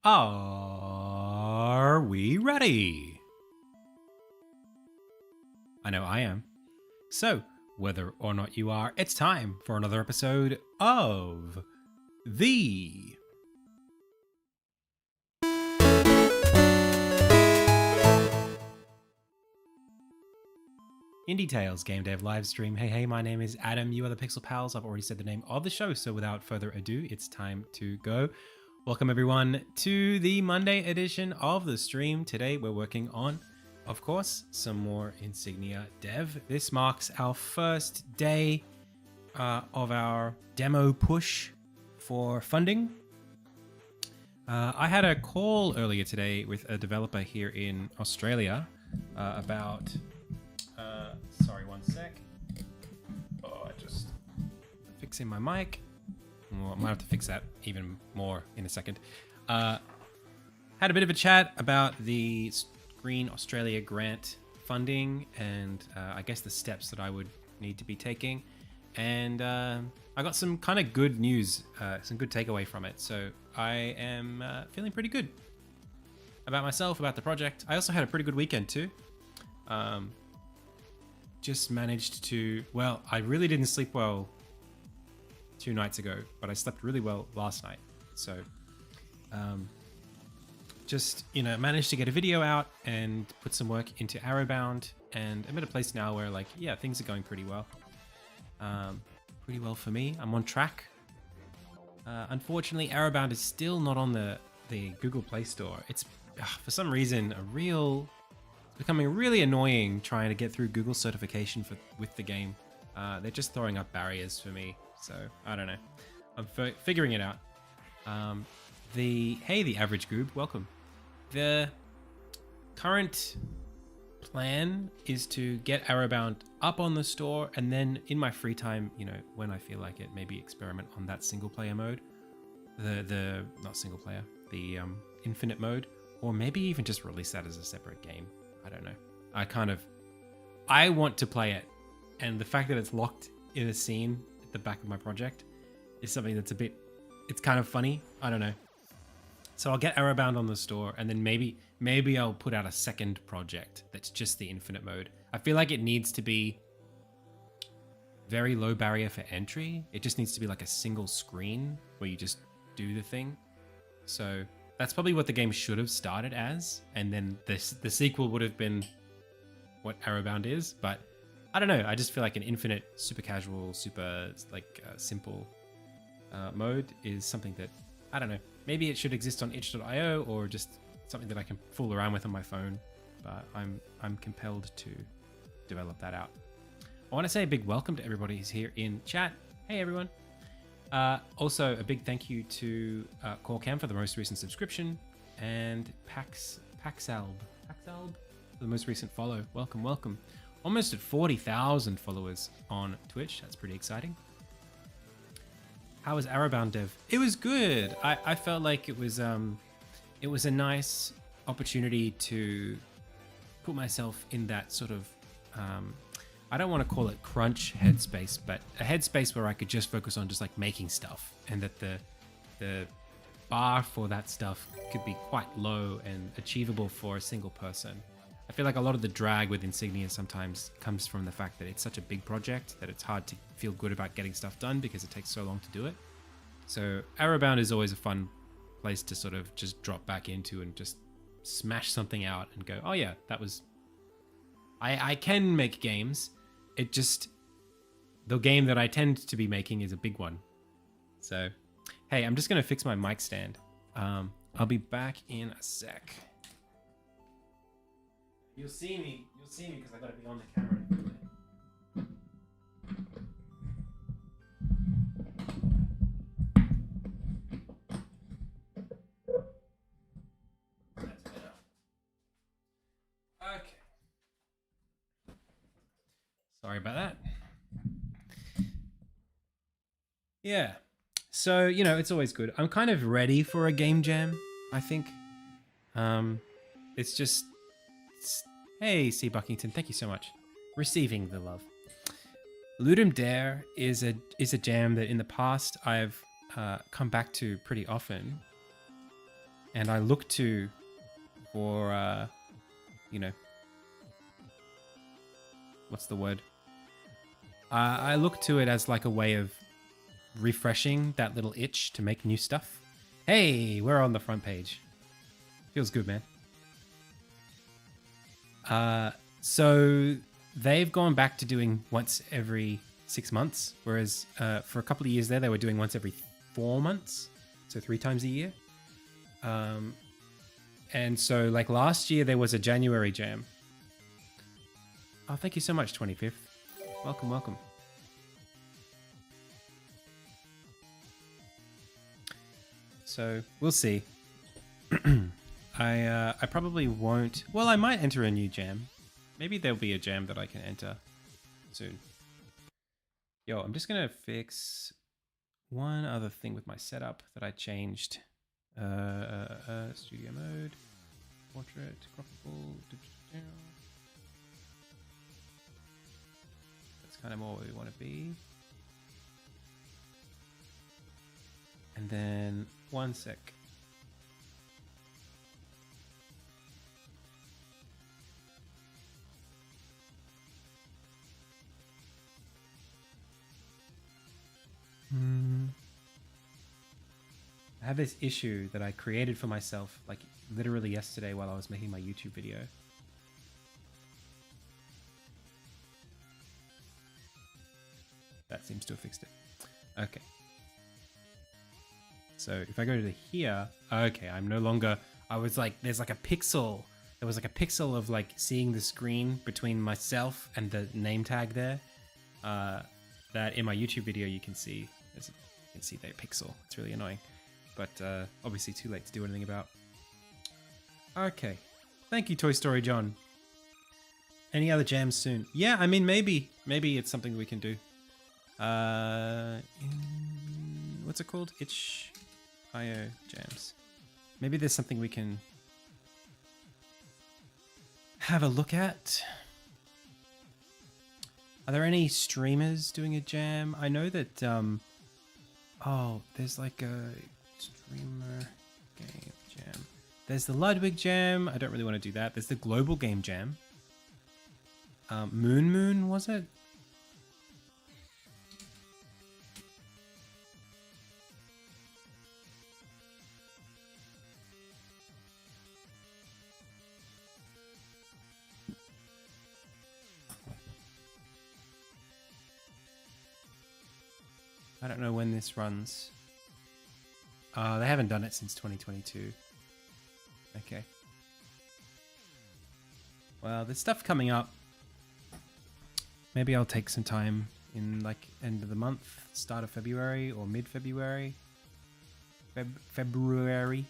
Are we ready? I know I am. So, whether or not you are, it's time for another episode of the IndieTales Game Dev live stream. Hey, my name is Adam. You are the Pixel Pals. I've already said the name of the show, so without further ado, it's time to go. Welcome everyone to the Monday edition of the stream. Today we're working on, of course, some more Insignia Dev. This marks our first day of our demo push for funding. I had a call earlier today with a developer here in Australia about... sorry, one sec. Oh, I just fixing my mic. Well, I might have to fix that even more in a second. Had a bit of a chat about the Green Australia grant funding and I guess the steps that I would need to be taking. And I got some kind of good news, some good takeaway from it. So I am feeling pretty good about myself, about the project. I also had a pretty good weekend too. Just managed to, well, I really didn't sleep well 2 nights ago, but I slept really well last night. So just, managed to get a video out and put some work into Arrowbound, and I'm at a place now where, like, yeah, things are going pretty well. Pretty well for me. I'm on track. Unfortunately, Arrowbound is still not on the Google Play Store. It's, for some reason, becoming really annoying trying to get through Google certification with the game. They're just throwing up barriers for me. So, I don't know. I'm figuring it out. The average goob, welcome. The current plan is to get Arrowbound up on the store, and then in my free time, when I feel like it, maybe experiment on that single player mode. Not single player, the infinite mode, or maybe even just release that as a separate game. I don't know. I want to play it, and the fact that it's locked in a scene at the back of my project is something that's it's kind of funny. I don't know. So I'll get Arrowbound on the store, and then maybe I'll put out a second project that's just the infinite mode. I feel like it needs to be very low barrier for entry. It just needs to be like a single screen where you just do the thing. So that's probably what the game should have started as, and then the sequel would have been what Arrowbound is. But I don't know. I just feel like an infinite, super casual, super simple mode is something that, I don't know. Maybe it should exist on itch.io, or just something that I can fool around with on my phone. But I'm compelled to develop that out. I want to say a big welcome to everybody who's here in chat. Hey everyone. Also, a big thank you to Corcam for the most recent subscription, and Paxalb for the most recent follow. Welcome. Almost at 40,000 followers on Twitch. That's pretty exciting. How was Arrowbound Dev? It was good. I felt like it was a nice opportunity to put myself in that sort of I don't want to call it crunch headspace, but a headspace where I could just focus on just like making stuff, and that the bar for that stuff could be quite low and achievable for a single person. I feel like a lot of the drag with Insignia sometimes comes from the fact that it's such a big project that it's hard to feel good about getting stuff done because it takes so long to do it. So Arrowbound is always a fun place to sort of just drop back into and just smash something out and go, oh yeah, that was... I can make games. It just... The game that I tend to be making is a big one. So, hey, I'm just going to fix my mic stand. I'll be back in a sec. You'll see me because I got to be on the camera. That's better. Okay. Sorry about that. Yeah. So, it's always good. I'm kind of ready for a game jam, I think. It's just... Hey, C. Buckington, thank you so much. Receiving the love. Ludum Dare is a jam that in the past I've come back to pretty often. and I look to for you know, what's the word? I look to it as like a way of refreshing that little itch to make new stuff. Hey, we're on the front page. Feels good, man. So they've gone back to doing once every 6 months, whereas for a couple of years there, they were doing once every 4 months, so 3 times a year. And so like last year, there was a January jam. Oh, thank you so much, 25th. Welcome, welcome. So we'll see. I probably won't. Well, I might enter a new jam. Maybe there'll be a jam that I can enter soon. Yo, I'm just gonna fix one other thing with my setup that I changed. Studio mode, portrait, croppable. That's kind of more where we want to be. And then one sec. I have this issue that I created for myself like literally yesterday while I was making my YouTube video. That seems to have fixed it. Okay. So if I go to here, okay, I'm no longer, I was like, there's like a pixel. There was like a pixel of like seeing the screen between myself and the name tag there. That in my YouTube video you can see, you can see that pixel. It's really annoying, but obviously too late to do anything about. Okay, thank you, Toy Story John. Any other jams soon? Yeah, I mean maybe it's something we can do. What's it called? Itch.io jams. Maybe there's something we can have a look at. Are there any streamers doing a jam? I know that, oh, there's like a streamer game jam. There's the Ludwig jam. I don't really want to do that. There's the global game jam. Moon, was it? I don't know when this runs. They haven't done it since 2022. Okay. Well, there's stuff coming up. Maybe I'll take some time in like end of the month, start of February or mid-February. February.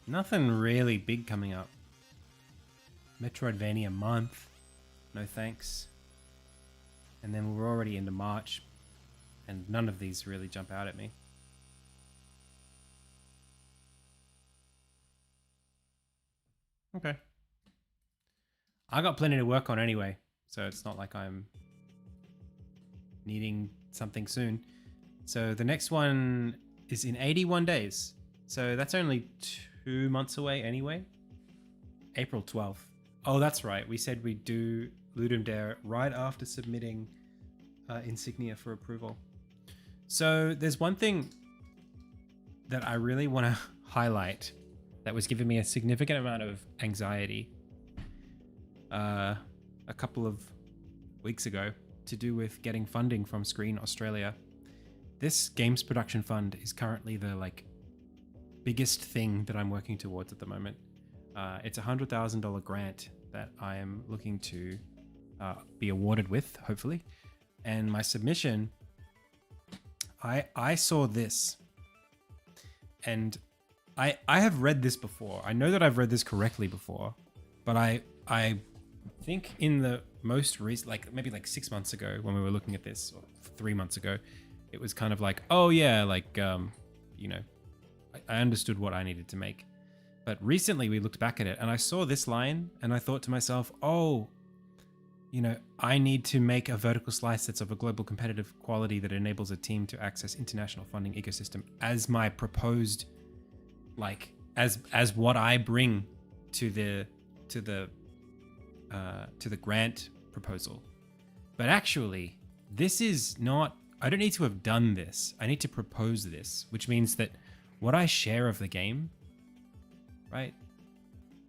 Nothing really big coming up. Metroidvania month. No thanks. And then we're already into March, and none of these really jump out at me. Okay. I got plenty to work on anyway, so it's not like I'm needing something soon. So the next one is in 81 days. So that's only 2 months away anyway. April 12th. Oh, that's right. We said we'd do Ludum Dare right after submitting Insignia for approval. So there's one thing that I really want to highlight that was giving me a significant amount of anxiety a couple of weeks ago, to do with getting funding from Screen Australia. This games production fund is currently the like biggest thing that I'm working towards at the moment. It's a $100,000 grant that I am looking to be awarded with, hopefully. And my submission, I saw this, and I have read this before. I know that I've read this correctly before, but I think in the most recent, like maybe like 6 months ago when we were looking at this, or 3 months ago, it was kind of like, oh yeah, like you know, I understood what I needed to make. But recently we looked back at it and I saw this line and I thought to myself, oh, I need to make a vertical slice that's of a global competitive quality that enables a team to access international funding ecosystem as my proposed, like, as what I bring to the grant proposal. But actually, this is not, I don't need to have done this. I need to propose this, which means that what I share of the game, right,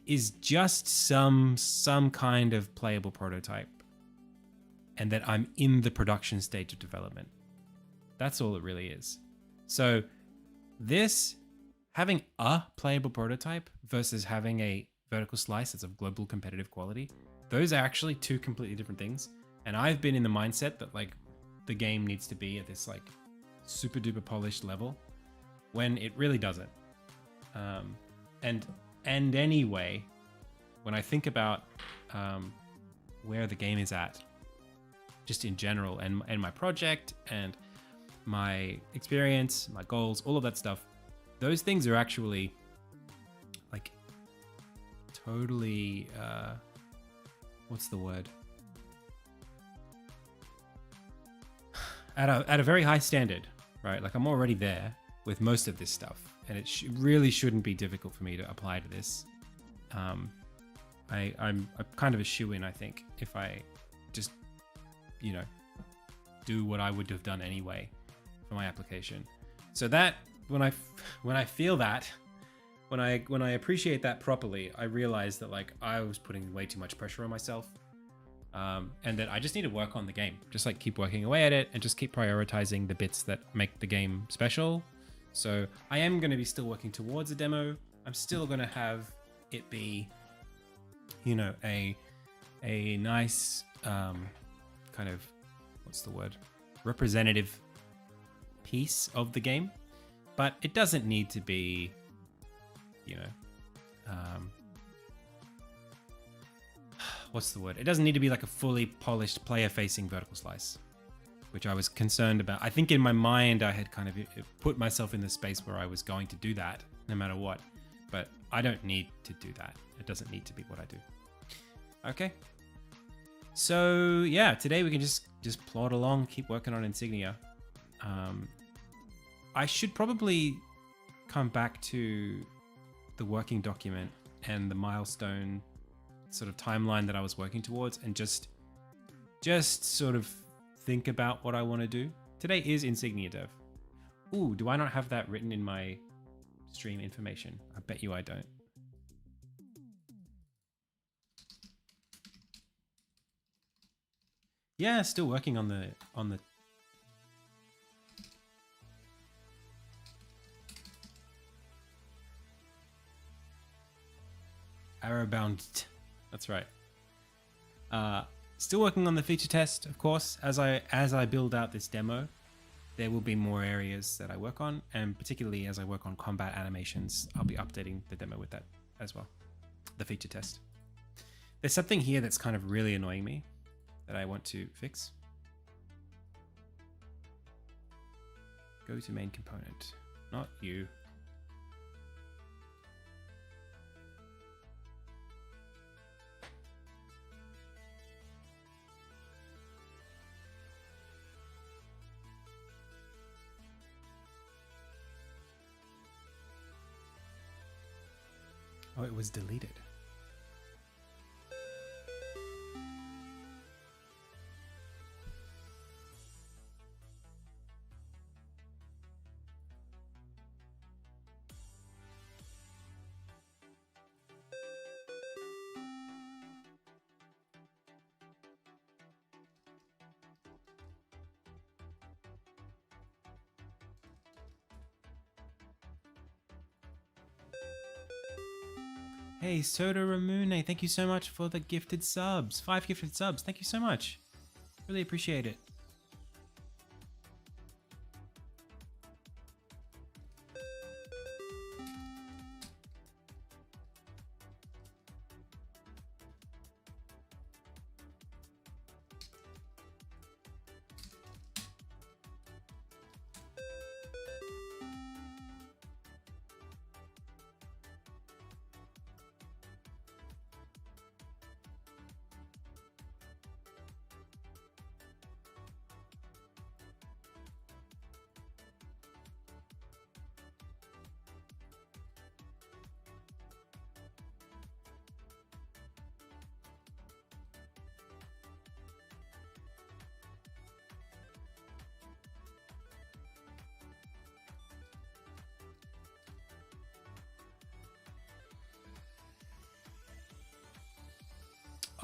is just some kind of playable prototype, and that I'm in the production stage of development. That's all it really is. So this, having a playable prototype versus having a vertical slice that's of global competitive quality, those are actually two completely different things. And I've been in the mindset that, like, the game needs to be at this, like, super duper polished level when it really doesn't. And anyway, when I think about where the game is at, just in general, and my project and my experience, my goals, all of that stuff, those things are actually, like, totally, what's the word? At a very high standard, right? Like, I'm already there with most of this stuff, and it really shouldn't be difficult for me to apply to this. I'm kind of a shoo-in, I think, if I just, do what I would have done anyway for my application. So that, when I feel that, when I appreciate that properly, I realize that, like, I was putting way too much pressure on myself, and that I just need to work on the game, just, like, keep working away at it and just keep prioritizing the bits that make the game special. So I am going to be still working towards a demo. I'm still going to have it be, a nice, kind of, what's the word, representative piece of the game, but it doesn't need to be, what's the word? It doesn't need to be like a fully polished player-facing vertical slice, which I was concerned about. I think in my mind, I had kind of put myself in the space where I was going to do that no matter what, but I don't need to do that. It doesn't need to be what I do. Okay. So yeah, today we can just plod along, keep working on Insignia. I should probably come back to the working document and the milestone sort of timeline that I was working towards, and just sort of think about what I want to do. Today is Insignia Dev. Ooh, do I not have that written in my stream information? I bet you I don't. Yeah, still working on the Arrowbound. That's right. Still working on the feature test, of course. As I build out this demo, there will be more areas that I work on, and particularly as I work on combat animations, I'll be updating the demo with that as well. The feature test. There's something here that's kind of really annoying me that I want to fix. Go to main component, not you. Oh, it was deleted. Hey, Soda Ramune, thank you so much for the gifted subs. 5 gifted subs. Thank you so much. Really appreciate it.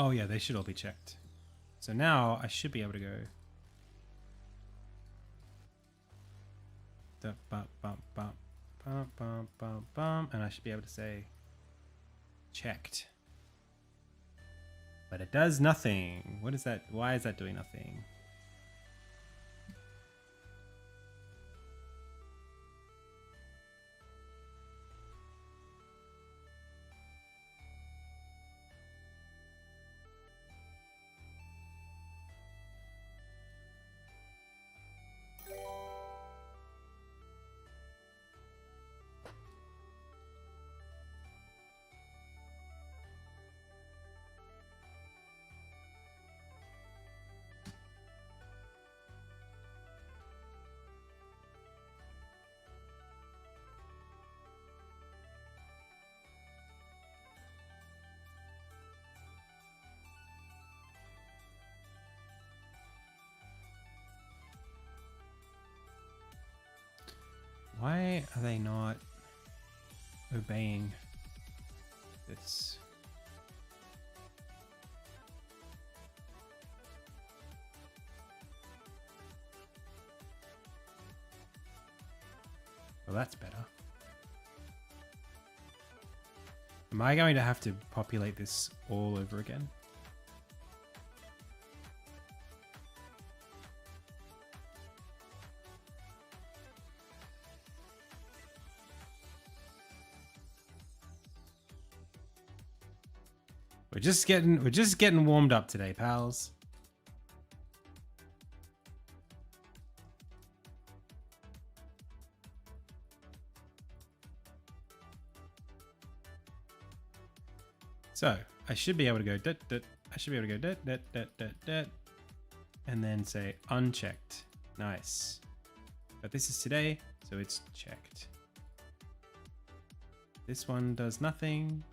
Oh yeah, they should all be checked. So now I should be able to go. And I should be able to say checked. But it does nothing. What is that? Why is that doing nothing? Why are they not obeying this? Well, that's better. Am I going to have to populate this all over again? We're just getting warmed up today, pals. So I should be able to go I should be able to go and then say unchecked. Nice. But this is today, so it's checked. This one does nothing.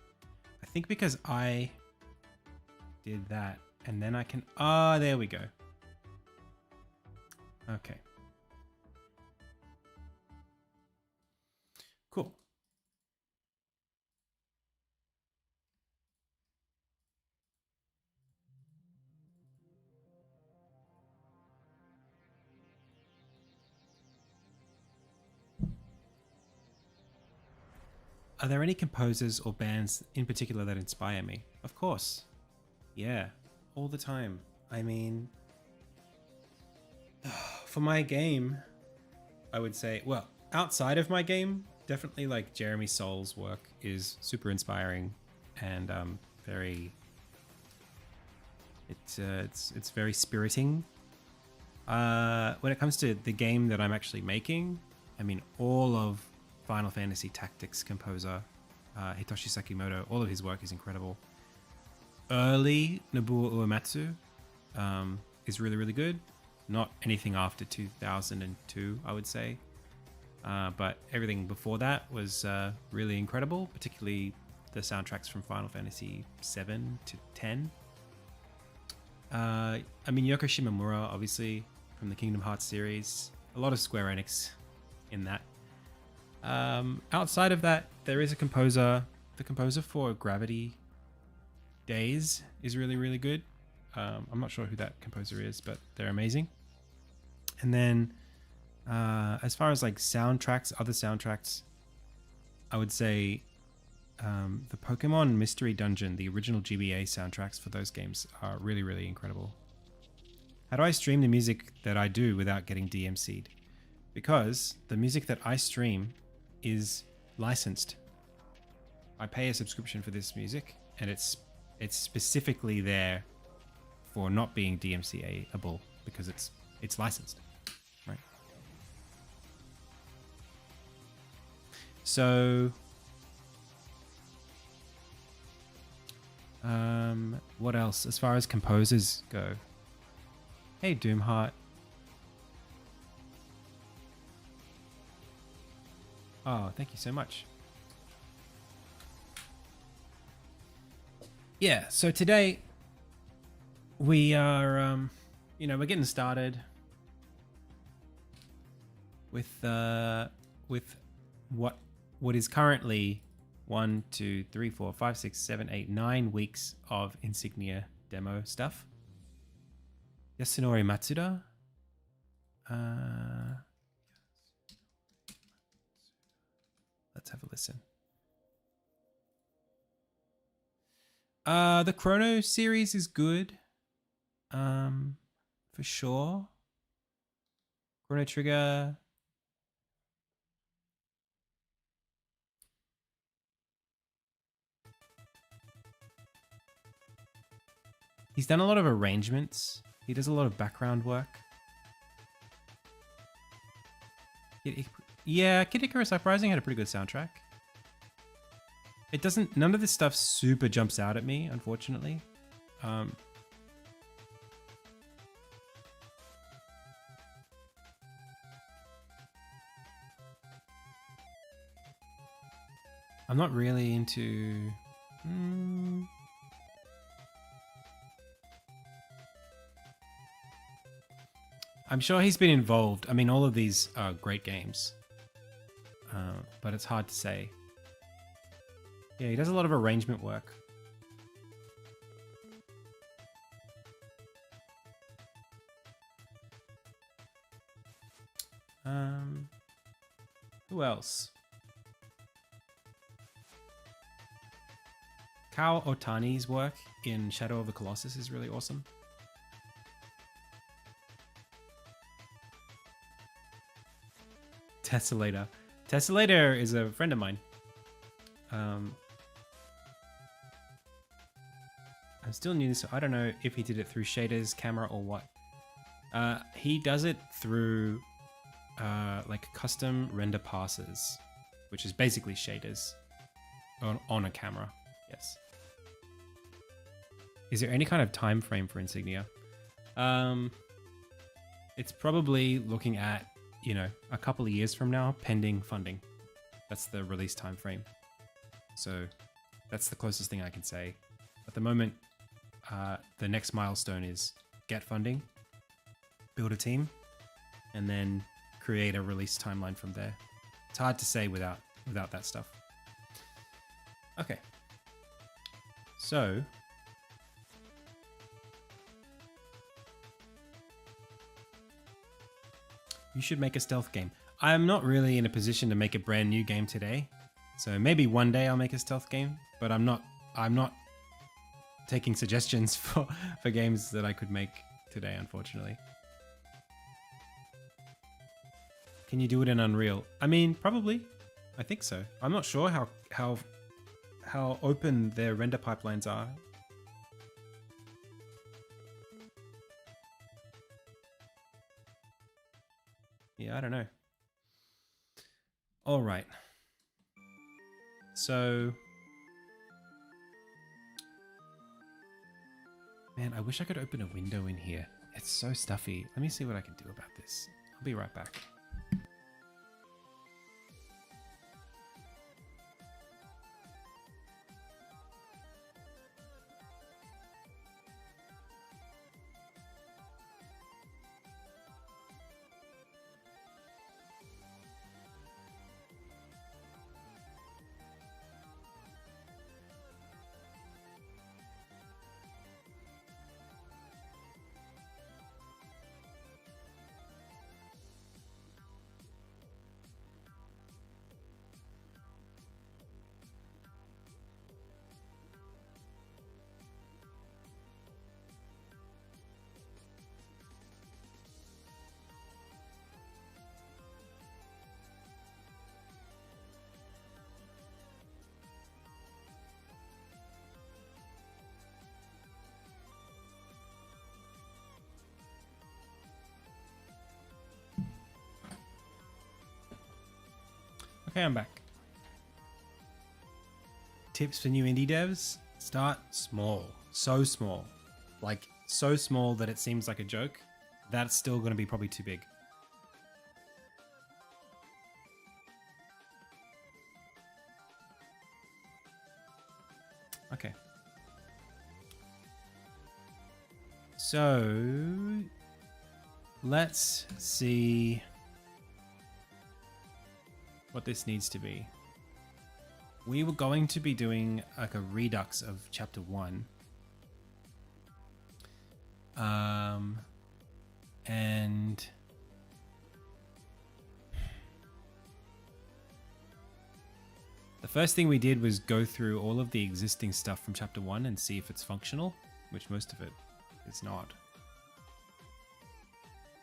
I think because I did that, and then I can, there we go. Okay. Cool. Are there any composers or bands in particular that inspire me? Of course. Yeah, all the time. I mean, for my game, I would say, well, outside of my game, definitely like Jeremy Soul's work is super inspiring and very, it's very spiriting. When it comes to the game that I'm actually making, I mean, all of Final Fantasy Tactics composer Hitoshi Sakimoto, all of his work is incredible. Early Nobuo Uematsu is really, really good. Not anything after 2002, I would say. But everything before that was really incredible, particularly the soundtracks from Final Fantasy 7 to 10. I mean, Yoko Shimomura, obviously, from the Kingdom Hearts series. A lot of Square Enix in that. Outside of that, there is a composer. The composer for Gravity Days is really, really good. I'm not sure who that composer is, but they're amazing. And then as far as like soundtracks, other soundtracks, I would say the Pokemon Mystery Dungeon, the original GBA soundtracks for those games are really, really incredible. How do I stream the music that I do without getting DMC'd? Because the music that I stream is licensed. I pay a subscription for this music, and it's specifically there for not being DMCA-able because it's licensed, right? So, what else? As far as composers go, hey Doomheart. Oh, thank you so much. Yeah, so today we are, we're getting started with what is currently 1, 2, 3, 4, 5, 6, 7, 8, 9 weeks of Insignia demo stuff. Yasunori Matsuda. Let's have a listen. The Chrono series is good. For sure. Chrono Trigger. He's done a lot of arrangements. He does a lot of background work. Yeah, Kid Icarus Uprising had a pretty good soundtrack. It doesn't, none of this stuff super jumps out at me, unfortunately. I'm not really into... I'm sure he's been involved. I mean, all of these are great games. But it's hard to say. Yeah, he does a lot of arrangement work. Who else? Kao Otani's work in Shadow of the Colossus is really awesome. Tessellator. Tessellator is a friend of mine. I'm still new, so I don't know if he did it through shaders, camera, or what. He does it through like custom render passes, which is basically shaders on a camera. Yes. Is there any kind of time frame for Insignia? It's probably looking at, you know, a couple of years from now, pending funding. That's the release time frame. So that's the closest thing I can say. At the moment, the next milestone is get funding, build a team, and then create a release timeline from there. It's hard to say without that stuff. Okay. So you should make a stealth game. I'm not really in a position to make a brand new game today. So maybe one day I'll make a stealth game, but I'm not taking suggestions for games that I could make today, unfortunately. Can you do it in Unreal? I mean, probably. I think so. I'm not sure how open their render pipelines are. Yeah, I don't know. All right. So, man, I wish I could open a window in here. It's so stuffy. Let me see what I can do about this. I'll be right back. Okay, I'm back. Tips for new indie devs? Start small. So small. Like, so small that it seems like a joke. That's still going to be probably too big. Okay. So, let's see what this needs to be. We were going to be doing like a redux of chapter 1. And the first thing we did was go through all of the existing stuff from chapter 1 and see if it's functional, which most of it is not.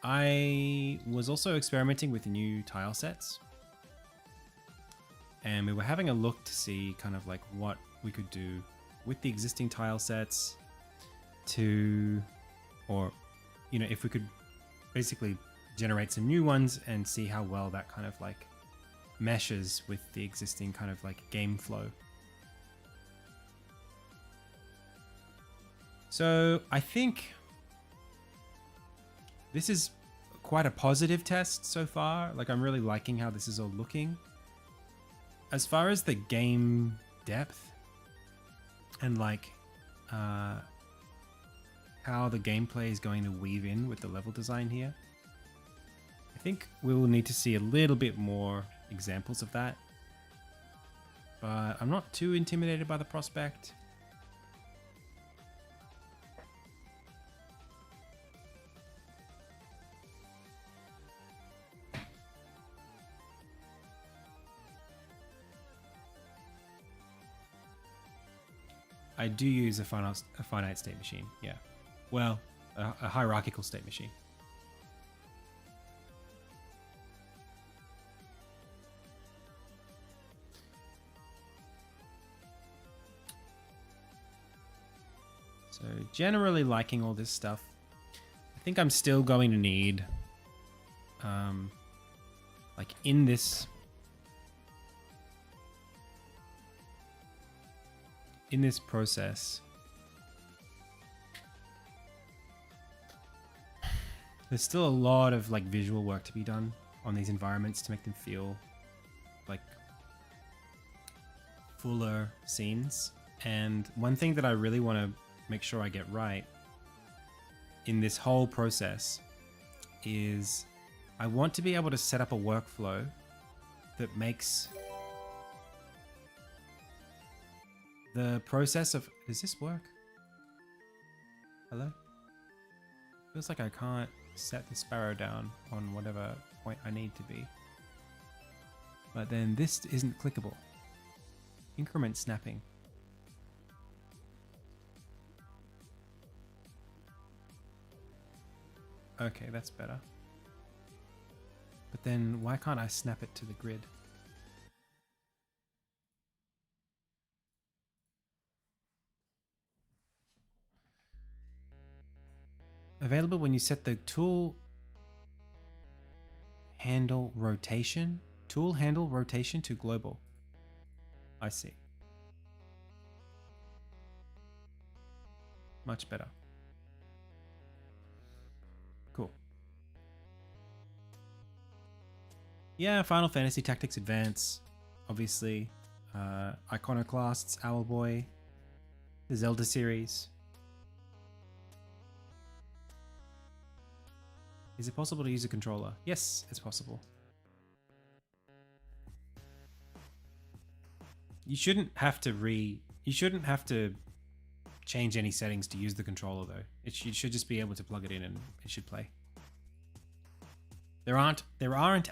I was also experimenting with new tile sets, and we were having a look to see kind of like what we could do with the existing tile sets to, or, you know, if we could basically generate some new ones and see how well that kind of like meshes with the existing kind of like game flow. So I think this is quite a positive test so far. Like, I'm really liking how this is all looking. As far as the game depth and like how the gameplay is going to weave in with the level design here, I think we will need to see a little bit more examples of that. But I'm not too intimidated by the prospect. I do use a finite state machine, yeah. Well, a hierarchical state machine. So generally liking all this stuff. I think I'm still going to need, like in this process, there's still a lot of like visual work to be done on these environments to make them feel like fuller scenes. And one thing that I really want to make sure I get right in this whole process is I want to be able to set up a workflow that makes the process of... Does this work? Hello? Feels like I can't set the sparrow down on whatever point I need to be. But then this isn't clickable. Increment snapping. Okay, that's better. But then why can't I snap it to the grid? Available when you set the tool handle rotation. Tool handle rotation to global. I see. Much better. Cool. Yeah, Final Fantasy Tactics Advance, obviously. Iconoclasts, Owlboy, the Zelda series. Is it possible to use a controller? Yes, it's possible. You shouldn't have to change any settings to use the controller though. You should just be able to plug it in and it should play. There aren't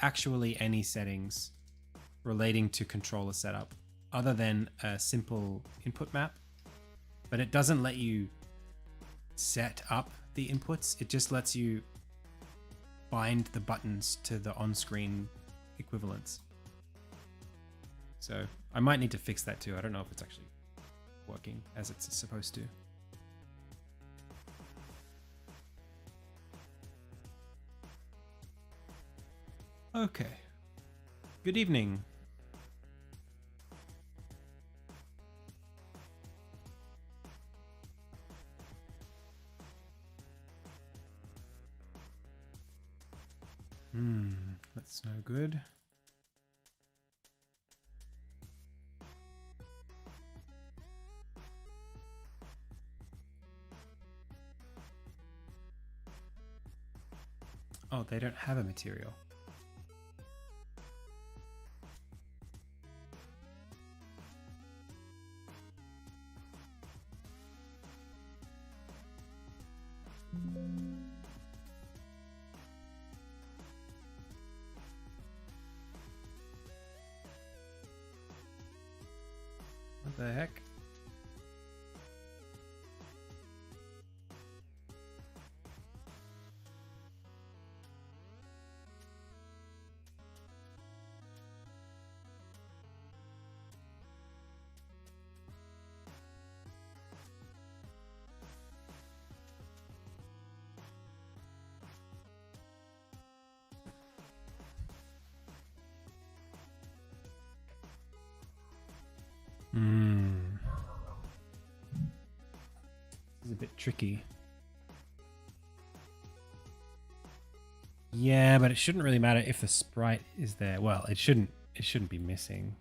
actually any settings relating to controller setup other than a simple input map, but it doesn't let you set up the inputs. It just lets you bind the buttons to the on-screen equivalents. So I might need to fix that too. I don't know if it's actually working as it's supposed to. Okay. Good evening. That's no good. Oh, they don't have a material. What the heck? This is a bit tricky. Yeah, but it shouldn't really matter if the sprite is there. Well, it shouldn't be missing.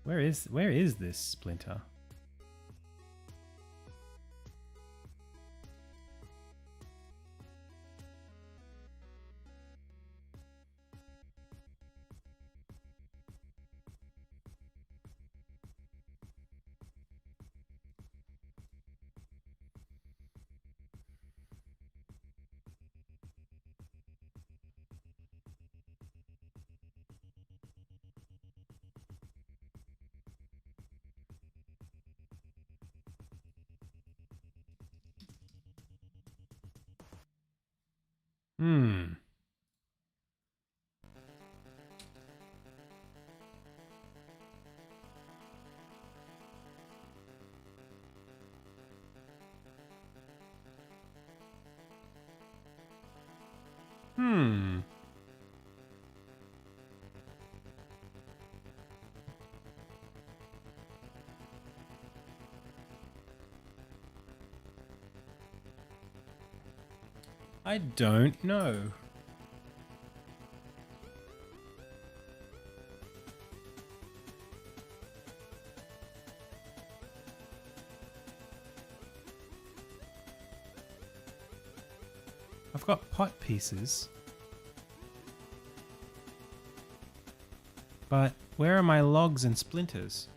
Where is this splinter? Hmm. I don't know. I've got pot pieces. But where are my logs and splinters?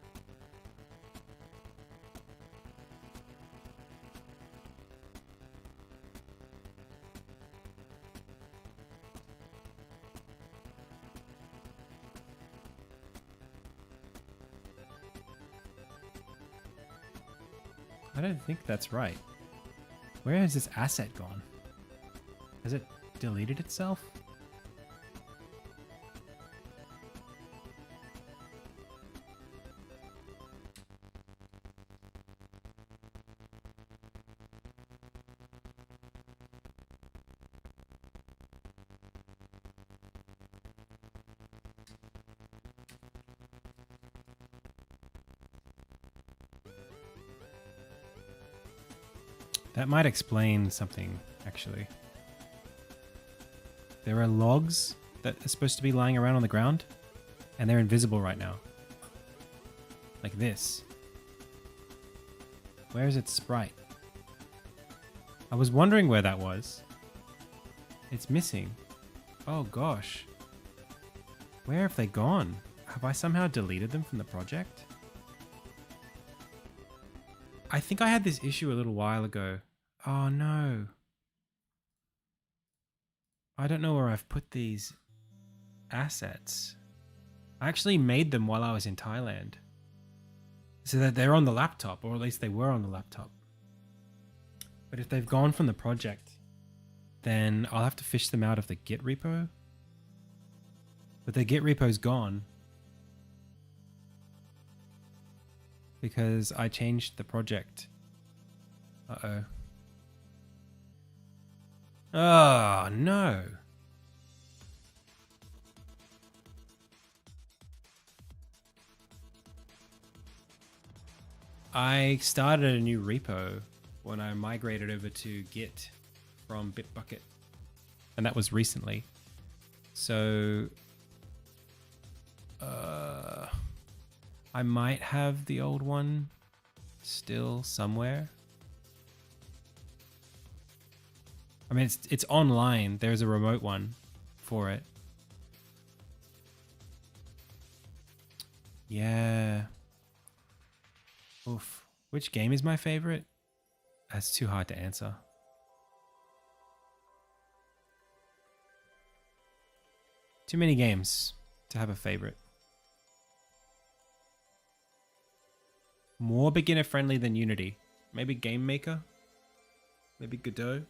I don't think that's right. Where has this asset gone? Has it deleted itself? That might explain something, actually. There are logs that are supposed to be lying around on the ground, and they're invisible right now. Like this. Where is its sprite? I was wondering where that was. It's missing. Oh gosh. Where have they gone? Have I somehow deleted them from the project? I think I had this issue a little while ago. Oh no. I don't know where I've put these assets. I actually made them while I was in Thailand. So that they're on the laptop, or at least they were on the laptop. But if they've gone from the project, then I'll have to fish them out of the Git repo. But the Git repo's gone. Because I changed the project. Uh-oh. Oh, no. I started a new repo when I migrated over to Git from Bitbucket. And that was recently. So I might have the old one still somewhere. I mean, it's online. There's a remote one for it. Yeah. Oof. Which game is my favorite? That's too hard to answer. Too many games to have a favorite. More beginner friendly than Unity. Maybe Game Maker? Maybe Godot?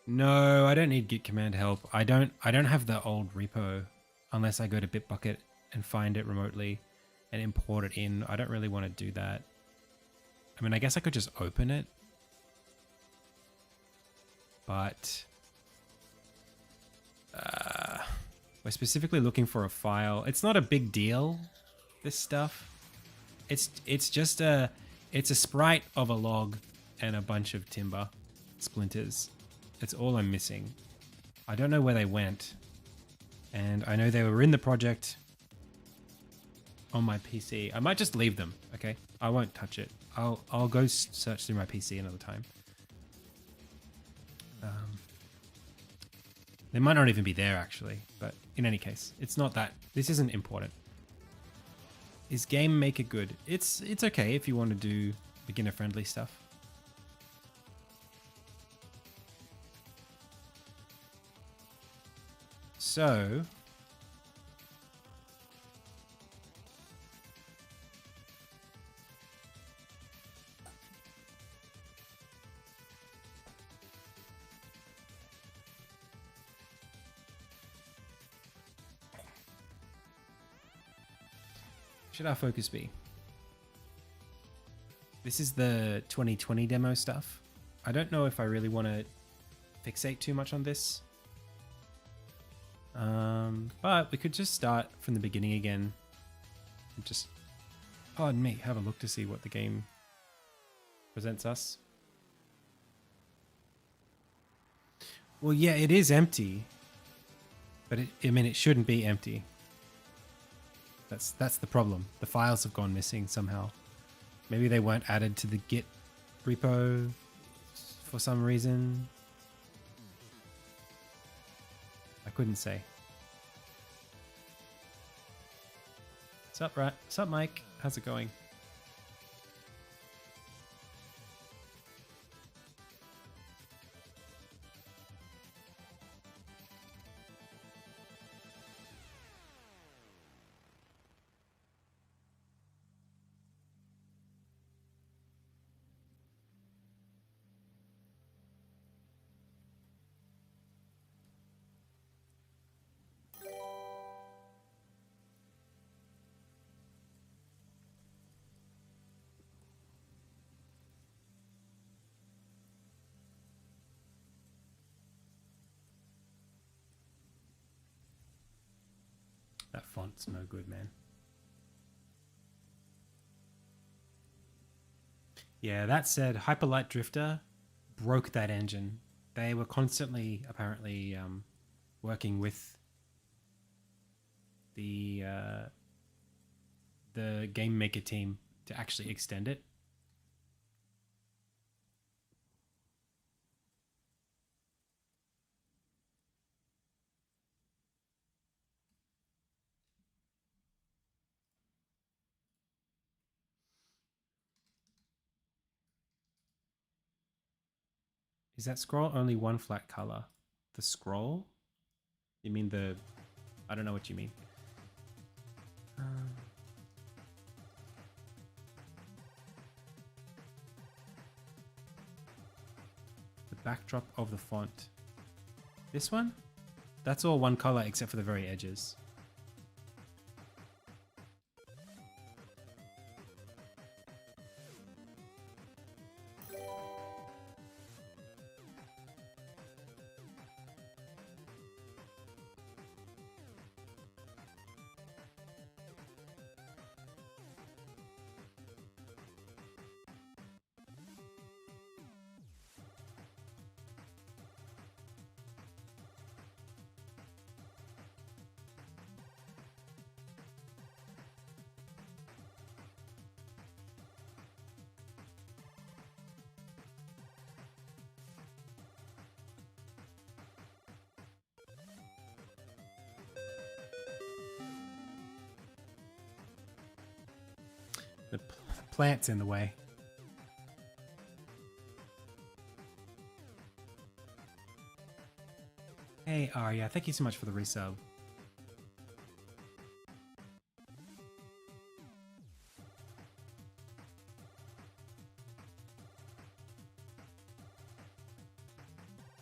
No, I don't need Git command help. I don't have the old repo unless I go to Bitbucket and find it remotely and import it in. I don't really want to do that. I mean, I guess I could just open it. But we're specifically looking for a file. It's not a big deal, this stuff. It's just a sprite of a log and a bunch of timber splinters. That's all I'm missing. I don't know where they went. And I know they were in the project on my PC. I might just leave them, okay? I won't touch it. I'll go search through my PC another time. They might not even be there actually, but in any case, it's not that. This isn't important. Is Game Maker good? It's okay if you want to do beginner friendly stuff. So should our focus be? This is the 2020 demo stuff. I don't know if I really want to fixate too much on this. But we could just start from the beginning again and just, pardon me, have a look to see what the game presents us. Well, yeah, it is empty, but it shouldn't be empty. That's the problem. The files have gone missing somehow. Maybe they weren't added to the Git repo for some reason. I couldn't say. Sup, Mike? How's it going? That font's no good, man. Yeah, that said, Hyperlight Drifter broke that engine. They were constantly, apparently, working with the Game Maker team to actually extend it. Is that scroll only one flat color? The scroll? You mean the... I don't know what you mean. The backdrop of the font. This one? That's all one color except for the very edges. plants in the way. Hey, Arya, thank you so much for the resub.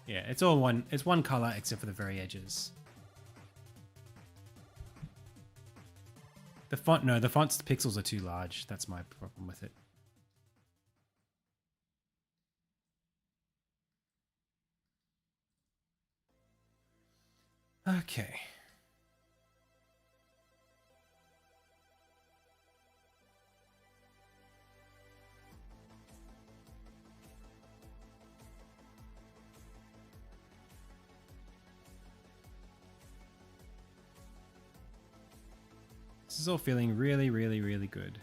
Yeah, it's all one. It's one color except for the very edges. The font, no, the font's pixels are too large. That's my problem with it. Okay. This is all feeling really, really, really good.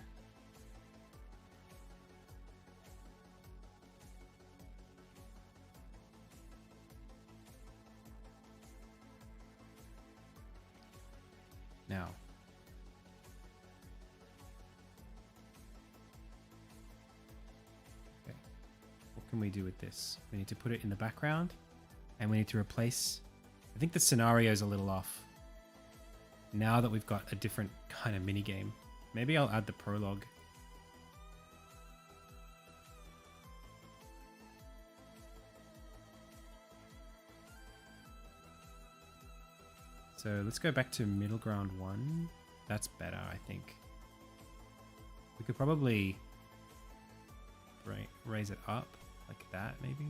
Now. Okay. What can we do with this? We need to put it in the background and we need to replace. I think the scenario is a little off. Now that we've got a different kind of mini game, maybe I'll add the prologue. So let's go back to middle ground 1. That's better, I think. We could probably raise it up like that, maybe.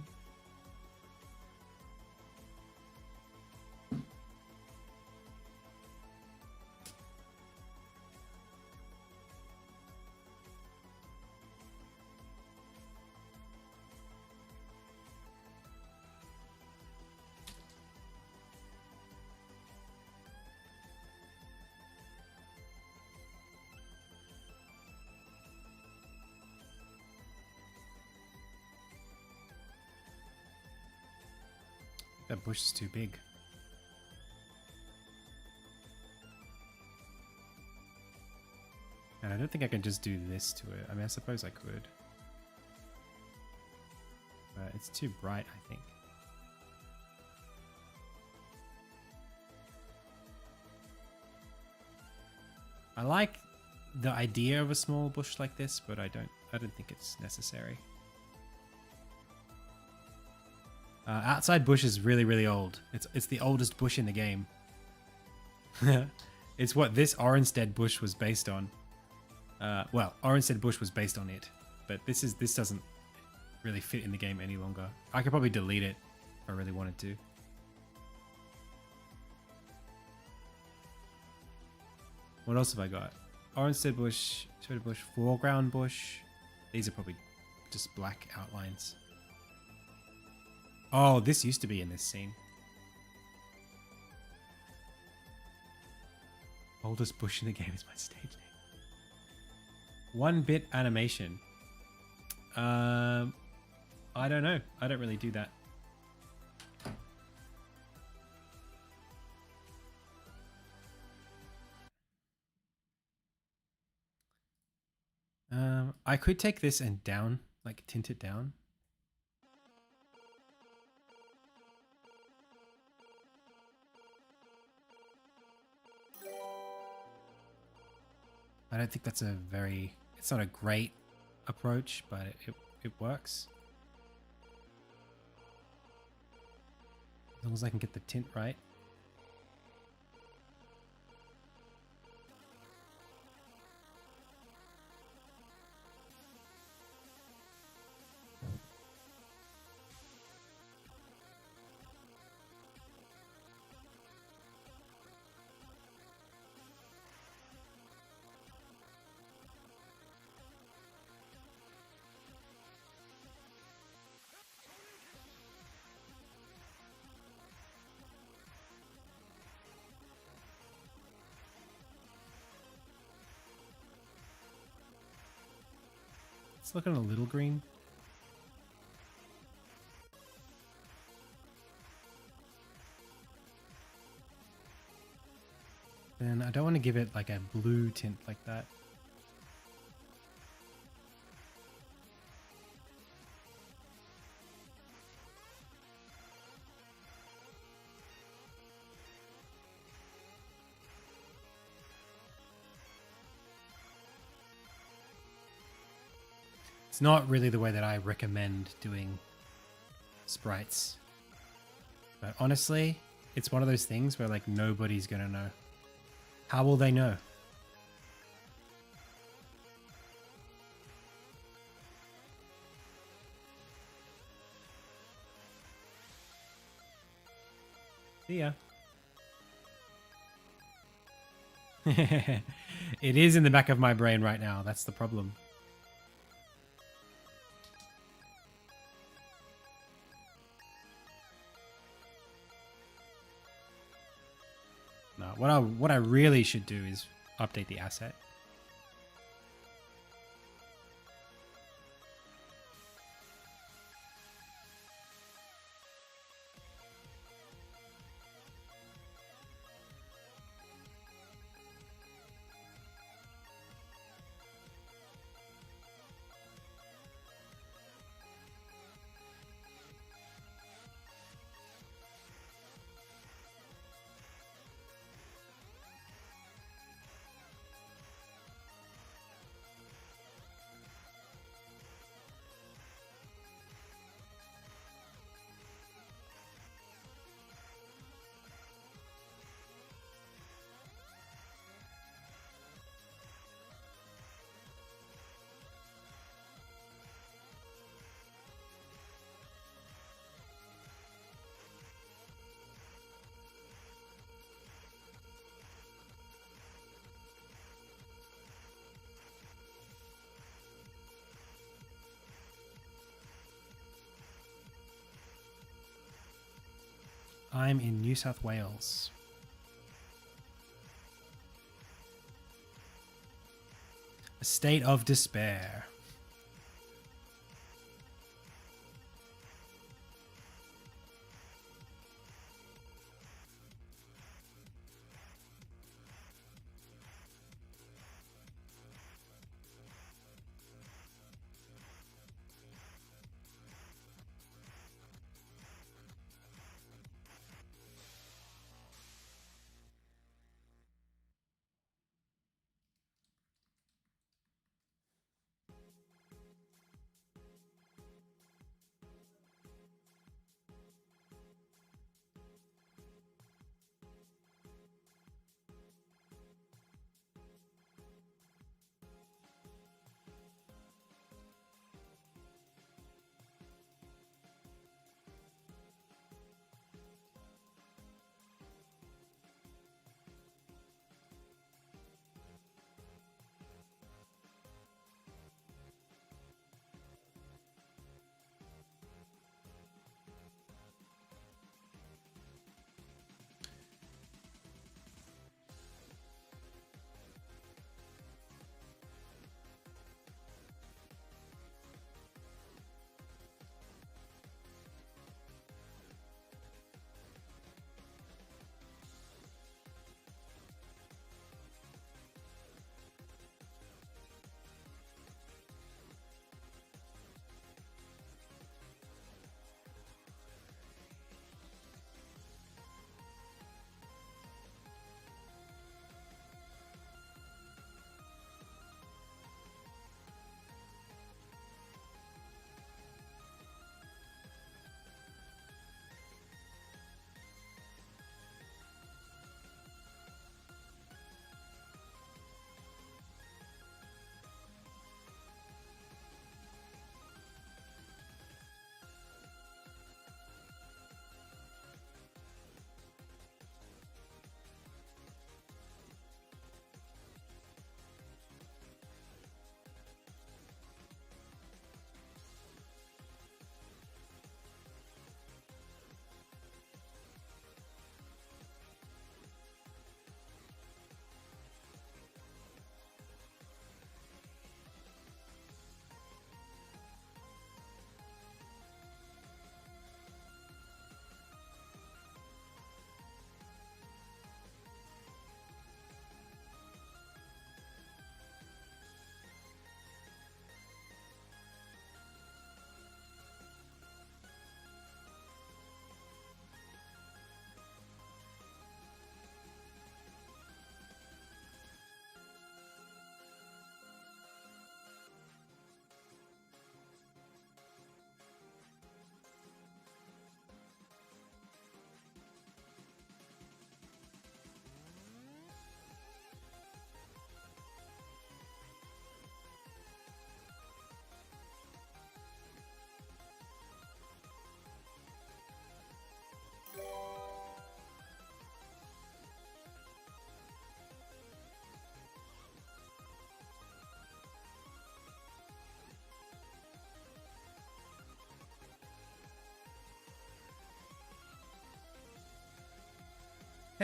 That bush is too big. And I don't think I can just do this to it. I mean, I suppose I could. But it's too bright, I think. I like the idea of a small bush like this, but I don't think it's necessary. Outside bush is really, really old. It's the oldest bush in the game. It's what this Orenstead bush was based on. Well, Orenstead bush was based on it, but this doesn't really fit in the game any longer. I could probably delete it if I really wanted to. What else have I got? Orenstead bush, Soda bush, foreground bush. These are probably just black outlines. Oh, this used to be in this scene. Oldest bush in the game is my stage name. 1-bit animation. I don't know. I don't really do that. I could take this and down, like tint it down. I don't think that's it's not a great approach, but it works. As long as I can get the tint right. It's looking a little green. And I don't want to give it like a blue tint like that. It's not really the way that I recommend doing sprites. But honestly, it's one of those things where like nobody's gonna know. How will they know? See ya. It is in the back of my brain right now. That's the problem. No, what I really should do is update the asset. I'm in New South Wales. A state of despair.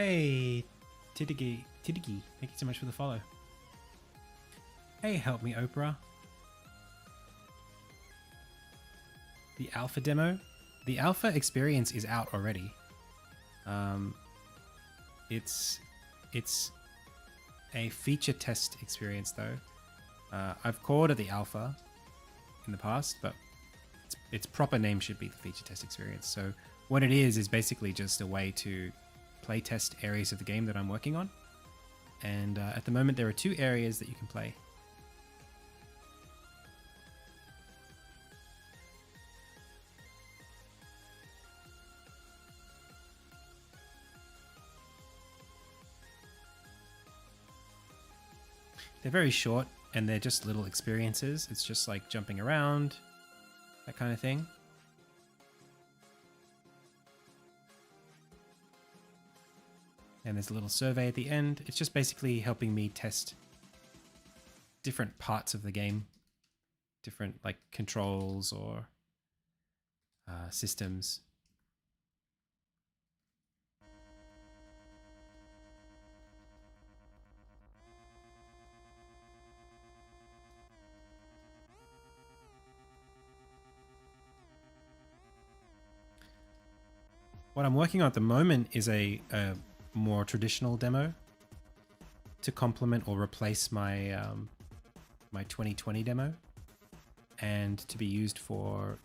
Hey, Tidigi, thank you so much for the follow. Hey, help me, Oprah. The alpha demo? The alpha experience is out already. It's a feature test experience though. I've called it the alpha in the past, but its proper name should be the feature test experience. So what it is basically just a way to play test areas of the game that I'm working on. And at the moment there are 2 areas that you can play. They're very short and they're just little experiences. It's just like jumping around, that kind of thing. And there's a little survey at the end. It's just basically helping me test different parts of the game, different like controls or systems. What I'm working on at the moment is a more traditional demo to complement or replace my my 2020 demo and to be used for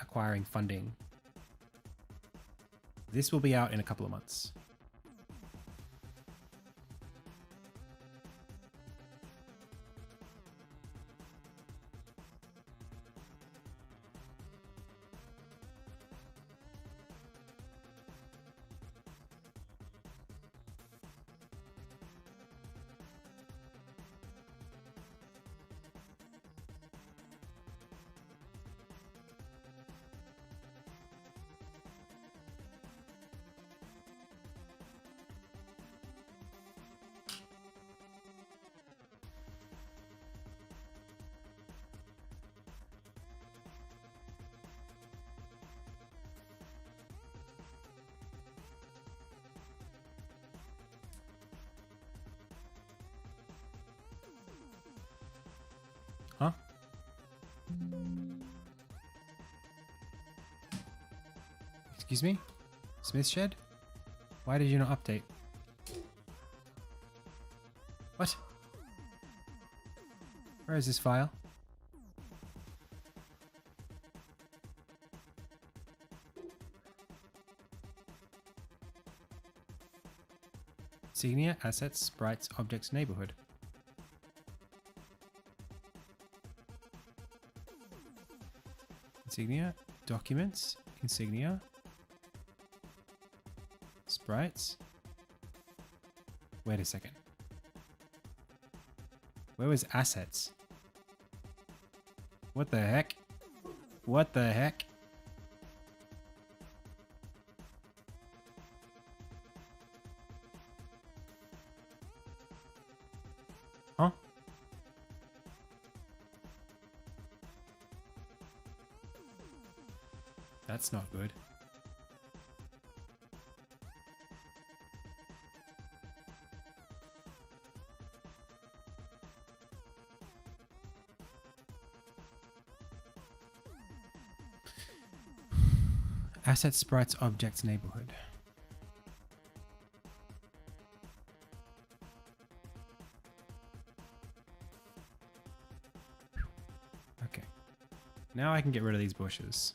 acquiring funding. This will be out in a couple of months. Huh? Excuse me? Smith Shed? Why did you not update? What? Where is this file? Insignia, Assets, Sprites, Objects, Neighborhood. Insignia, Documents, Insignia, Sprites. Wait a second. Where was Assets? What the heck? What the heck? Huh? That's not good. Assets, Sprites, Objects, Neighborhood. Okay. Now I can get rid of these bushes.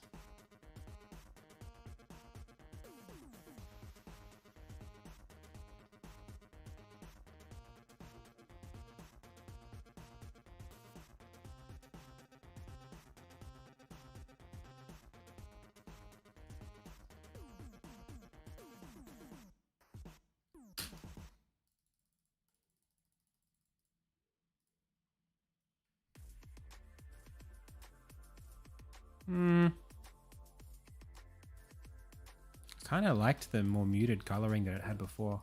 Kind of liked the more muted coloring that it had before.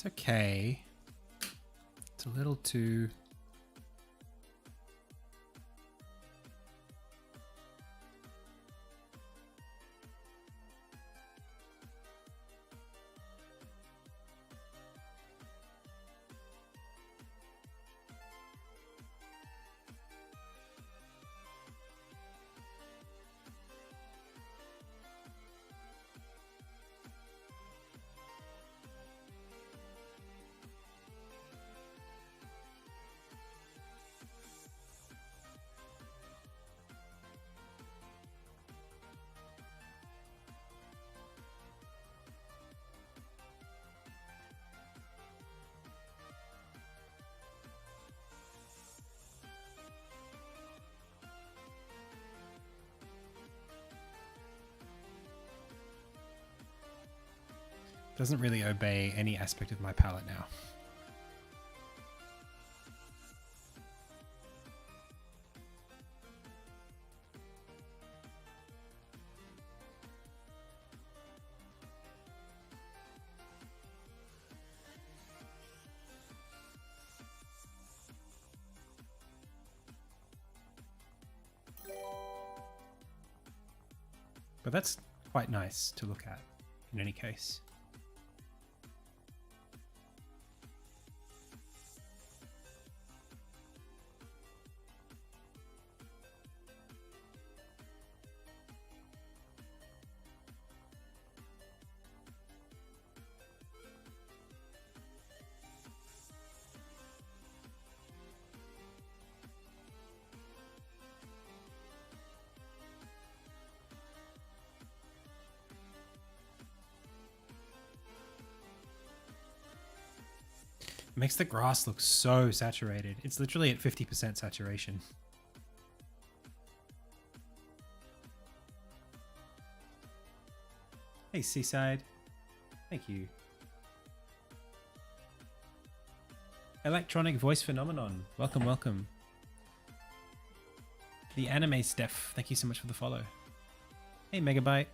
It's okay. It's a little too... Doesn't really obey any aspect of my palette now. But that's quite nice to look at in any case. Makes the grass look so saturated. It's literally at 50% saturation. Hey, Seaside. Thank you. Electronic voice phenomenon. Welcome, welcome. The anime Steph. Thank you so much for the follow. Hey, Megabyte.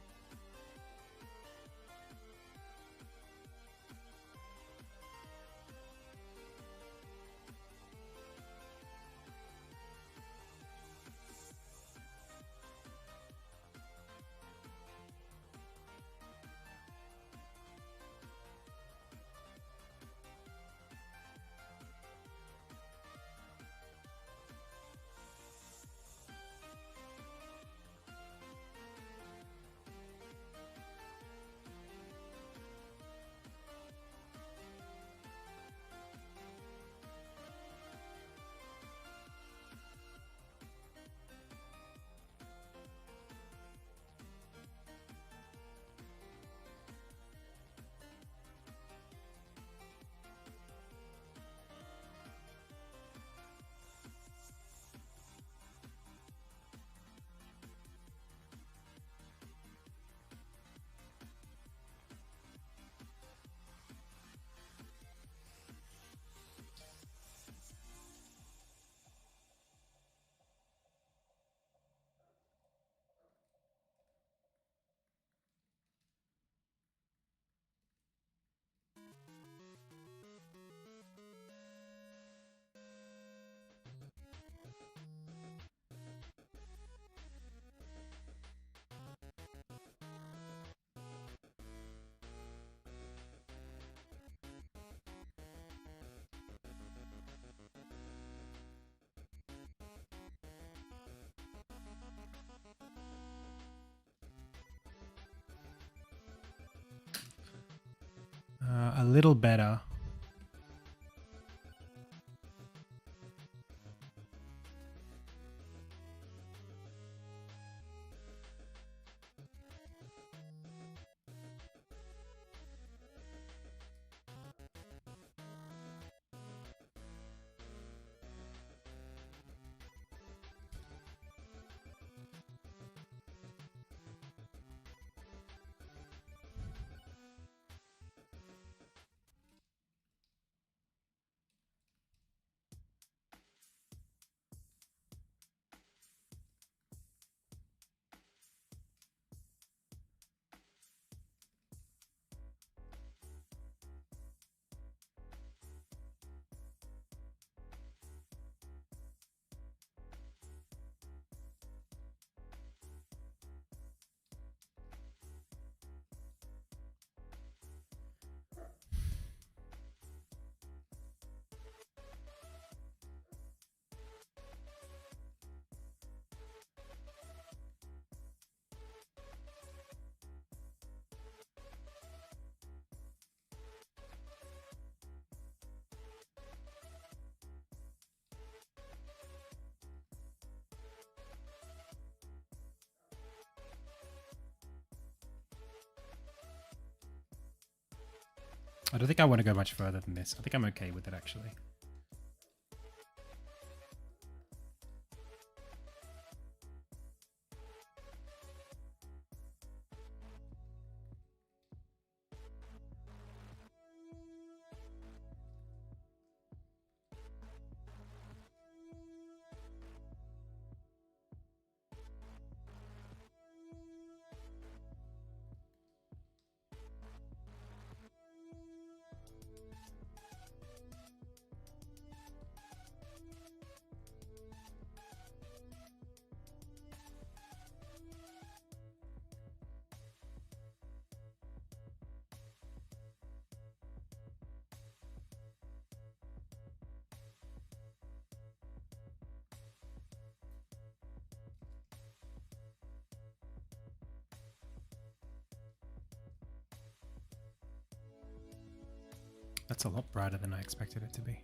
A little better. I don't think I want to go much further than this. I think I'm okay with it, actually. That's a lot brighter than I expected it to be.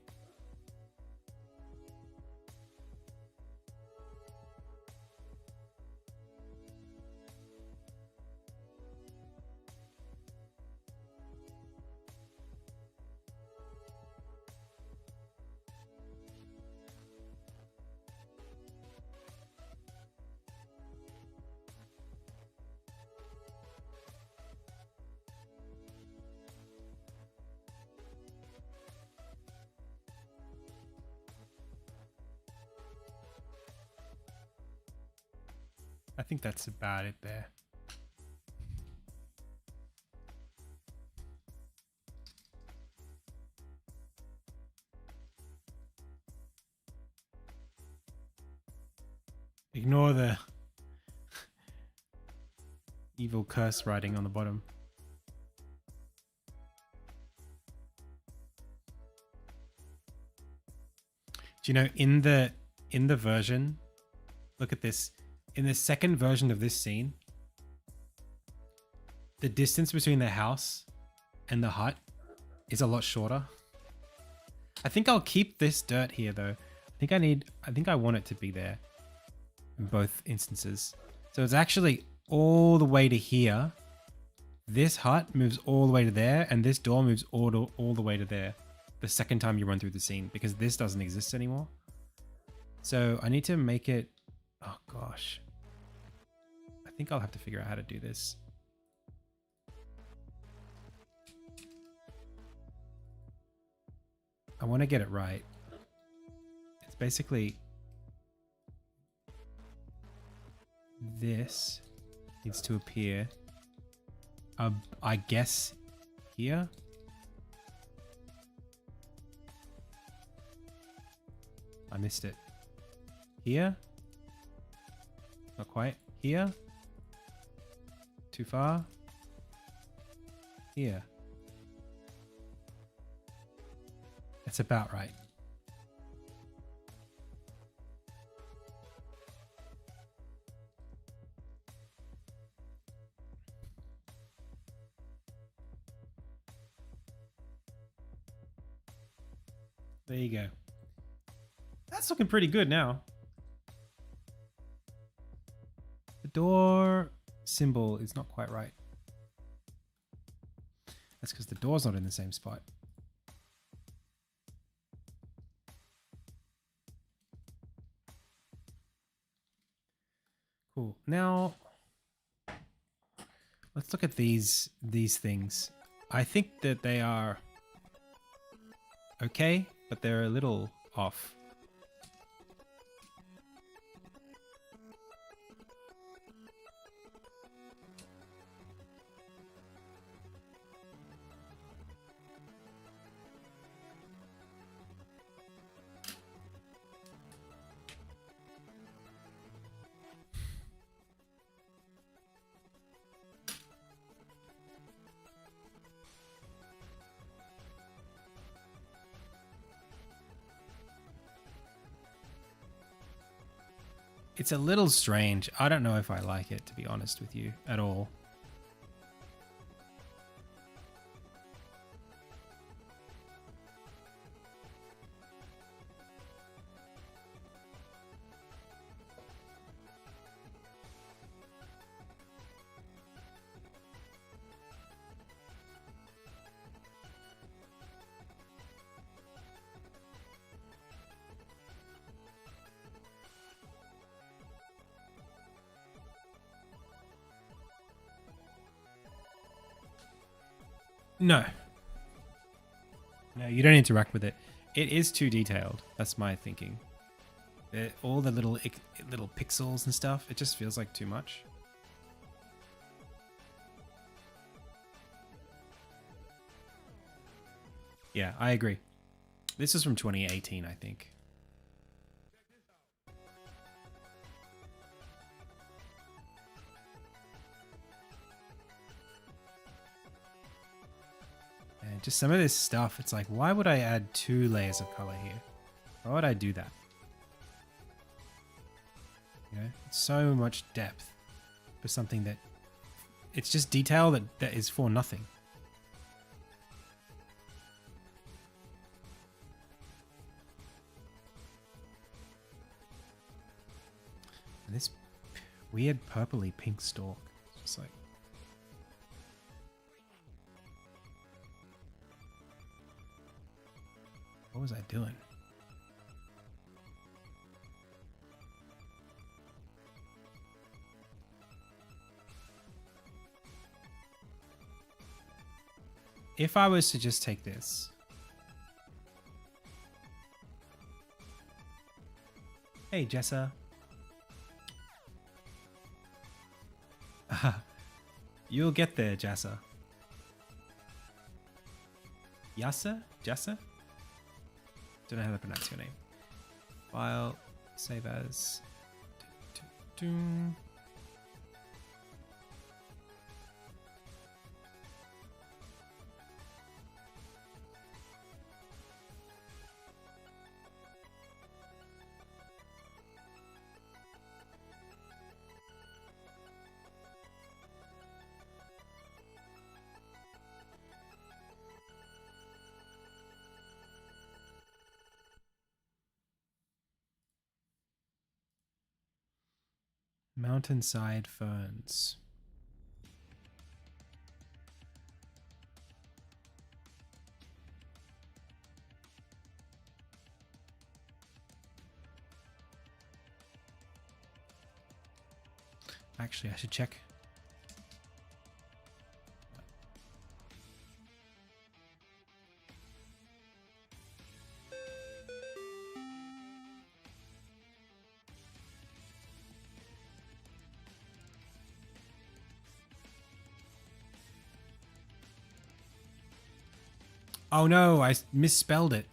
I think that's about it there. Ignore the evil curse writing on the bottom. Do you know, in the version, look at this. In the second version of this scene, the distance between the house and the hut is a lot shorter. I think I'll keep this dirt here though. I think I want it to be there in both instances. So it's actually all the way to here. This hut moves all the way to there, and this door moves all the way to there the second time you run through the scene, because this doesn't exist anymore. So I need to make it, oh gosh. I think I'll have to figure out how to do this. I want to get it right. It's basically this needs to appear, I guess, here. I missed it. Here? Not quite. Here? Too far? Here. That's about right. There you go. That's looking pretty good now. The door symbol is not quite right. That's because the door's not in the same spot. Cool. Now, let's look at these things. I think that they are okay, but they're a little off. It's a little strange. I don't know if I like it, to be honest with you, at all. No. No, you don't interact with it. It is too detailed. That's my thinking. All the little pixels and stuff, it just feels like too much. Yeah, I agree. This is from 2018, I think. And just some of this stuff, it's like, why would I add 2 layers of color here? Why would I do that? You know, it's so much depth for something that it's just detail that is for nothing. And this weird purpley pink stalk, it's just like, what was I doing? If I was to just take this. Hey, Jessa. You'll get there, Jessa. Yasa? Jessa? Don't know how to pronounce your name. File, save as. Mountainside ferns. Actually, I should check. Oh no, I misspelled it.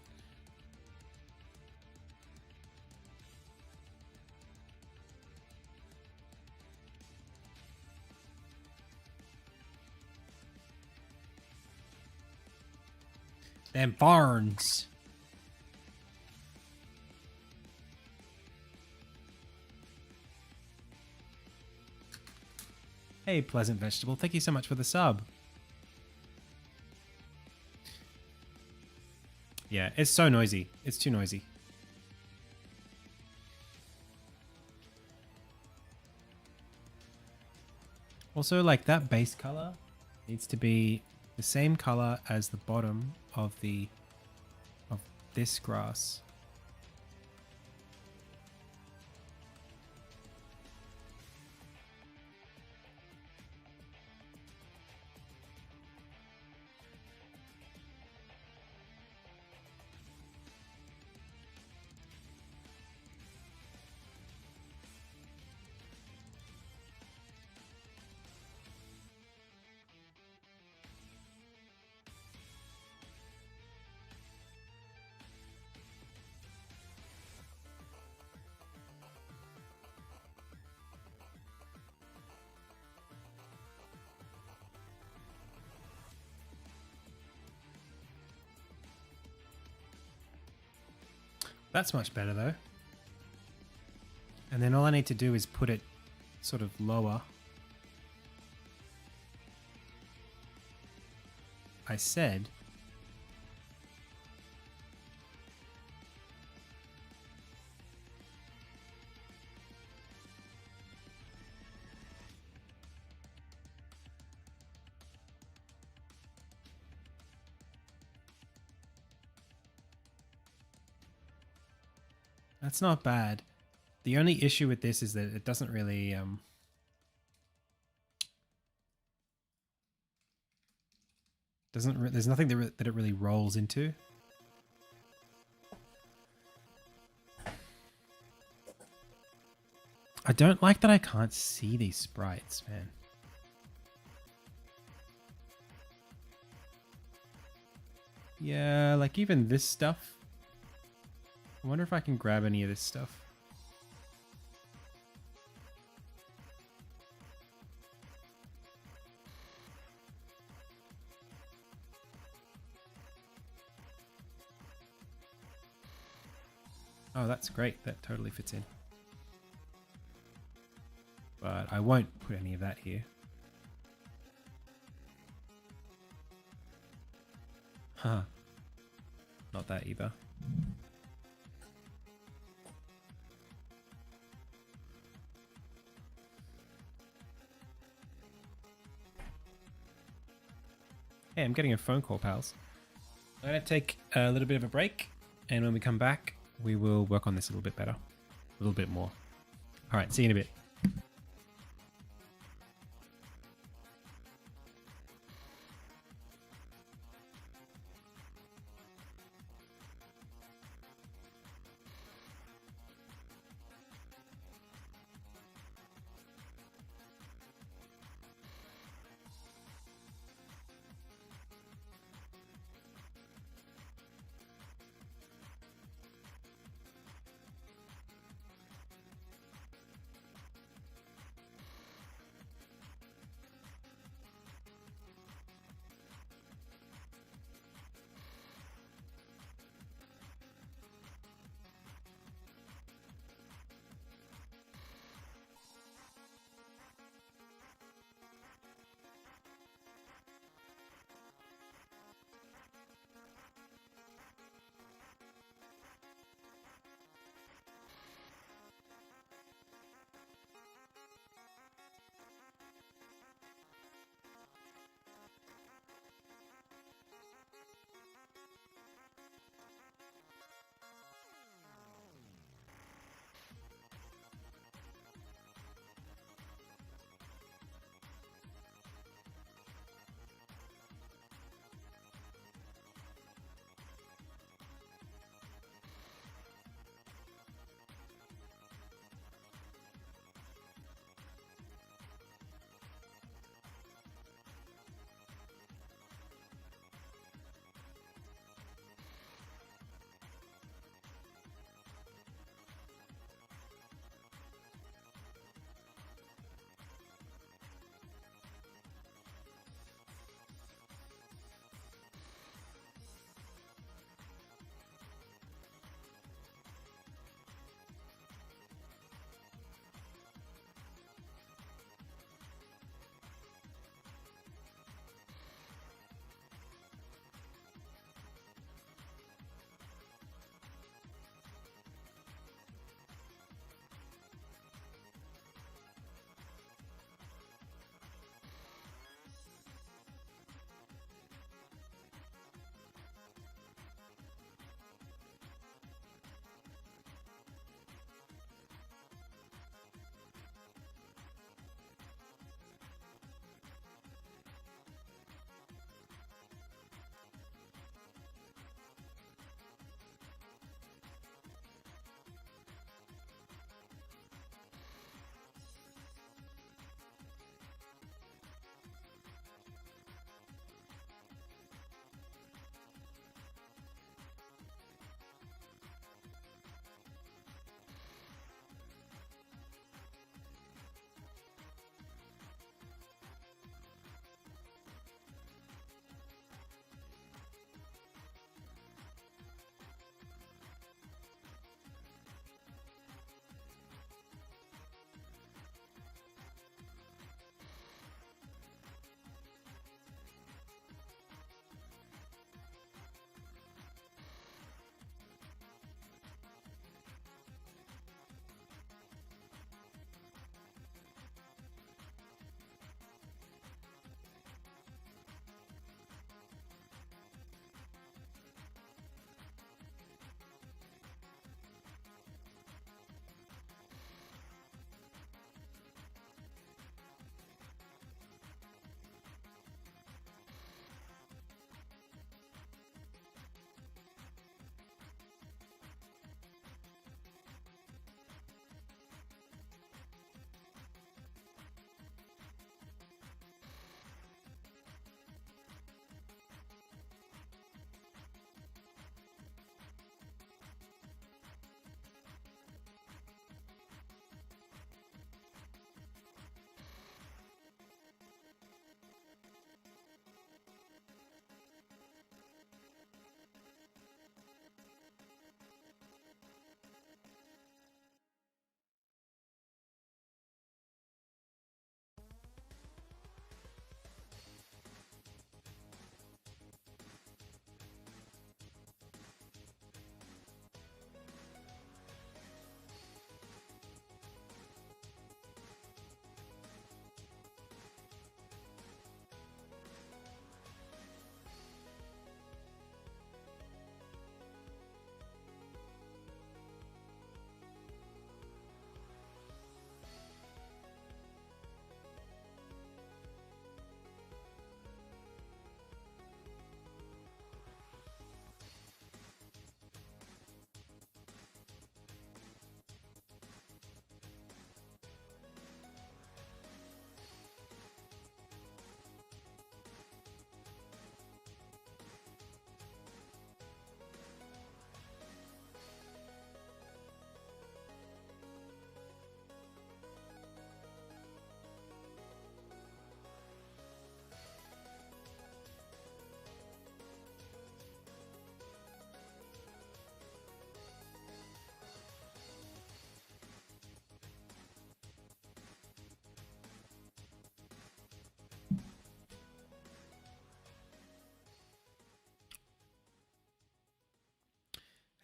Them barns. Hey, Pleasant Vegetable. Thank you so much for the sub. Yeah, it's so noisy. It's too noisy. Also, like, that base color needs to be the same color as the bottom of this grass. That's much better though. And then all I need to do is put it sort of lower. I said that's not bad. The only issue with this is that it doesn't really There's nothing that it really rolls into. I don't like that I can't see these sprites, man. Yeah, like even this stuff. I wonder if I can grab any of this stuff. Oh, that's great. That totally fits in. But I won't put any of that here. Huh. Not that either. Hey, I'm getting a phone call, pals. I'm going to take a little bit of a break, and when we come back, we will work on this a little bit better. A little bit more. All right, see you in a bit.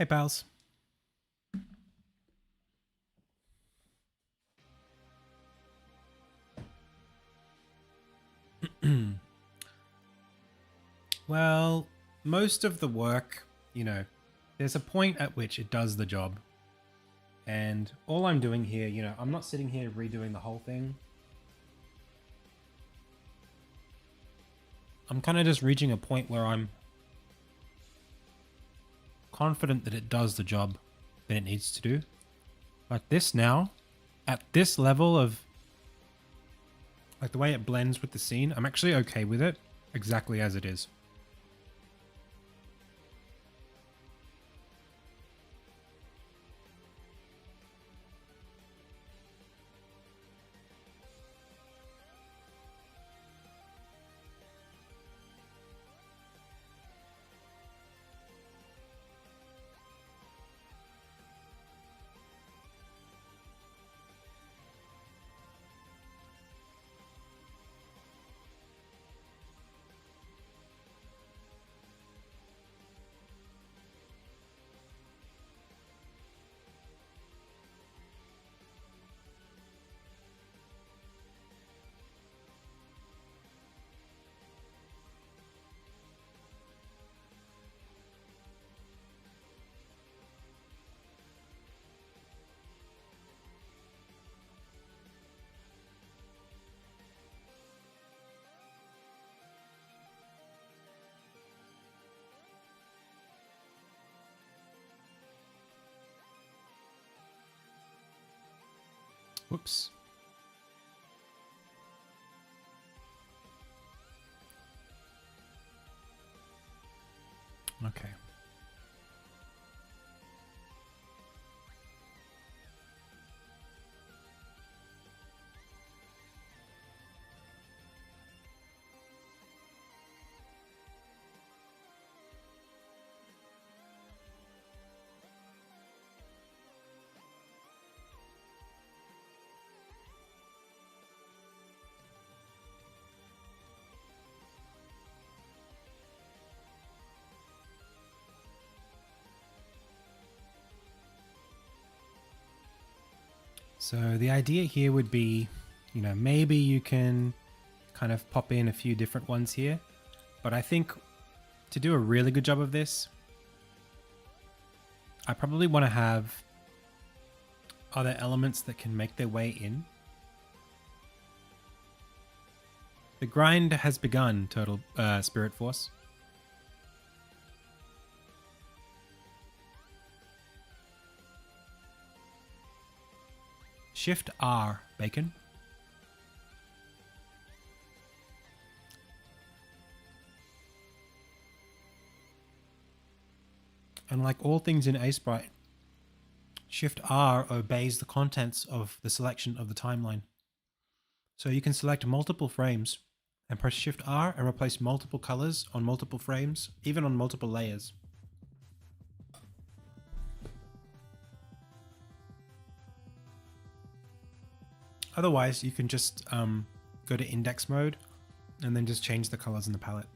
Hey, pals. Well, most of the work, you know, there's a point at which it does the job. And all I'm doing here, you know, I'm not sitting here redoing the whole thing. I'm kind of just reaching a point where I'm confident that it does the job that it needs to do. Like this now, at this level of, like the way it blends with the scene, I'm actually okay with it exactly as it is. Whoops. Okay. So the idea here would be, you know, maybe you can kind of pop in a few different ones here. But I think to do a really good job of this, I probably want to have other elements that can make their way in. The grind has begun, Turtle Spirit Force. Shift R, Bacon. And like all things in Sprite, Shift R obeys the contents of the selection of the timeline. So you can select multiple frames and press Shift R and replace multiple colors on multiple frames, even on multiple layers. Otherwise, you can just go to index mode and then just change the colors in the palette.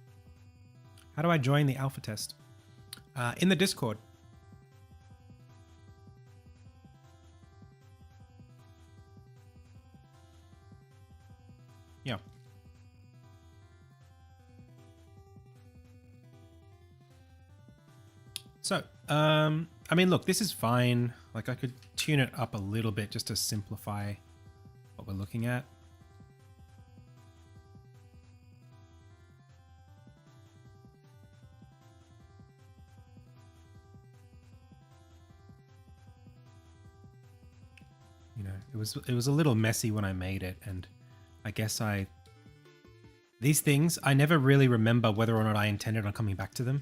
How do I join the alpha test? In the Discord. Yeah. So, I mean, look, this is fine. Like I could tune it up a little bit just to simplify what we're looking at. You know, it was a little messy when I made it, and I guess these things, I never really remember whether or not I intended on coming back to them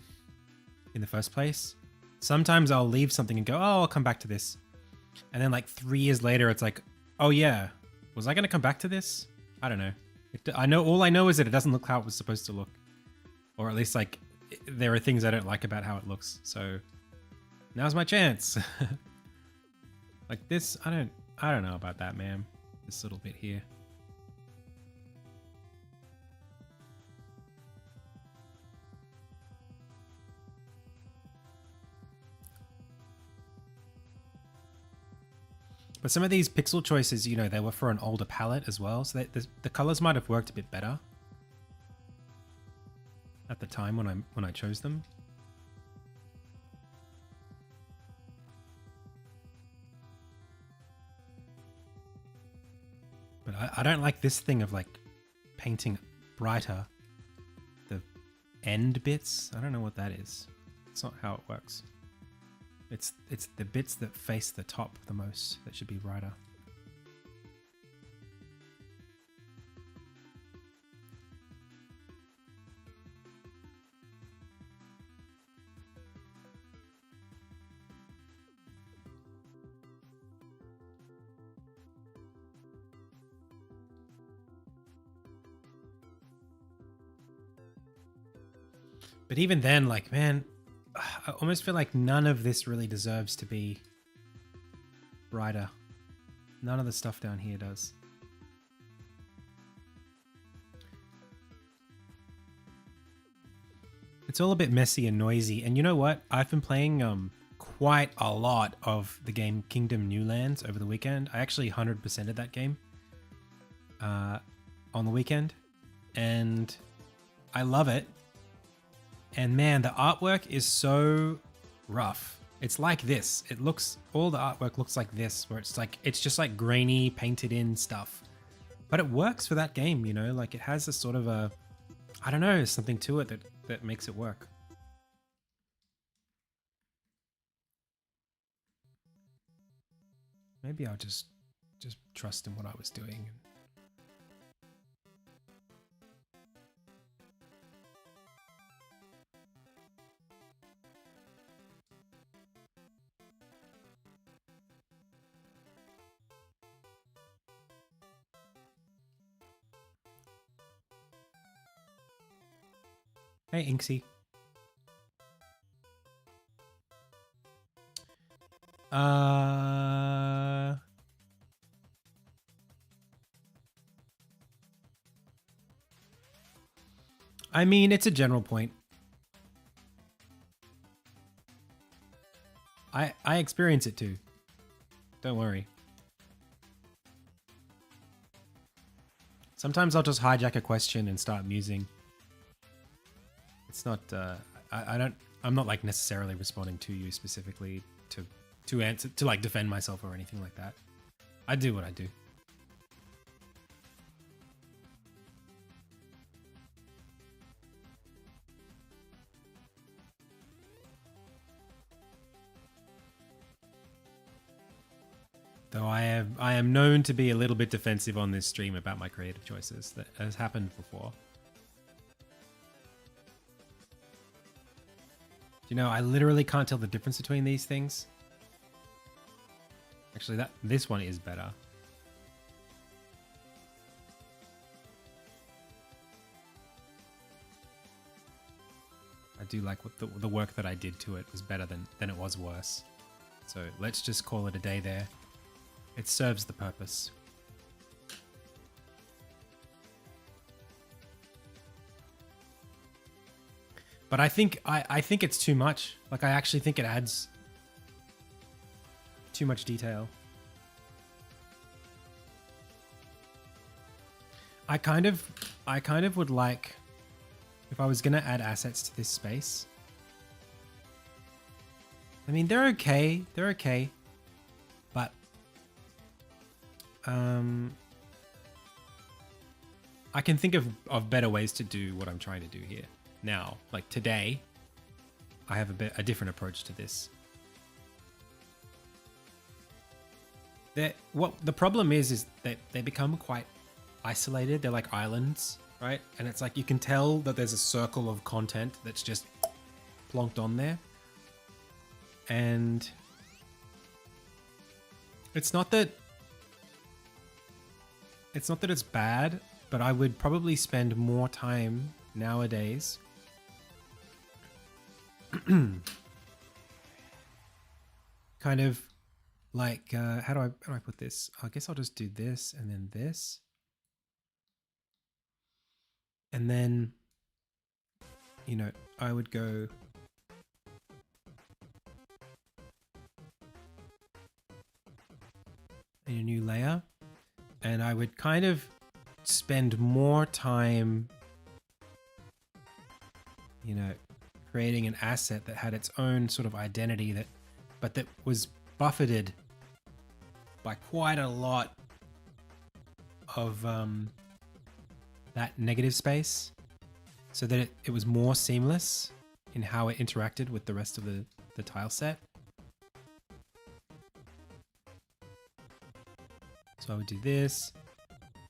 in the first place. Sometimes I'll leave something and go, oh, I'll come back to this. And then like 3 years later, it's like, oh yeah, was I going to come back to this? I don't know. All I know is that it doesn't look how it was supposed to look. Or at least like there are things I don't like about how it looks. So now's my chance. Like this, I don't know about that, man. This little bit here. But some of these pixel choices, you know, they were for an older palette as well. So the colors might have worked a bit better at the time when I chose them. But I don't like this thing of like painting brighter the end bits. I don't know what that is. It's not how it works. It's the bits that face the top the most that should be brighter. But even then, like, man, I almost feel like none of this really deserves to be brighter. None of the stuff down here does. It's all a bit messy and noisy. And you know what? I've been playing quite a lot of the game Kingdom New Lands over the weekend. I actually 100%ed that game on the weekend. And I love it. And man, the artwork is so rough. It's like this. It looks, all the artwork looks like this, where it's like, it's just like grainy, painted in stuff. But it works for that game, you know, like it has a sort of a, I don't know, something to it that makes it work. Maybe I'll just trust in what I was doing. Hey, Inksy. I mean, it's a general point. I experience it too. Don't worry. Sometimes I'll just hijack a question and start musing. It's not, I'm not like necessarily responding to you specifically to answer, to like defend myself or anything like that. I do what I do. Though I am known to be a little bit defensive on this stream about my creative choices. That has happened before. You know, I literally can't tell the difference between these things. Actually, this one is better. I do like what the work that I did to it was better than it was worse. So let's just call it a day there. It serves the purpose. But I think it's too much. Like I actually think it adds too much detail. I kind of would like, if I was gonna add assets to this space. I mean, they're okay, but I can think of better ways to do what I'm trying to do here. Now, like today, I have a different approach to this. What the problem is that they become quite isolated. They're like islands, right? And it's like you can tell that there's a circle of content that's just plonked on there. And it's not that it's bad, but I would probably spend more time nowadays kind of like how do I put this? I guess I'll just do this and then this. And then, you know, I would go in a new layer, and I would kind of spend more time, you know, creating an asset that had its own sort of identity but that was buffeted by quite a lot of that negative space, so that it was more seamless in how it interacted with the rest of the tile set. So I would do this,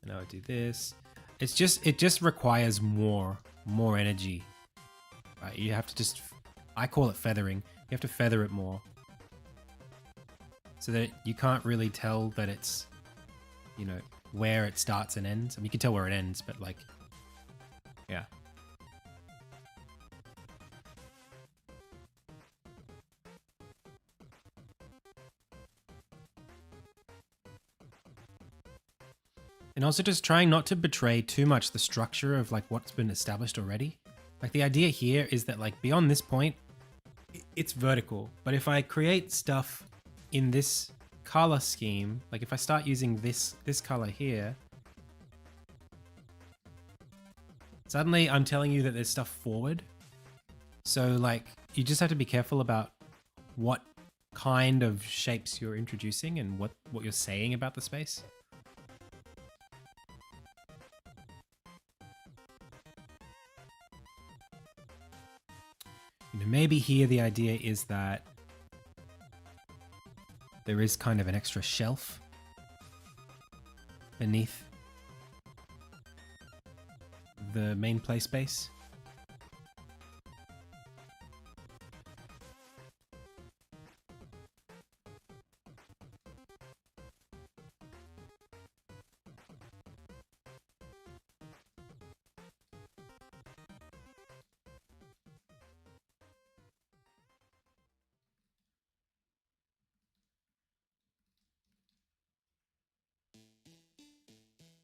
and I would do this. It just requires more energy. Right? You have to just, I call it feathering. You have to feather it more, so that you can't really tell that it's, you know, where it starts and ends. I mean, you can tell where it ends, but like, yeah. And also just trying not to betray too much the structure of like what's been established already. Like the idea here is that like beyond this point, it's vertical. But if I create stuff in this color scheme, like if I start using this color here, suddenly I'm telling you that there's stuff forward. So like you just have to be careful about what kind of shapes you're introducing and what you're saying about the space. You know, maybe here the idea is that there is kind of an extra shelf beneath the main play space.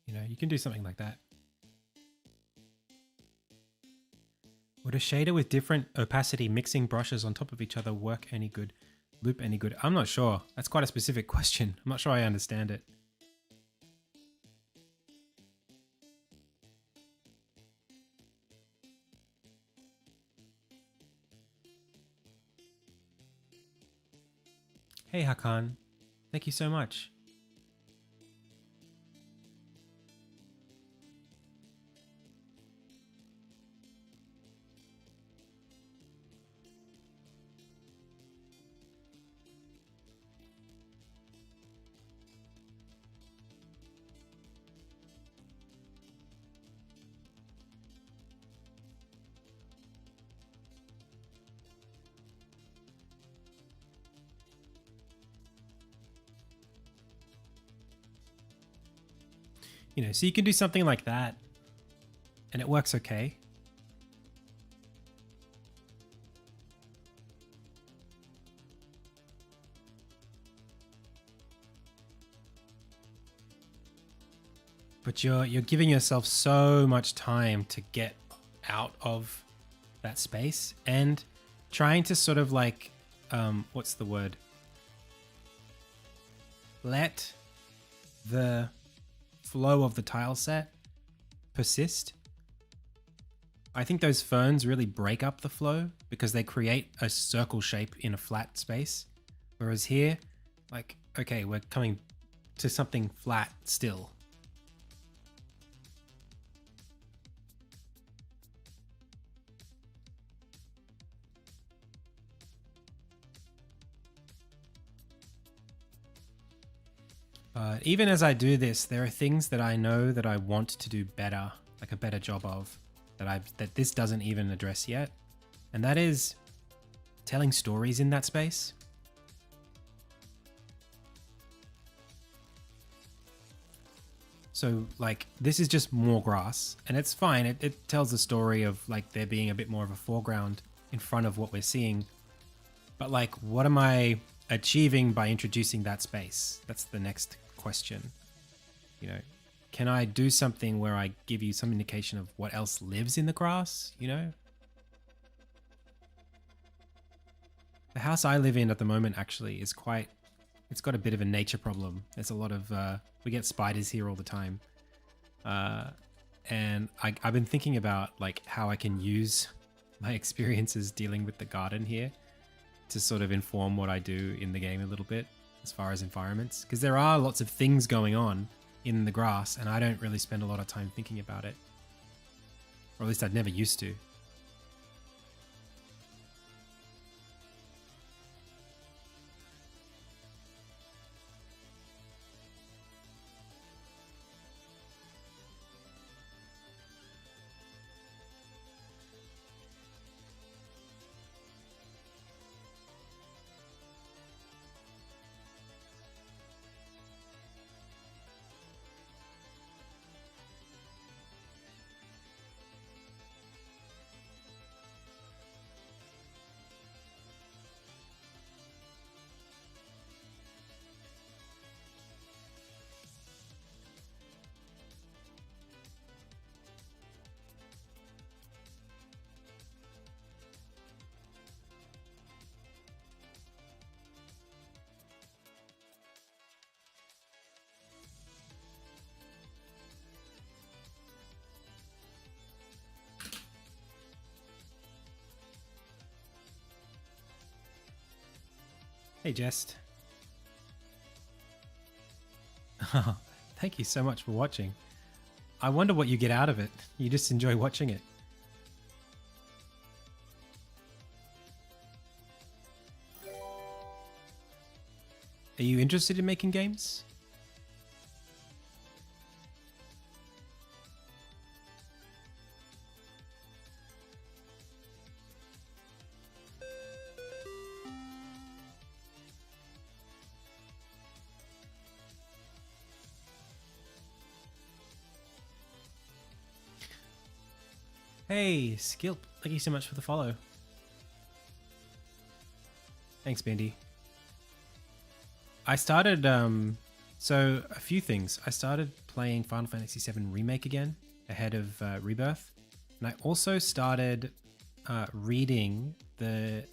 You know, you can do something like that. Would a shader with different opacity mixing brushes on top of each other work any good? Loop any good? I'm not sure. That's quite a specific question. I'm not sure I understand it. Hey Hakan, thank you so much. You know, so you can do something like that and it works okay. But you're giving yourself so much time to get out of that space and trying to sort of like, what's the word? Let the flow of the tile set persist. I think those ferns really break up the flow because they create a circle shape in a flat space. Whereas here, like, okay, we're coming to something flat still. But even as I do this, there are things that I know that I want to do better, like a better job of, that this doesn't even address yet. And that is telling stories in that space. So like, this is just more grass and it's fine. It tells the story of like there being a bit more of a foreground in front of what we're seeing. But like, what am I achieving by introducing that space? That's the next question. You know, can I do something where I give you some indication of what else lives in the grass, you know? The house I live in at the moment actually is quite it's got a bit of a nature problem. There's a lot of we get spiders here all the time, and I've been thinking about like how I can use my experiences dealing with the garden here to sort of inform what I do in the game a little bit as far as environments, because there are lots of things going on in the grass and I don't really spend a lot of time thinking about it, or at least I'd never used to. Hey, Jest. Thank you so much for watching. I wonder what you get out of it. You just enjoy watching it. Are you interested in making games? Hey, Skilp, thank you so much for the follow. Thanks, Bendy. I started, so a few things. I started playing Final Fantasy VII Remake again, ahead of Rebirth. And I also started reading the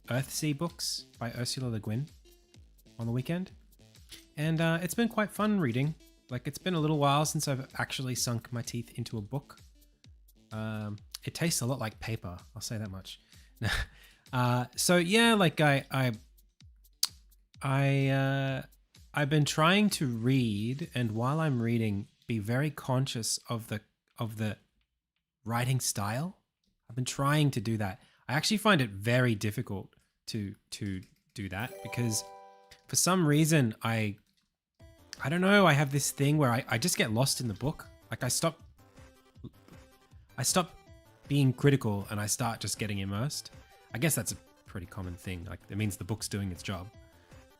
Earthsea books by Ursula Le Guin on the weekend. And it's been quite fun reading. Like, it's been a little while since I've actually sunk my teeth into a book. It tastes a lot like paper, I'll say that much. So yeah, like I've been trying to read, and while I'm reading, be very conscious of the writing style. I've been trying to do that. I actually find it very difficult to do that because for some reason I don't know, I have this thing where I just get lost in the book. Like I stop being critical and I start just getting immersed. I guess that's a pretty common thing. Like it means the book's doing its job.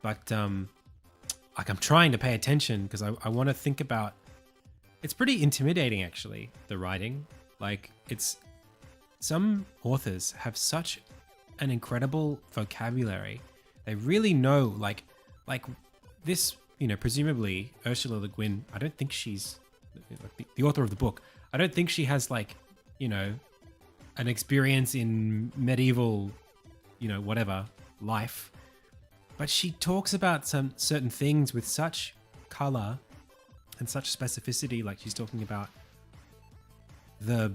But like I'm trying to pay attention because I want to think about. It's pretty intimidating actually, the writing. Like it's, some authors have such an incredible vocabulary. They really know like this, you know, presumably Ursula Le Guin, I don't think she's the author of the book. I don't think she has like, you know, an experience in medieval, you know, whatever life, but she talks about some certain things with such color and such specificity. Like she's talking about the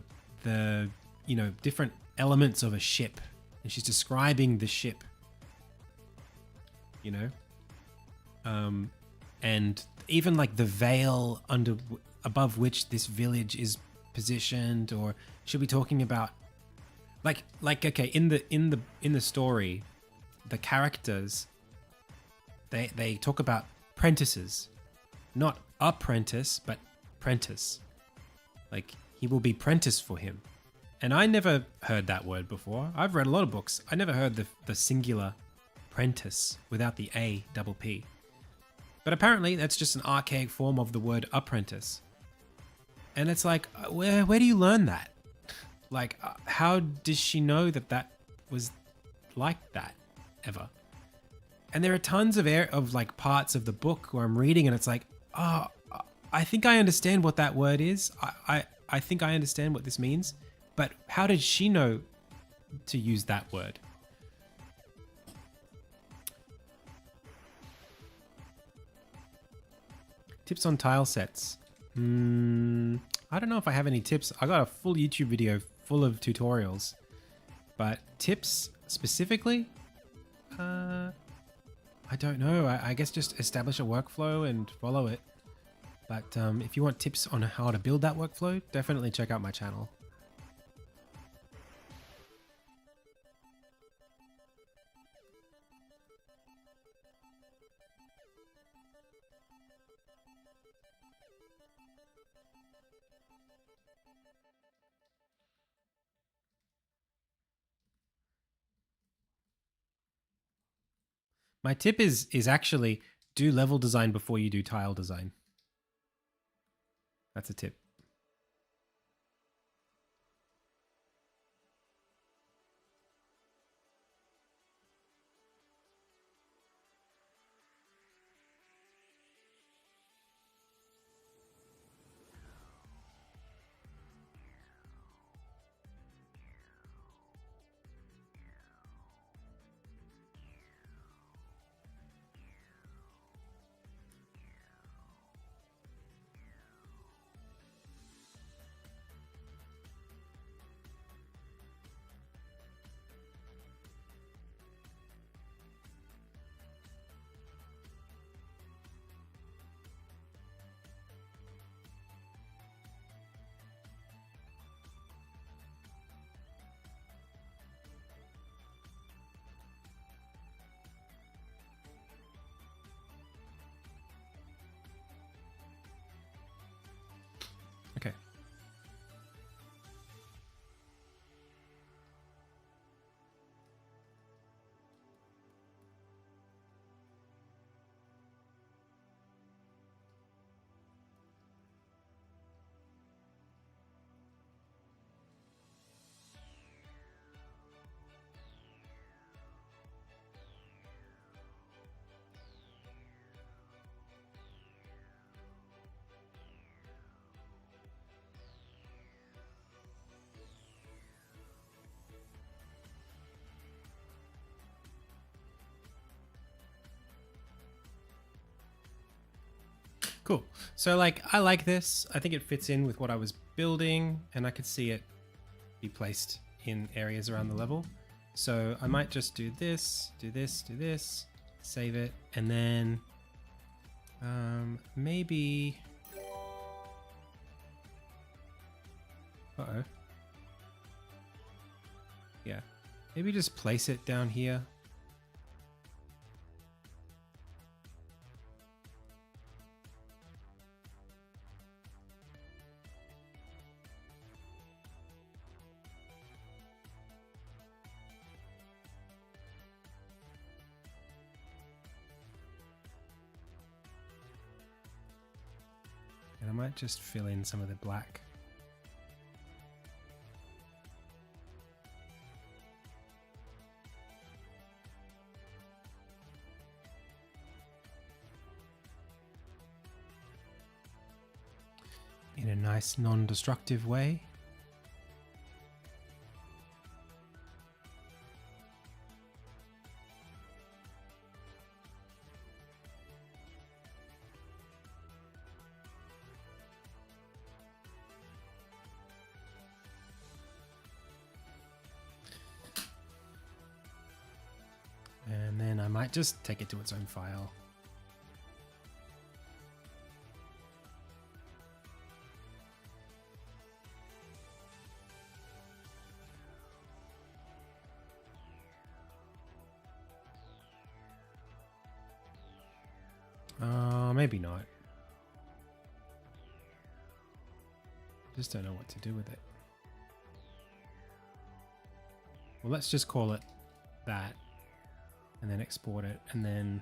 you know, different elements of a ship, and she's describing the ship, you know, and even like the veil above which this village is positioned, or she'll be talking about like okay, in the story, the characters, they talk about prentices, not apprentice, but prentice. Like he will be prentice for him. And I never heard that word before. I've read a lot of books. I never heard the singular prentice without the A double P. But apparently that's just an archaic form of the word apprentice. And it's like, where do you learn that? Like, how does she know that was like that ever? And there are tons of like parts of the book where I'm reading and it's like, oh, I think I understand what that word is. I think I understand what this means. But how did she know to use that word? Tips on tile sets. I don't know if I have any tips. I got a full YouTube video full of tutorials, but tips specifically, I don't know. I guess just establish a workflow and follow it. But if you want tips on how to build that workflow, definitely check out my channel. My tip is actually do level design before you do tile design. That's a tip. Okay. Cool. So like, I like this. I think it fits in with what I was building, and I could see it be placed in areas around the level. So I might just do this, do this, do this, save it, and then maybe... Uh-oh. Yeah. Maybe just place it down here. And I might just fill in some of the black. In a nice non-destructive way. And then I might just take it to its own file. Maybe not. Just don't know what to do with it. Well, let's just call it that. And then export it, and then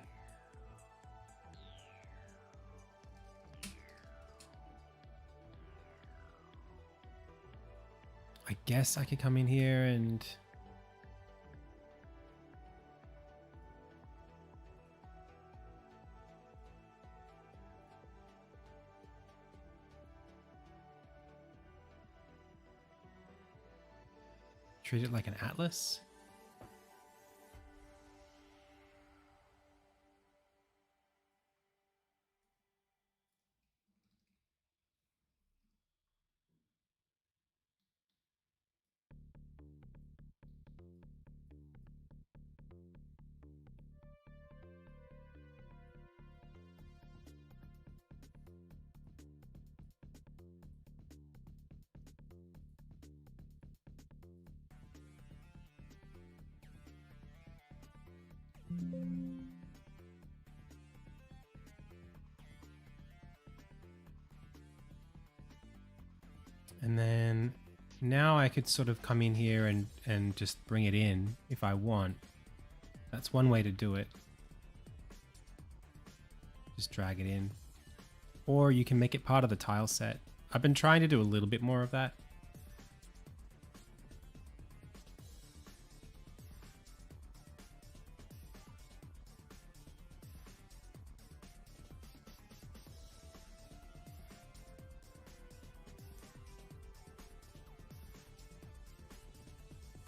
I guess I could come in here and treat it like an atlas. And then now I could sort of come in here and just bring it in if I want. That's one way to do it. Just drag it in. Or you can make it part of the tile set. I've been trying to do a little bit more of that.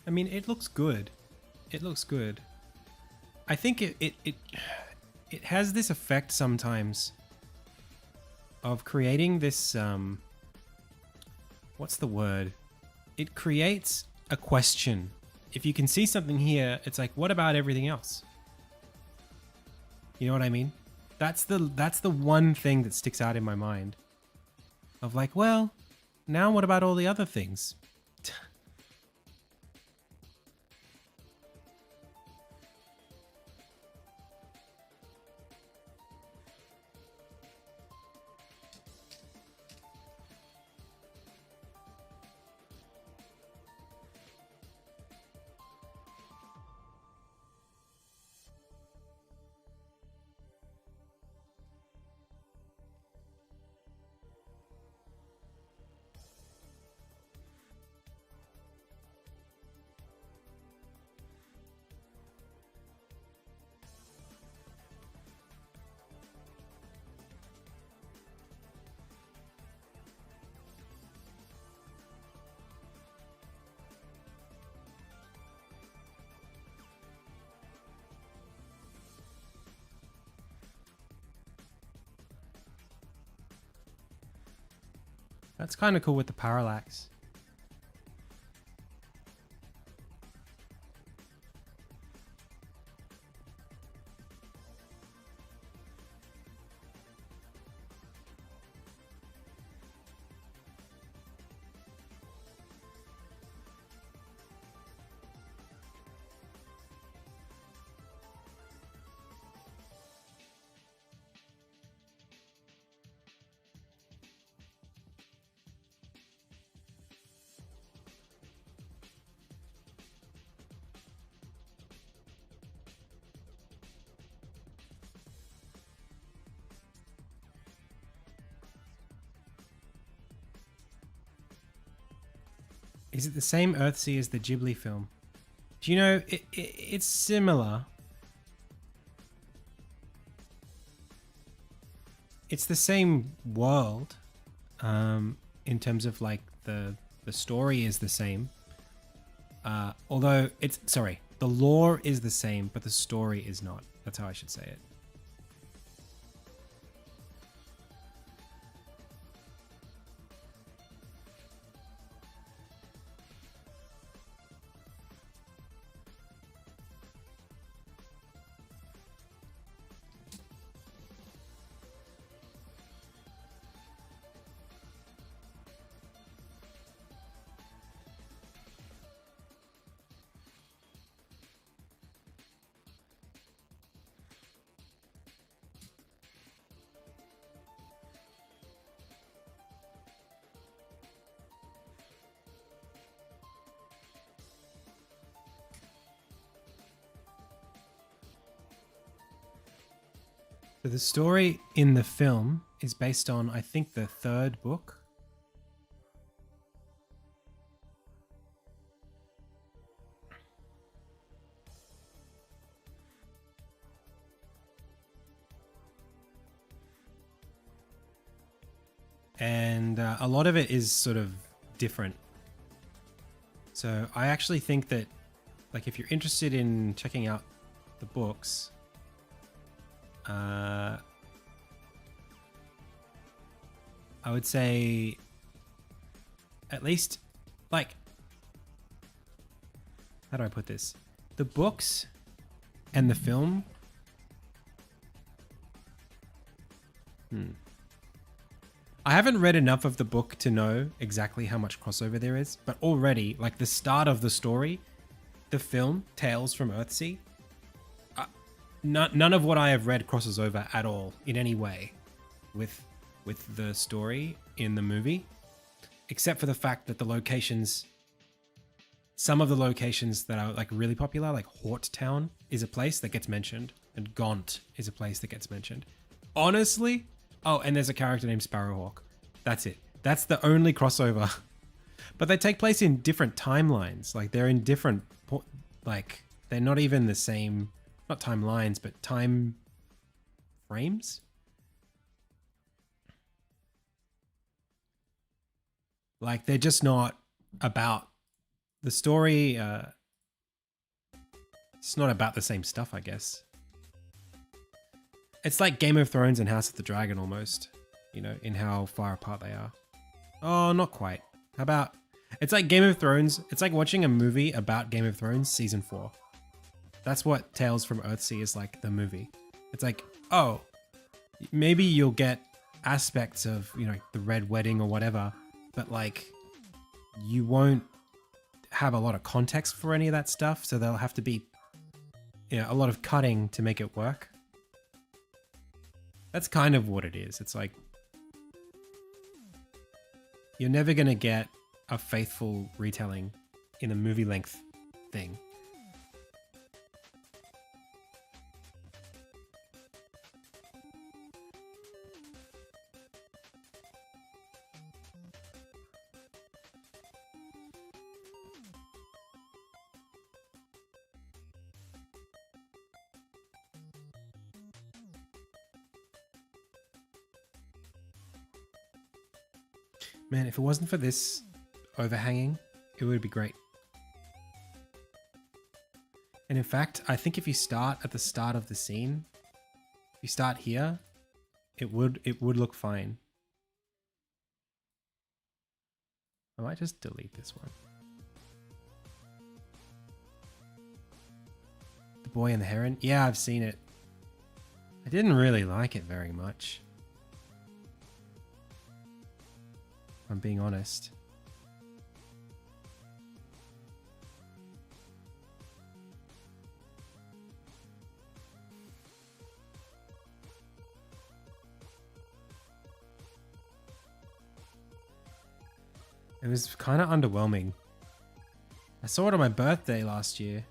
I mean, it looks good. It looks good. I think it has this effect sometimes of creating this, what's the word? It creates a question. If you can see something here, it's like, what about everything else? You know what I mean? That's the one thing that sticks out in my mind. Of like, well, now what about all the other things? That's kind of cool with the parallax. Is it the same Earthsea as the Ghibli film? Do you know, it's similar. It's the same world, in terms of like the story is the same. Although the lore is the same, but the story is not. That's how I should say it. So the story in the film is based on, I think, the third book. And a lot of it is sort of different. So I actually think that, like, if you're interested in checking out the books, I would say at least, like, how do I put this? The books and the film. I haven't read enough of the book to know exactly how much crossover there is, but already, like, the start of the story, the film, Tales from Earthsea, none of what I have read crosses over at all in any way with the story in the movie, except for the fact that the locations, some of the locations that are like really popular, like Hort Town is a place that gets mentioned, and Gaunt is a place that gets mentioned. Honestly, oh, and there's a character named Sparrowhawk. That's it. That's the only crossover. But they take place in different timelines. Like they're in different, like they're not even the same, not timelines, but time frames. Like they're just not about the story. It's not about the same stuff, I guess. It's like Game of Thrones and House of the Dragon almost, you know, in how far apart they are. Oh, not quite. How about, it's like Game of Thrones. It's like watching a movie about Game of Thrones season 4. That's what Tales from Earthsea is like, the movie. It's like, oh, maybe you'll get aspects of, you know, the Red Wedding or whatever, but like you won't have a lot of context for any of that stuff. So there'll have to be, you know, a lot of cutting to make it work. That's kind of what it is. It's like, you're never going to get a faithful retelling in a movie length thing. Man, if it wasn't for this overhanging, it would be great. And in fact, I think if you start at the start of the scene, if you start here, it would look fine. I might just delete this one. The Boy and the Heron? Yeah, I've seen it. I didn't really like it very much. I'm being honest. It was kind of underwhelming. I saw it on my birthday last year.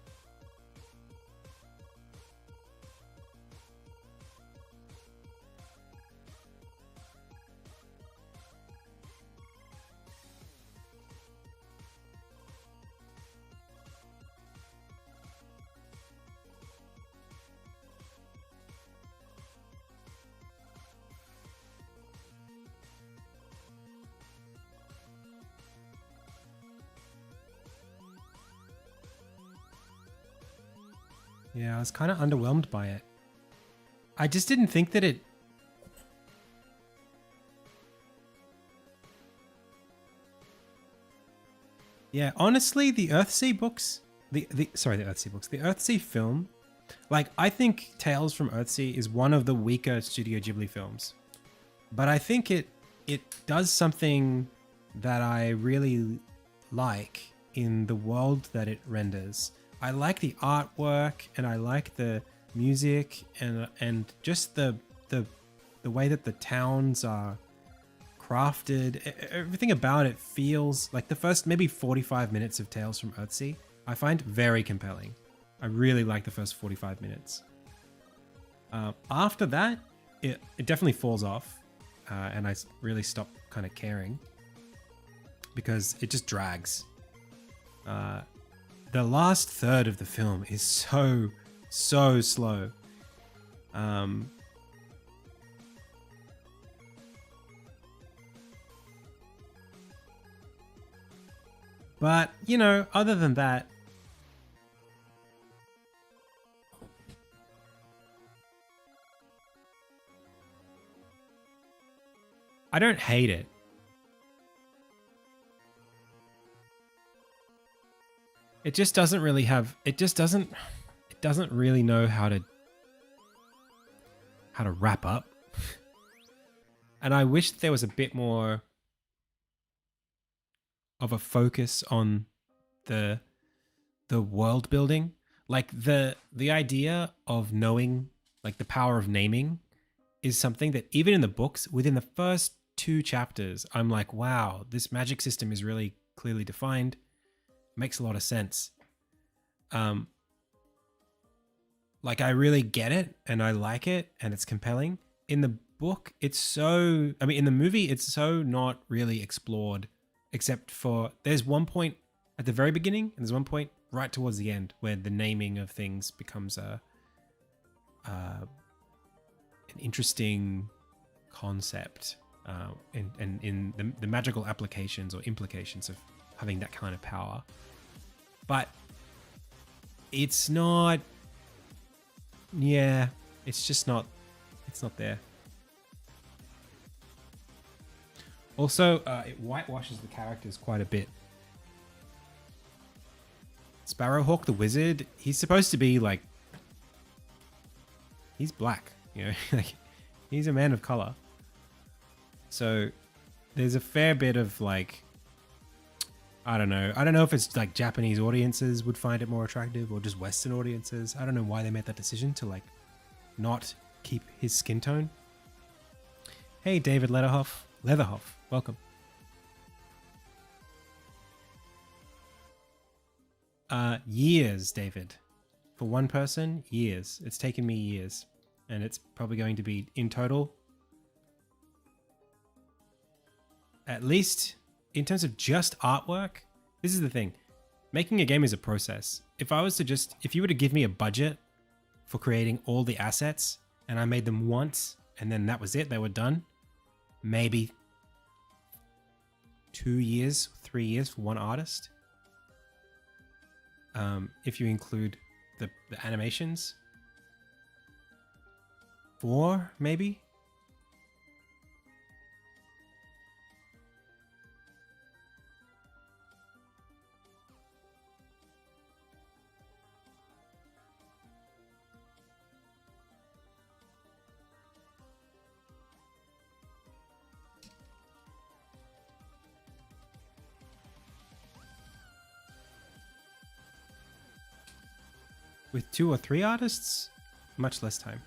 Yeah, I was kind of underwhelmed by it. I just didn't think that it... Yeah, honestly, the Earthsea books... The Earthsea film... Like, I think Tales from Earthsea is one of the weaker Studio Ghibli films. But I think it does something that I really like in the world that it renders. I like the artwork and I like the music and just the way that the towns are crafted. Everything about it feels like the first maybe 45 minutes of Tales from Earthsea I find very compelling. I really like the first 45 minutes. After that, it definitely falls off and I really stop kind of caring because it just drags. The last third of the film is so slow. But, you know, other than that, I don't hate it. It just doesn't really have, it doesn't really know how to wrap up. And I wish there was a bit more of a focus on the world building. Like the idea of knowing, like the power of naming, is something that even in the books, within the first 2 chapters, I'm like, wow, this magic system is really clearly defined. Makes a lot of sense. Like I really get it and I like it and it's compelling. In the book, it's so, I mean, in the movie, it's so not really explored, except for there's one point at the very beginning and there's one point right towards the end where the naming of things becomes an interesting concept, and in the magical applications or implications of having that kind of power. But it's not, yeah, it's just not, it's not there. Also, it whitewashes the characters quite a bit. Sparrowhawk the Wizard, he's supposed to be like, he's black, you know, like he's a man of color. So there's a fair bit of like, I don't know if it's like Japanese audiences would find it more attractive or just Western audiences. I don't know why they made that decision to like not keep his skin tone. Hey, David Leatherhoff, welcome. Years, David. For one person, years. It's taken me years. And it's probably going to be, in total, at least in terms of just artwork, this is the thing. Making a game is a process. If you were to give me a budget for creating all the assets and I made them once and then that was it, they were done, maybe 2 years, 3 years for one artist. If you include the animations, 4 maybe. With 2 or 3 artists, much less time.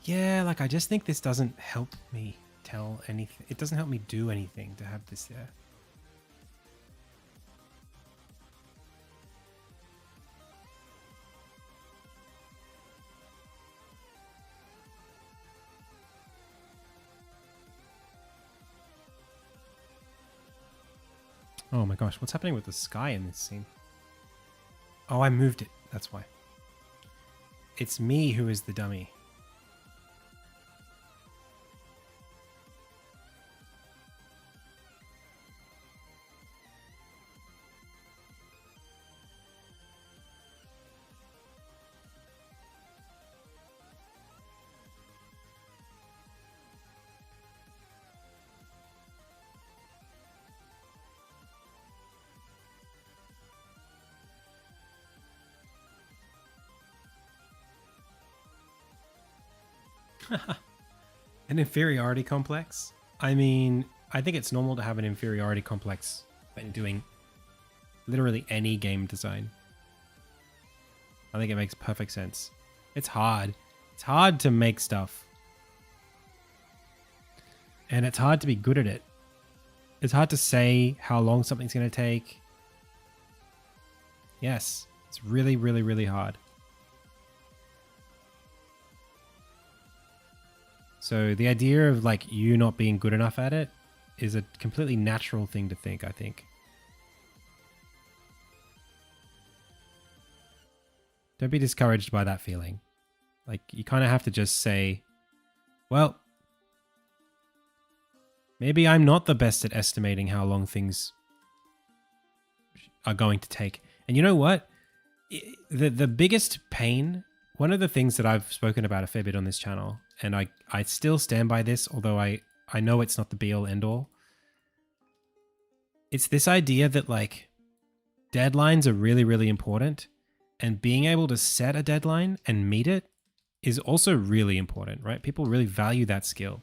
Yeah, like I just think this doesn't help me tell anything. It doesn't help me do anything to have this there. Oh my gosh, what's happening with the sky in this scene? Oh, I moved it. That's why. It's me who is the dummy. An inferiority complex? I mean, I think it's normal to have an inferiority complex when doing literally any game design. I think it makes perfect sense. It's hard. It's hard to make stuff. And it's hard to be good at it. It's hard to say how long something's going to take. Yes, it's really, really, really hard. So the idea of like you not being good enough at it is a completely natural thing to think, I think. Don't be discouraged by that feeling. Like you kind of have to just say, well, maybe I'm not the best at estimating how long things are going to take. And you know what? The biggest pain, one of the things that I've spoken about a fair bit on this channel, and I still stand by this, although I know it's not the be-all end-all. It's this idea that like deadlines are really, really important, and being able to set a deadline and meet it is also really important, right? People really value that skill.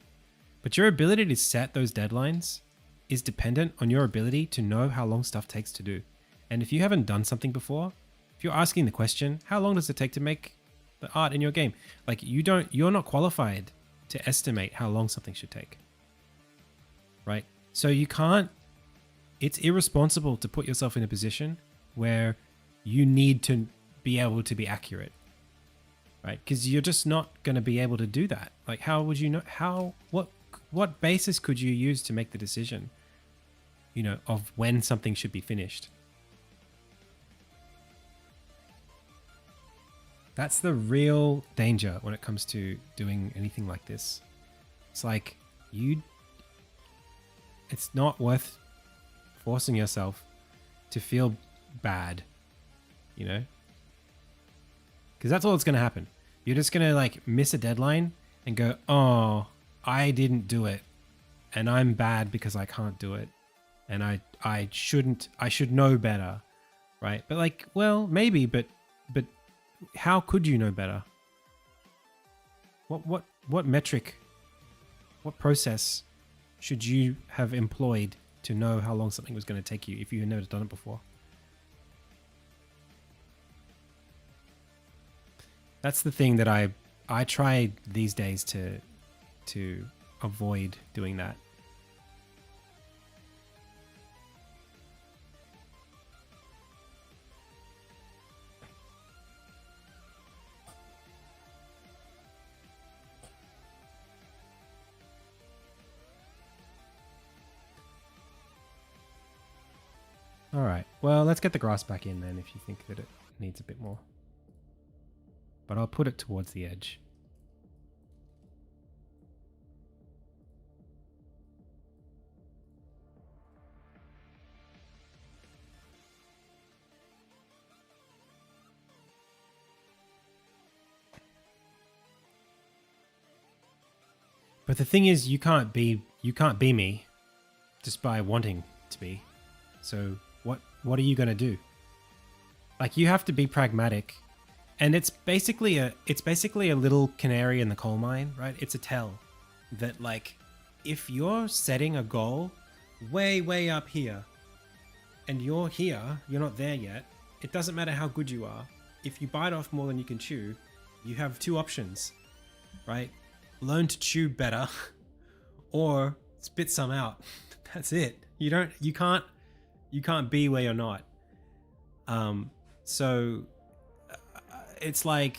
But your ability to set those deadlines is dependent on your ability to know how long stuff takes to do. And if you haven't done something before, if you're asking the question, how long does it take to make the art in your game? Like you're not qualified to estimate how long something should take, right? So you can't, it's irresponsible to put yourself in a position where you need to be able to be accurate, right? Because you're just not going to be able to do that. Like, how would you know, what basis could you use to make the decision, you know, of when something should be finished? That's the real danger when it comes to doing anything like this. It's like it's not worth forcing yourself to feel bad, you know? Because that's all that's going to happen. You're just going to like miss a deadline and go, oh, I didn't do it. And I'm bad because I can't do it. And I should know better, right? But like, well, maybe, but how could you know better? What metric, what process should you have employed to know how long something was going to take you if you had never done it before? That's the thing that I try these days to avoid doing that. All right, well, let's get the grass back in then if you think that it needs a bit more. But I'll put it towards the edge. But the thing is, you can't be me just by wanting to be. So what are you going to do? Like, you have to be pragmatic. And it's basically a little canary in the coal mine, right? It's a tell that, like, if you're setting a goal way up here and you're here, you're not there yet, it doesn't matter how good you are. If you bite off more than you can chew, you have two options, right? Learn to chew better or spit some out. That's it. You can't be where you're not. So it's like,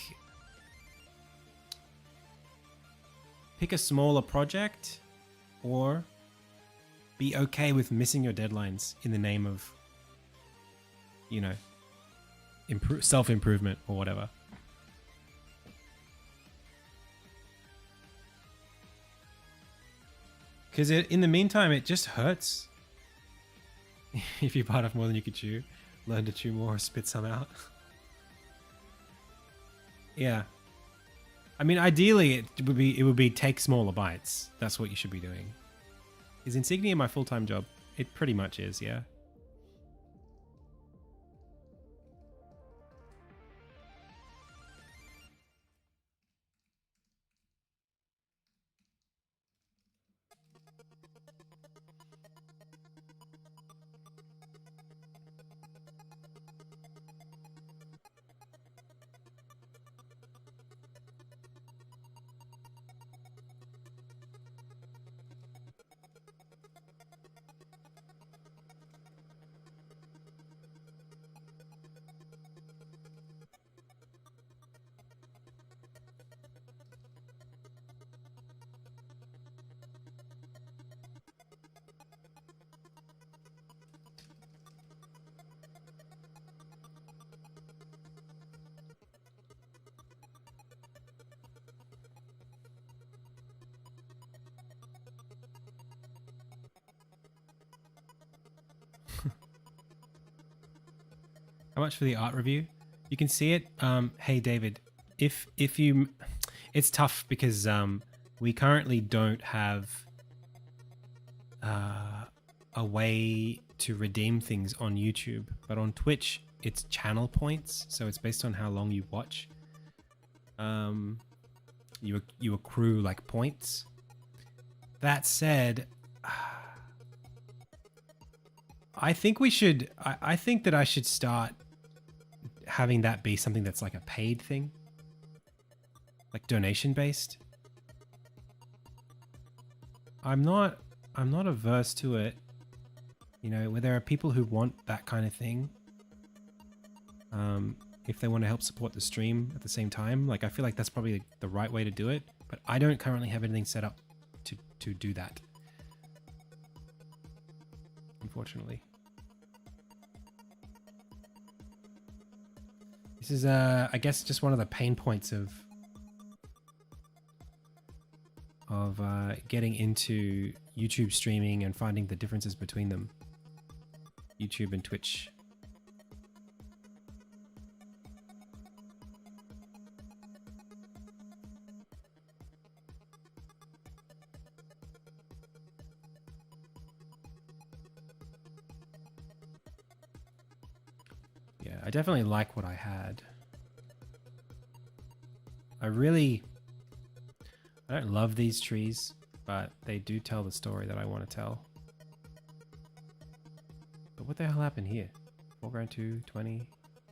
pick a smaller project or be okay with missing your deadlines in the name of, you know, self-improvement or whatever. Because in the meantime, it just hurts. If you bite off more than you could chew, learn to chew more or spit some out. Yeah. I mean, ideally, it would be take smaller bites. That's what you should be doing. Is Insignia my full-time job? It pretty much is, yeah. How much for the art review? You can see it. Hey David, if you, it's tough because we currently don't have a way to redeem things on YouTube, but on Twitch it's channel points, so it's based on how long you watch. you accrue like points. That said, I think we should. I think that I should start having that be something that's like a paid thing, like donation based. I'm not averse to it, you know, where there are people who want that kind of thing. If they want to help support the stream at the same time, like I feel like that's probably the right way to do it, but I don't currently have anything set up to do that, unfortunately. This is I guess just one of the pain points of getting into YouTube streaming and finding the differences between them, YouTube and Twitch. Yeah, I definitely like what I had. I don't love these trees, but they do tell the story that I want to tell. But what the hell happened here? Foreground 2, 20.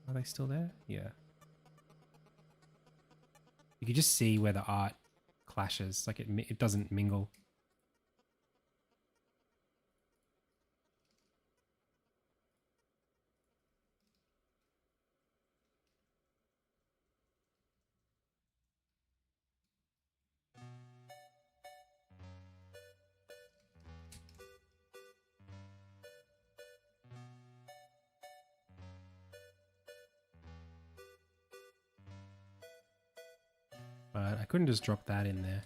Are they still there? Yeah. You can just see where the art clashes. Like it doesn't mingle. But I couldn't just drop that in there.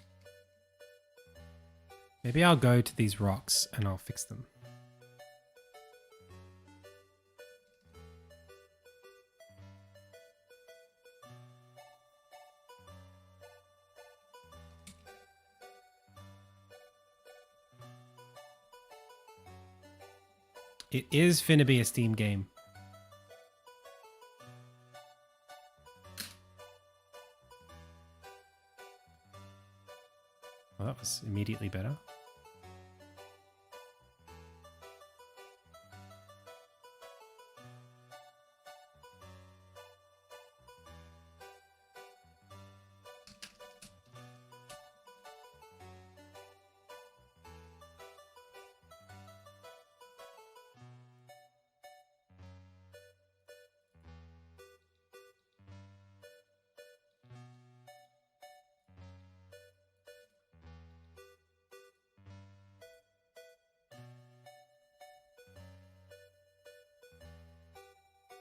Maybe I'll go to these rocks and I'll fix them. It is finna be a Steam game. Well, that was immediately better.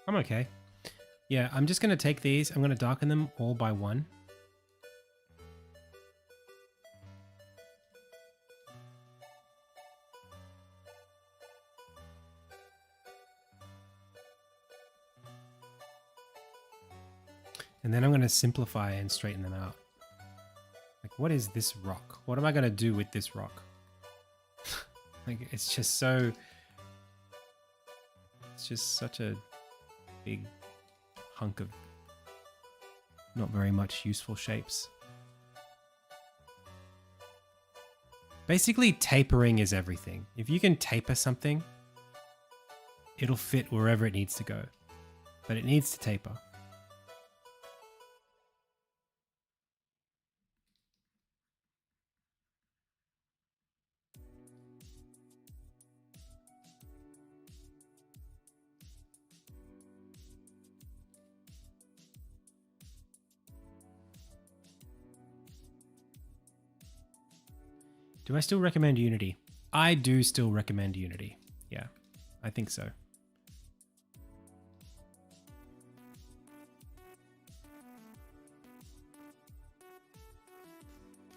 I'm okay. Yeah, I'm just going to take these. I'm going to darken them all by 1. And then I'm going to simplify and straighten them out. Like, what is this rock? What am I going to do with this rock? Like, it's just so... It's just such a big hunk of not very much useful shapes. Basically, tapering is everything. If you can taper something, it'll fit wherever it needs to go. But it needs to taper. Do I still recommend Unity? I do still recommend Unity. Yeah, I think so.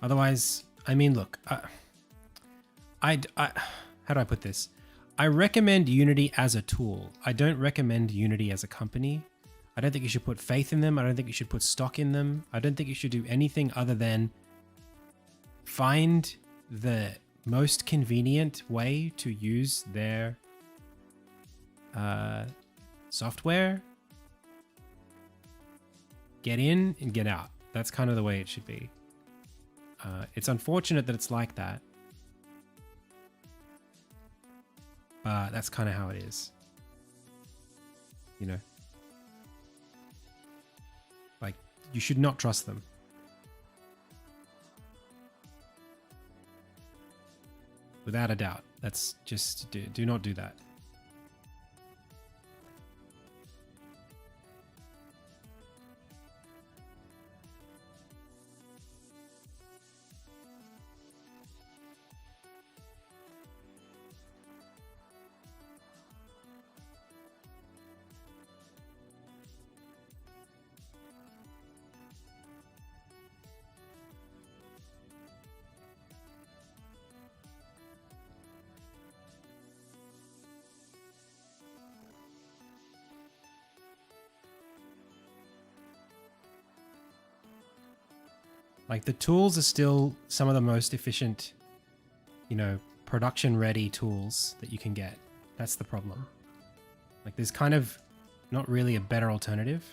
Otherwise, I mean, look, how do I put this? I recommend Unity as a tool. I don't recommend Unity as a company. I don't think you should put faith in them. I don't think you should put stock in them. I don't think you should do anything other than find the most convenient way to use their software, get in and get out. That's kind of the way it should be. It's unfortunate that it's like that, but that's kind of how it is. You know, like you should not trust them. Without a doubt. That's just, do not do that. Like the tools are still some of the most efficient, you know, production ready tools that you can get. That's the problem. Like there's kind of not really a better alternative.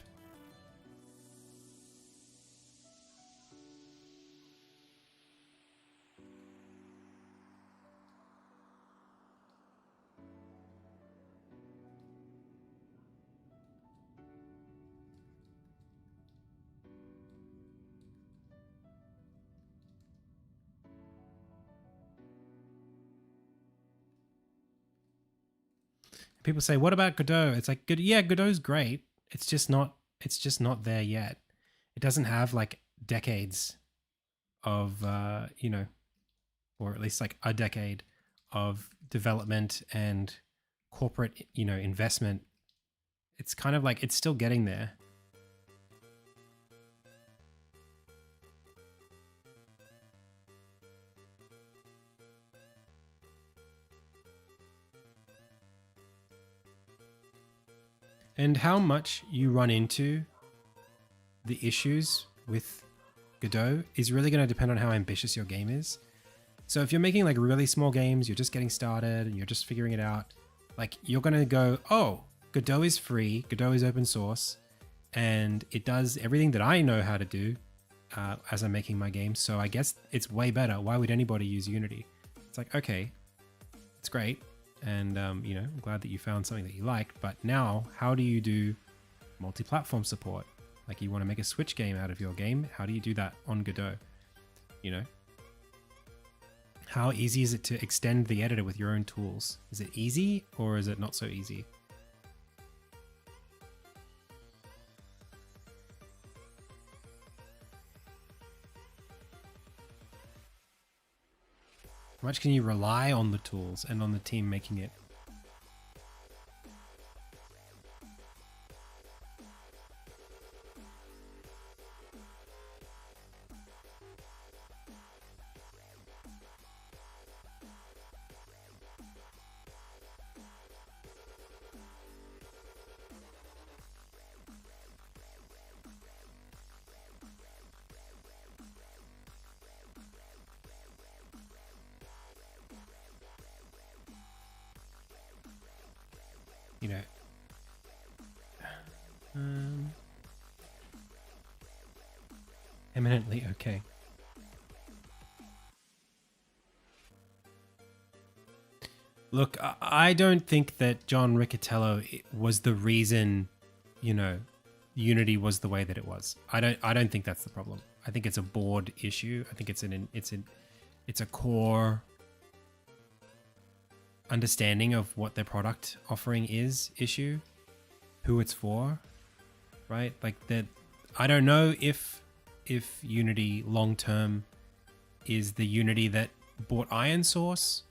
People say, "What about Godot?" It's like, yeah, Godot's great. It's just not there yet. It doesn't have like decades of you know, or at least like a decade of development and corporate, you know, investment. It's kind of like it's still getting there. And how much you run into the issues with Godot is really going to depend on how ambitious your game is. So if you're making like really small games, you're just getting started and you're just figuring it out, like you're going to go, oh, Godot is free, Godot is open source, and it does everything that I know how to do as I'm making my game. So I guess it's way better. Why would anybody use Unity? It's like, okay, it's great. And, you know, I'm glad that you found something that you liked, but now how do you do multi-platform support? Like you want to make a Switch game out of your game. How do you do that on Godot? You know, how easy is it to extend the editor with your own tools? Is it easy or is it not so easy? How much can you rely on the tools and on the team making it? You know, eminently okay. Look, I don't think that John Riccitiello was the reason, you know, Unity was the way that it was. I don't think that's the problem. I think it's a board issue. I think it's a core understanding of what their product offering is issue, who it's for, right? Like that. I don't know if Unity long term is the Unity that bought Iron Source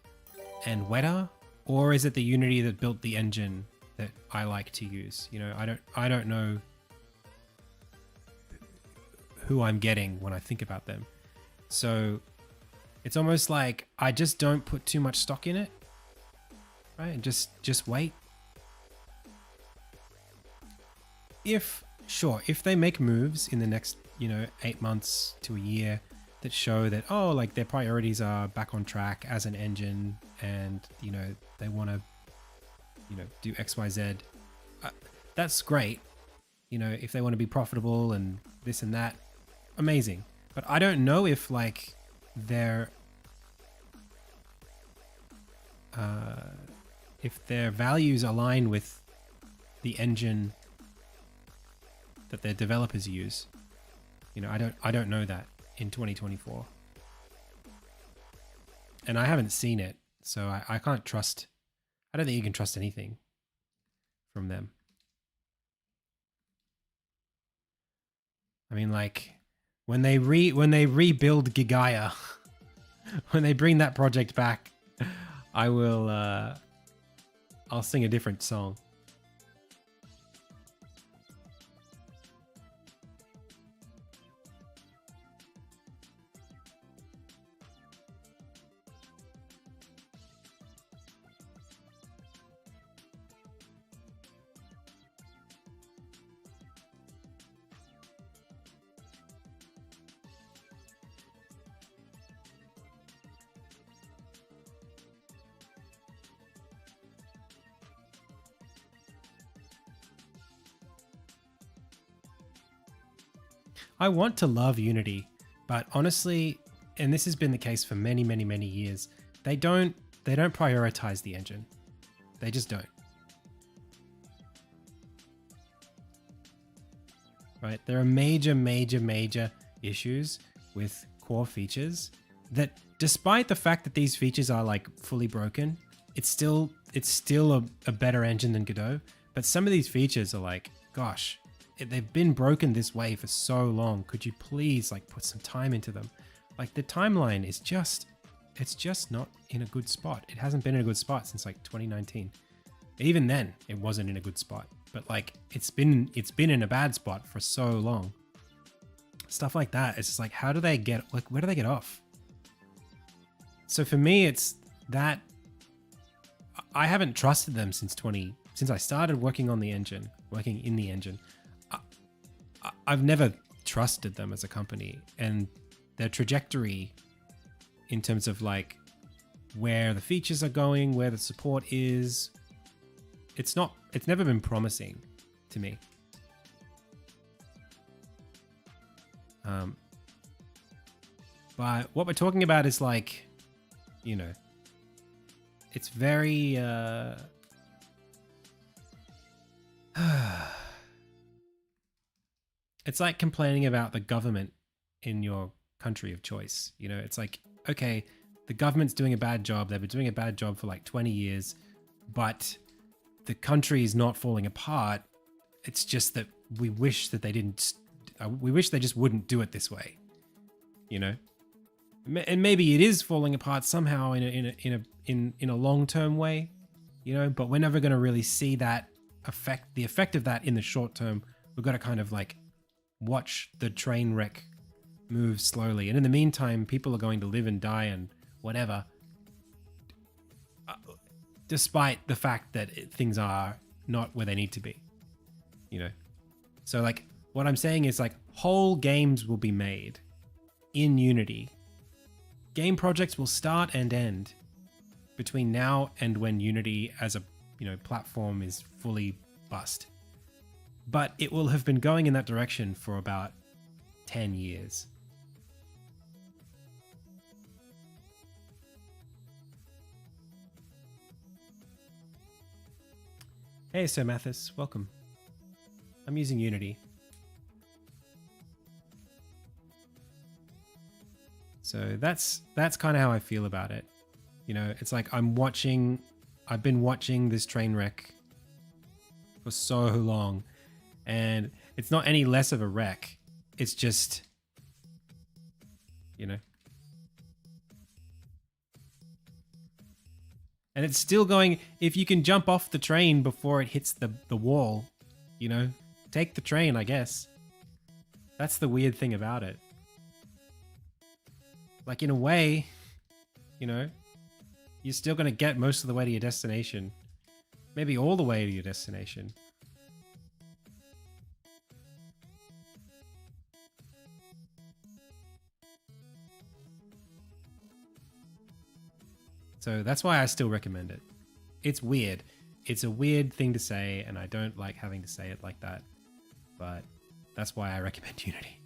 and Weta, or is it the Unity that built the engine that I like to use? You know, I don't know who I'm getting when I think about them. So it's almost like I just don't put too much stock in it. Right, and just wait. If they make moves in the next, you know, 8 months to a year that show that, oh, like their priorities are back on track as an engine, and you know they want to, you know, do X, Y, Z, that's great. You know, if they want to be profitable and this and that, amazing. But I don't know if like their values align with the engine that their developers use. You know, I don't know that in 2024. And I haven't seen it, so I can't trust. I don't think you can trust anything from them. I mean, like when they rebuild Gigaya, when they bring that project back, I will I'll sing a different song. I want to love Unity, but honestly, and this has been the case for many, many, many years, they don't prioritize the engine. They just don't. Right? There are major, major, major issues with core features that, despite the fact that these features are like fully broken, it's still a better engine than Godot. But some of these features are like, gosh, they've been broken this way for so long. Could you please like put some time into them? Like the timeline is it's just not in a good spot. It hasn't been in a good spot since like 2019. Even then it wasn't in a good spot, but like it's been in a bad spot for so long. Stuff like that. It's just like, how do they get, like, where do they get off? So for me, it's that I haven't trusted them since I started working in the engine. I've never trusted them as a company, and their trajectory in terms of like where the features are going, where the support is, it's never been promising to me. But what we're talking about is like, you know, it's very it's like complaining about the government in your country of choice. You know, it's like, okay, the government's doing a bad job. They've been doing a bad job for like 20 years, but the country is not falling apart. It's just that we wish that they didn't, we wish they just wouldn't do it this way, you know? And maybe it is falling apart somehow in a long-term way, you know, but we're never going to really see that the effect of that in the short term. We've got to kind of like watch the train wreck move slowly. And in the meantime, people are going to live and die and whatever, despite the fact that things are not where they need to be, you know? So like what I'm saying is like whole games will be made in Unity. Game projects will start and end between now and when Unity as a, you know, platform is fully bust. But it will have been going in that direction for about 10 years. Hey, Sir Mathis, welcome. I'm using Unity. So that's kind of how I feel about it. You know, it's like I've been watching this train wreck for so long, and it's not any less of a wreck. It's just, you know. And it's still going. If you can jump off the train before it hits the wall, you know, take the train, I guess. That's the weird thing about it. Like, in a way, you know, you're still going to get most of the way to your destination. Maybe all the way to your destination. So that's why I still recommend it. It's weird. It's a weird thing to say, and I don't like having to say it like that. But that's why I recommend Unity.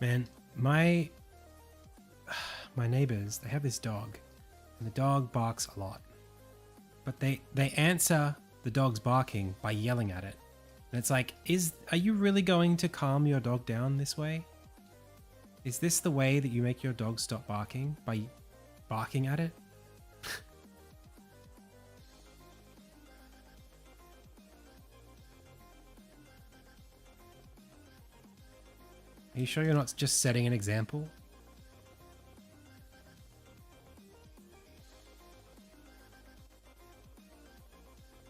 Man, my neighbors, they have this dog, and the dog barks a lot. But they answer the dog's barking by yelling at it. And it's like, are you really going to calm your dog down this way? Is this the way that you make your dog stop barking? By barking at it? Are you sure you're not just setting an example?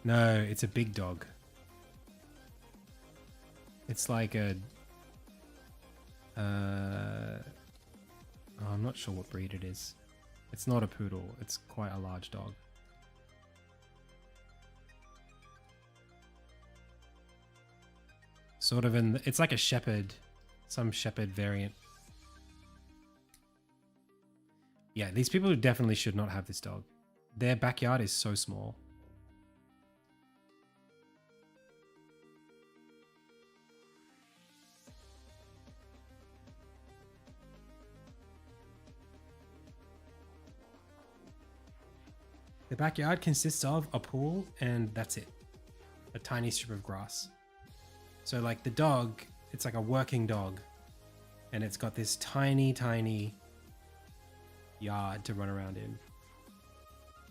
No, it's a big dog. It's like a... I'm not sure what breed it is. It's not a poodle. It's quite a large dog. Sort of in... It's like a shepherd. Some shepherd variant. Yeah, these people definitely should not have this dog. Their backyard is so small. The backyard consists of a pool and that's it. A tiny strip of grass. So like the dog, it's like a working dog. And it's got this tiny, tiny yard to run around in.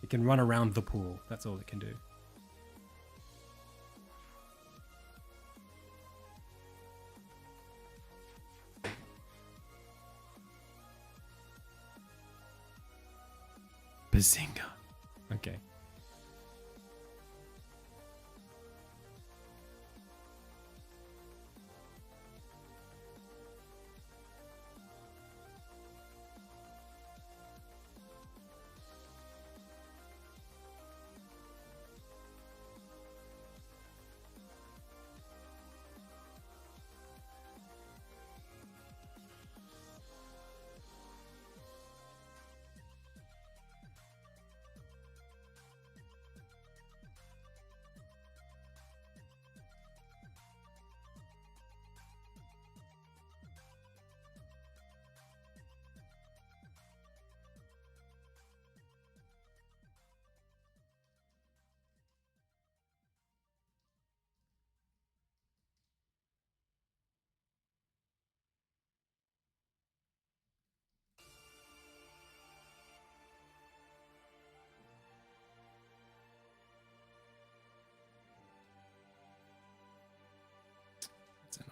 It can run around the pool. That's all it can do. Bazinga. Okay. It's annoying.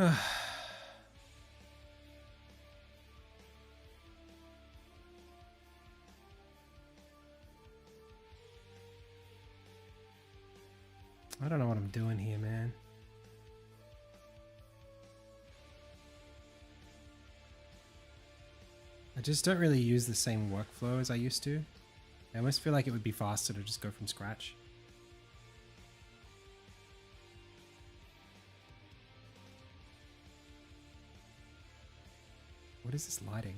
I don't know what I'm doing here, man. I just don't really use the same workflow as I used to. I almost feel like it would be faster to just go from scratch. What is this lighting?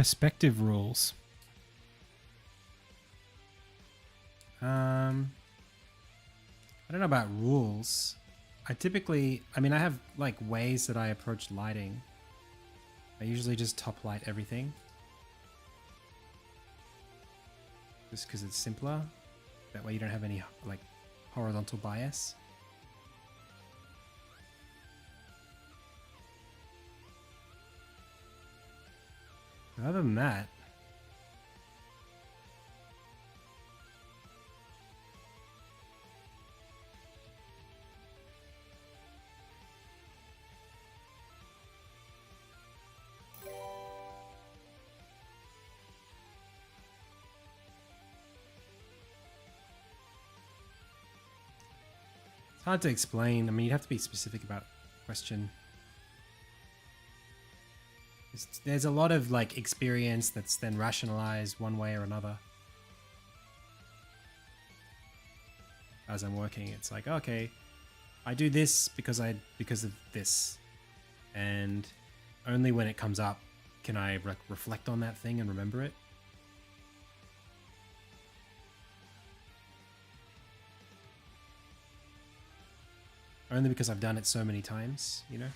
perspective rules. I don't know about rules. I have like ways that I approach lighting. I usually just top light everything. Just because it's simpler. That way you don't have any like horizontal bias. Other than that, it's hard to explain. I mean, you'd have to be specific about the question. There's a lot of like experience that's then rationalized one way or another. As I'm working, it's like, okay, I do this because of this, and only when it comes up can I reflect on that thing and remember it. Only because I've done it so many times, you know?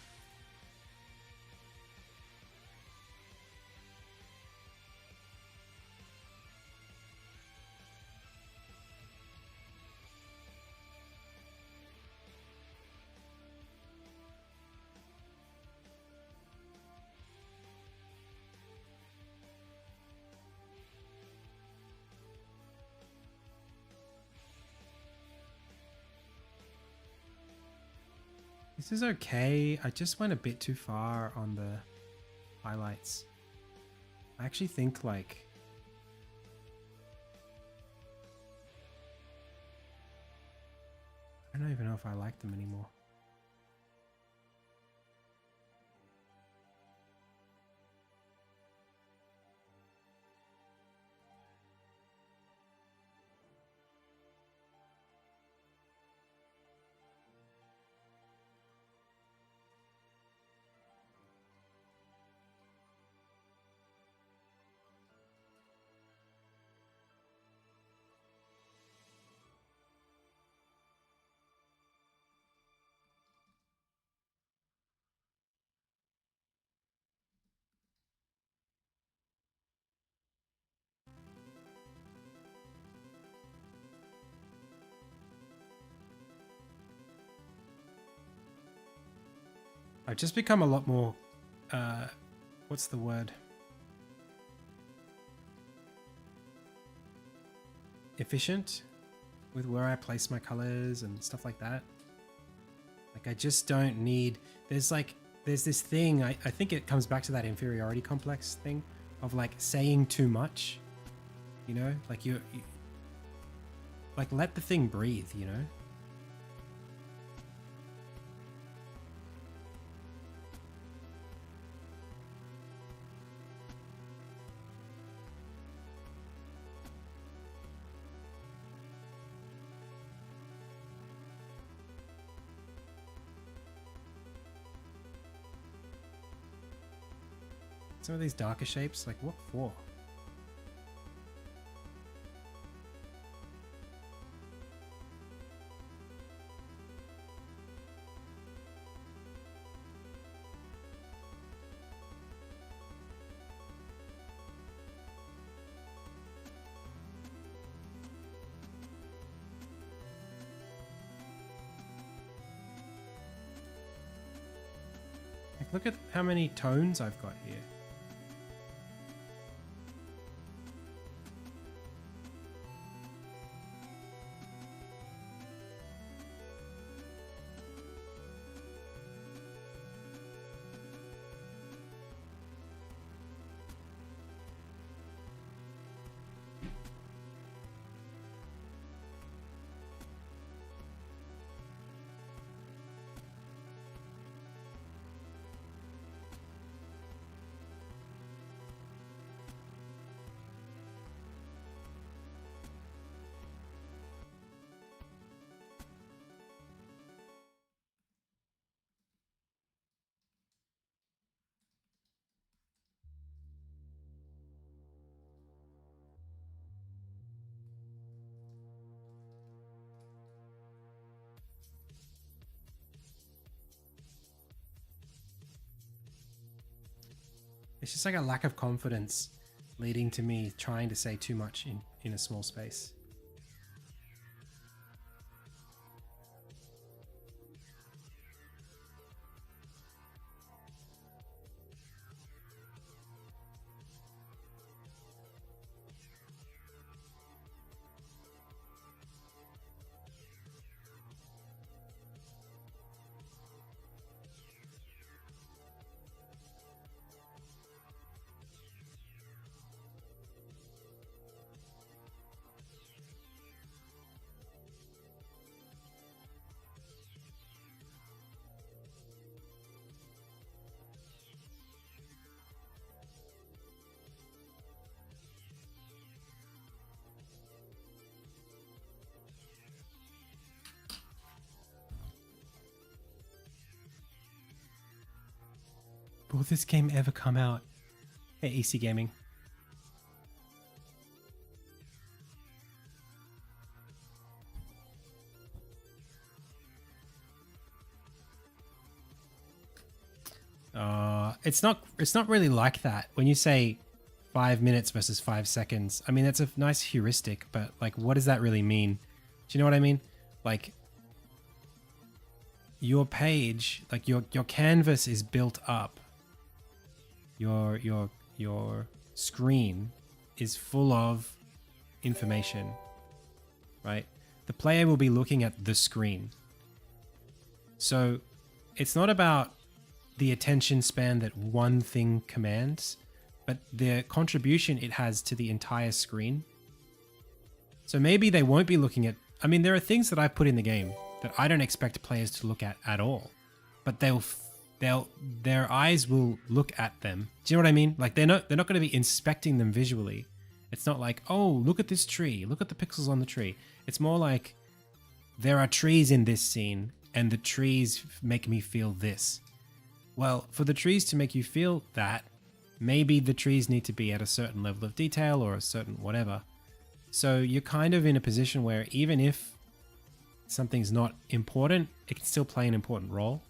This is okay. I just went a bit too far on the highlights. I actually think like... I don't even know if I like them anymore. I've just become a lot more, what's the word? Efficient with where I place my colors and stuff like that. Like I just don't need, there's this thing, I think it comes back to that inferiority complex thing of like saying too much, you know, like you like let the thing breathe, you know? Some of these darker shapes, like what for? Like look at how many tones I've got here. It's just like a lack of confidence leading to me trying to say too much in a small space. Will this game ever come out? Hey, EC Gaming. It's not really like that. When you say 5 minutes versus 5 seconds, I mean, that's a nice heuristic, but like, what does that really mean? Do you know what I mean? Like, your page, like your canvas is built up. Your screen is full of information, right? The player will be looking at the screen. So it's not about the attention span that one thing commands, but the contribution it has to the entire screen. So maybe they won't be looking at, I mean, there are things that I put in the game that I don't expect players to look at all, but their eyes will look at them. Do you know what I mean? Like they're not going to be inspecting them visually. It's not like, oh, look at this tree, look at the pixels on the tree. It's more like there are trees in this scene and the trees make me feel this. Well, for the trees to make you feel that, maybe the trees need to be at a certain level of detail or a certain whatever. So you're kind of in a position where even if something's not important, it can still play an important role.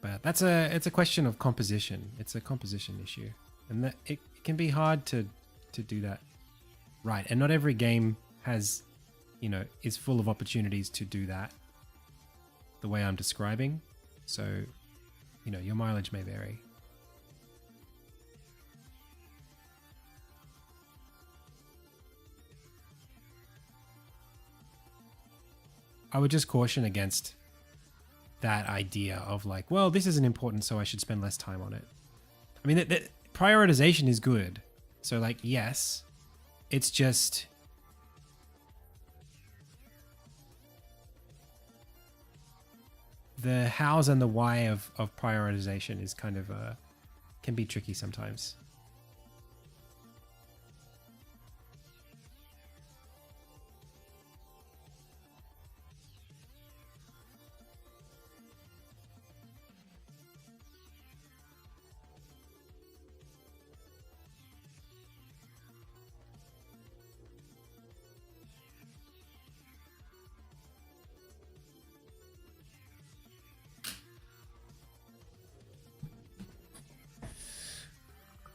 But it's a question of composition. It's a composition issue. And that it can be hard to do that right. And not every game has, is full of opportunities to do that the way I'm describing. So, your mileage may vary. I would just caution against that idea of like, well, this isn't important, so I should spend less time on it. I mean, that prioritization is good. So like, yes, it's just the hows and the why of prioritization is kind of can be tricky sometimes.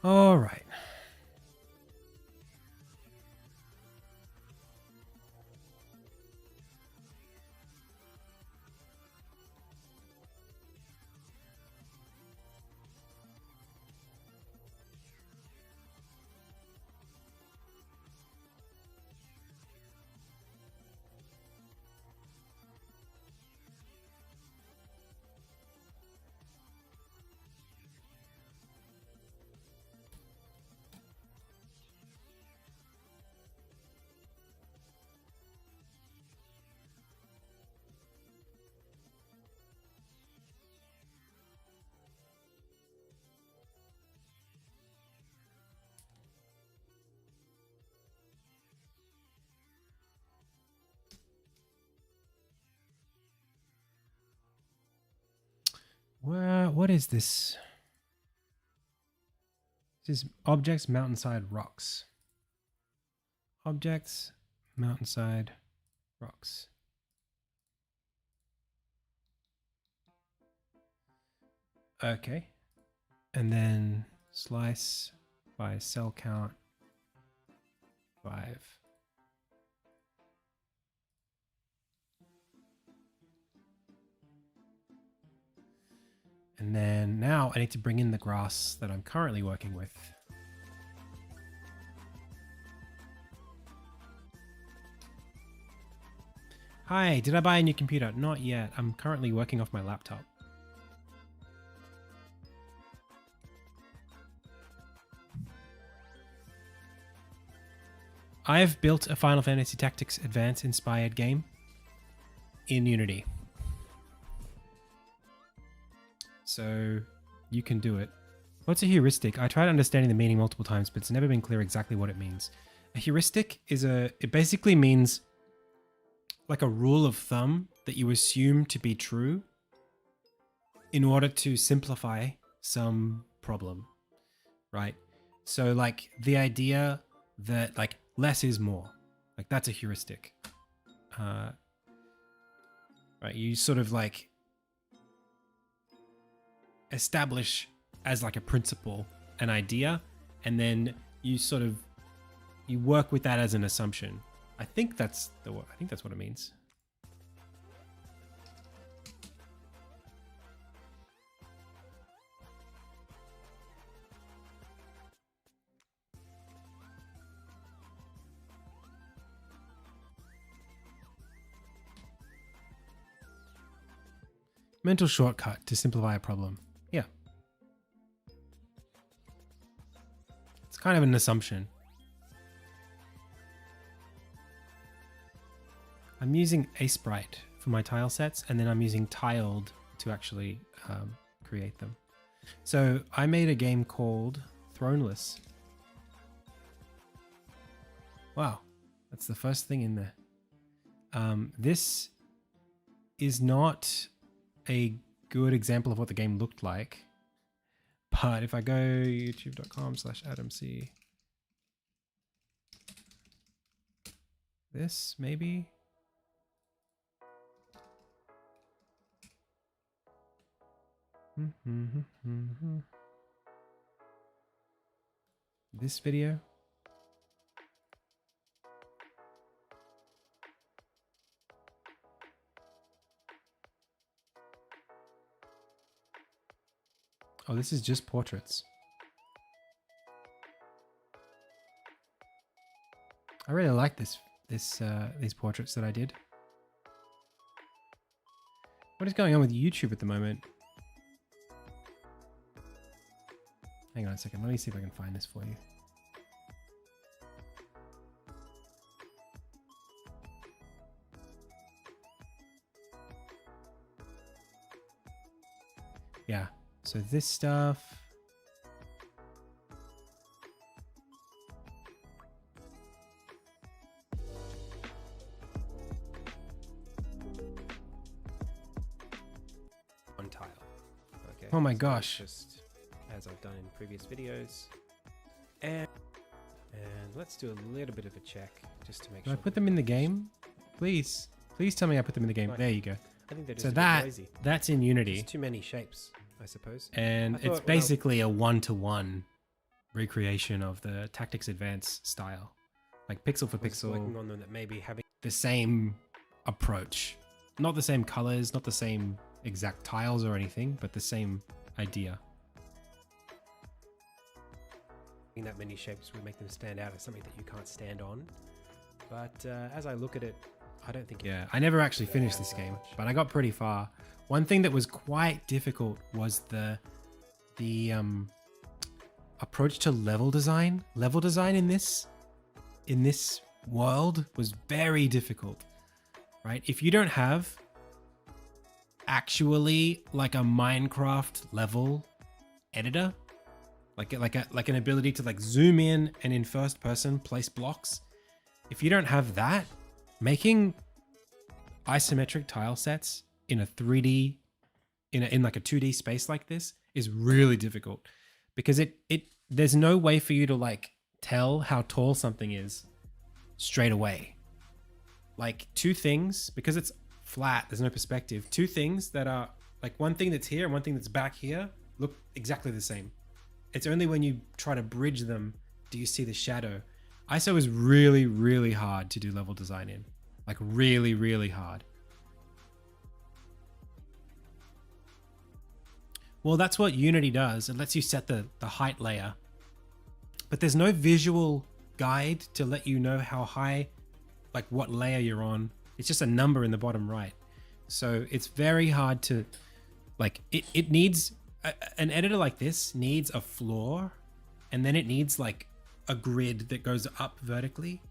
All right. What is this? This is objects, mountainside, rocks. objects, mountainside, rocks. Okay. And then slice by cell count 5. And then now I need to bring in the grass that I'm currently working with. Hi, did I buy a new computer? Not yet. I'm currently working off my laptop. I've built a Final Fantasy Tactics Advance inspired game in Unity. So you can do it. What's a heuristic? I tried understanding the meaning multiple times, but it's never been clear exactly what it means. A heuristic is it basically means like a rule of thumb that you assume to be true in order to simplify some problem, right? So like the idea that like less is more, like that's a heuristic. Right, you sort of like establish as like a principle, an idea, and then you sort of, you work with that as an assumption. I think that's what it means. Mental shortcut to simplify a problem. Yeah. It's kind of an assumption. I'm using Sprite for my tile sets, and then I'm using Tiled to actually create them. So I made a game called Throneless. Wow, that's the first thing in there. This is not a good example of what the game looked like, but if I go youtube.com/AdamC, this maybe. This video. Oh, this is just portraits. I really like these portraits that I did. What is going on with YouTube at the moment? Hang on a second. Let me see if I can find this for you. Yeah. So this stuff. One tile. Okay. Oh my gosh. Just as I've done in previous videos. And let's do a little bit of a check just to make sure. Did I put them in the game? Please. Please tell me I put them in the game. Right. There you go. I think they're just that's in Unity. There's too many shapes, I suppose. And it's basically a one-to-one recreation of the Tactics Advance style. Like pixel for pixel. Working on them that maybe having the same approach. Not the same colors, not the same exact tiles or anything, but the same idea. That many shapes would make them stand out as something that you can't stand on. But as I look at it, I don't think... Yeah, I never actually finished this game, but I got pretty far. One thing that was quite difficult was the approach to level design. Level design in this world was very difficult, right? If you don't have actually like a Minecraft level editor, like an ability to like zoom in and in first person place blocks. If you don't have that, making isometric tile sets in a 3D, in like a 2D space like this is really difficult, because there's no way for you to like tell how tall something is straight away. Like two things, because it's flat, there's no perspective. Two things that are like one thing that's here and one thing that's back here look exactly the same. It's only when you try to bridge them do you see the shadow. ISO is really, really hard to do level design in. Like really, really hard. Well, that's what Unity does. It lets you set the height layer. But there's no visual guide to let you know how high, like what layer you're on. It's just a number in the bottom right. So it's very hard to, like, it needs, an editor like this needs a floor, and then it needs like a grid that goes up vertically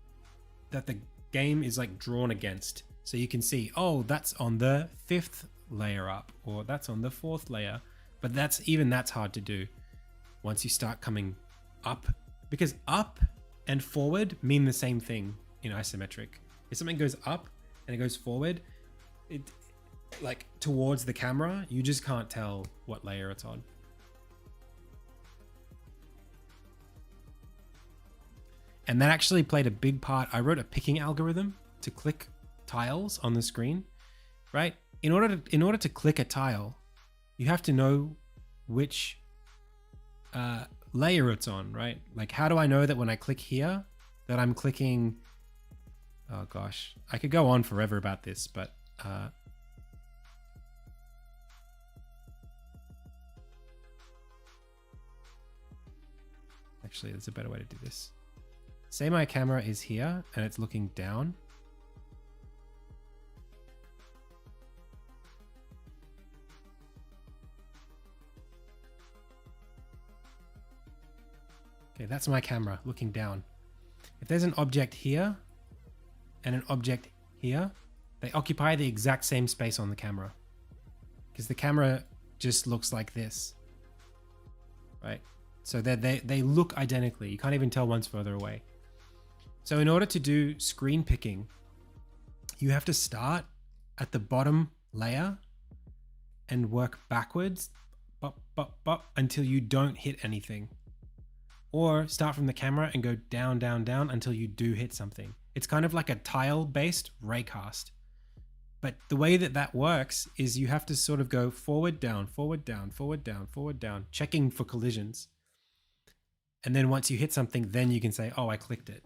that the game is like drawn against. So you can see, oh, that's on the 5th layer up, or that's on the 4th layer. But that's hard to do once you start coming up, because up and forward mean the same thing in isometric. If something goes up and it goes forward, it like towards the camera, you just can't tell what layer it's on. And that actually played a big part. I wrote a picking algorithm to click tiles on the screen, right? In order to click a tile, you have to know which layer it's on, right? Like, how do I know that when I click here that I'm clicking? Oh gosh, I could go on forever about this, but actually, there's a better way to do this. Say my camera is here and it's looking down. Okay, that's my camera looking down. If there's an object here and an object here, they occupy the exact same space on the camera, because the camera just looks like this, right? So they look identically. You can't even tell one's further away. So in order to do screen picking, you have to start at the bottom layer and work backwards until you don't hit anything. Or start from the camera and go down, down, down until you do hit something. It's kind of like a tile-based raycast. But the way that works is you have to sort of go forward, down, forward, down, forward, down, forward, down, checking for collisions. And then once you hit something, then you can say, oh, I clicked it.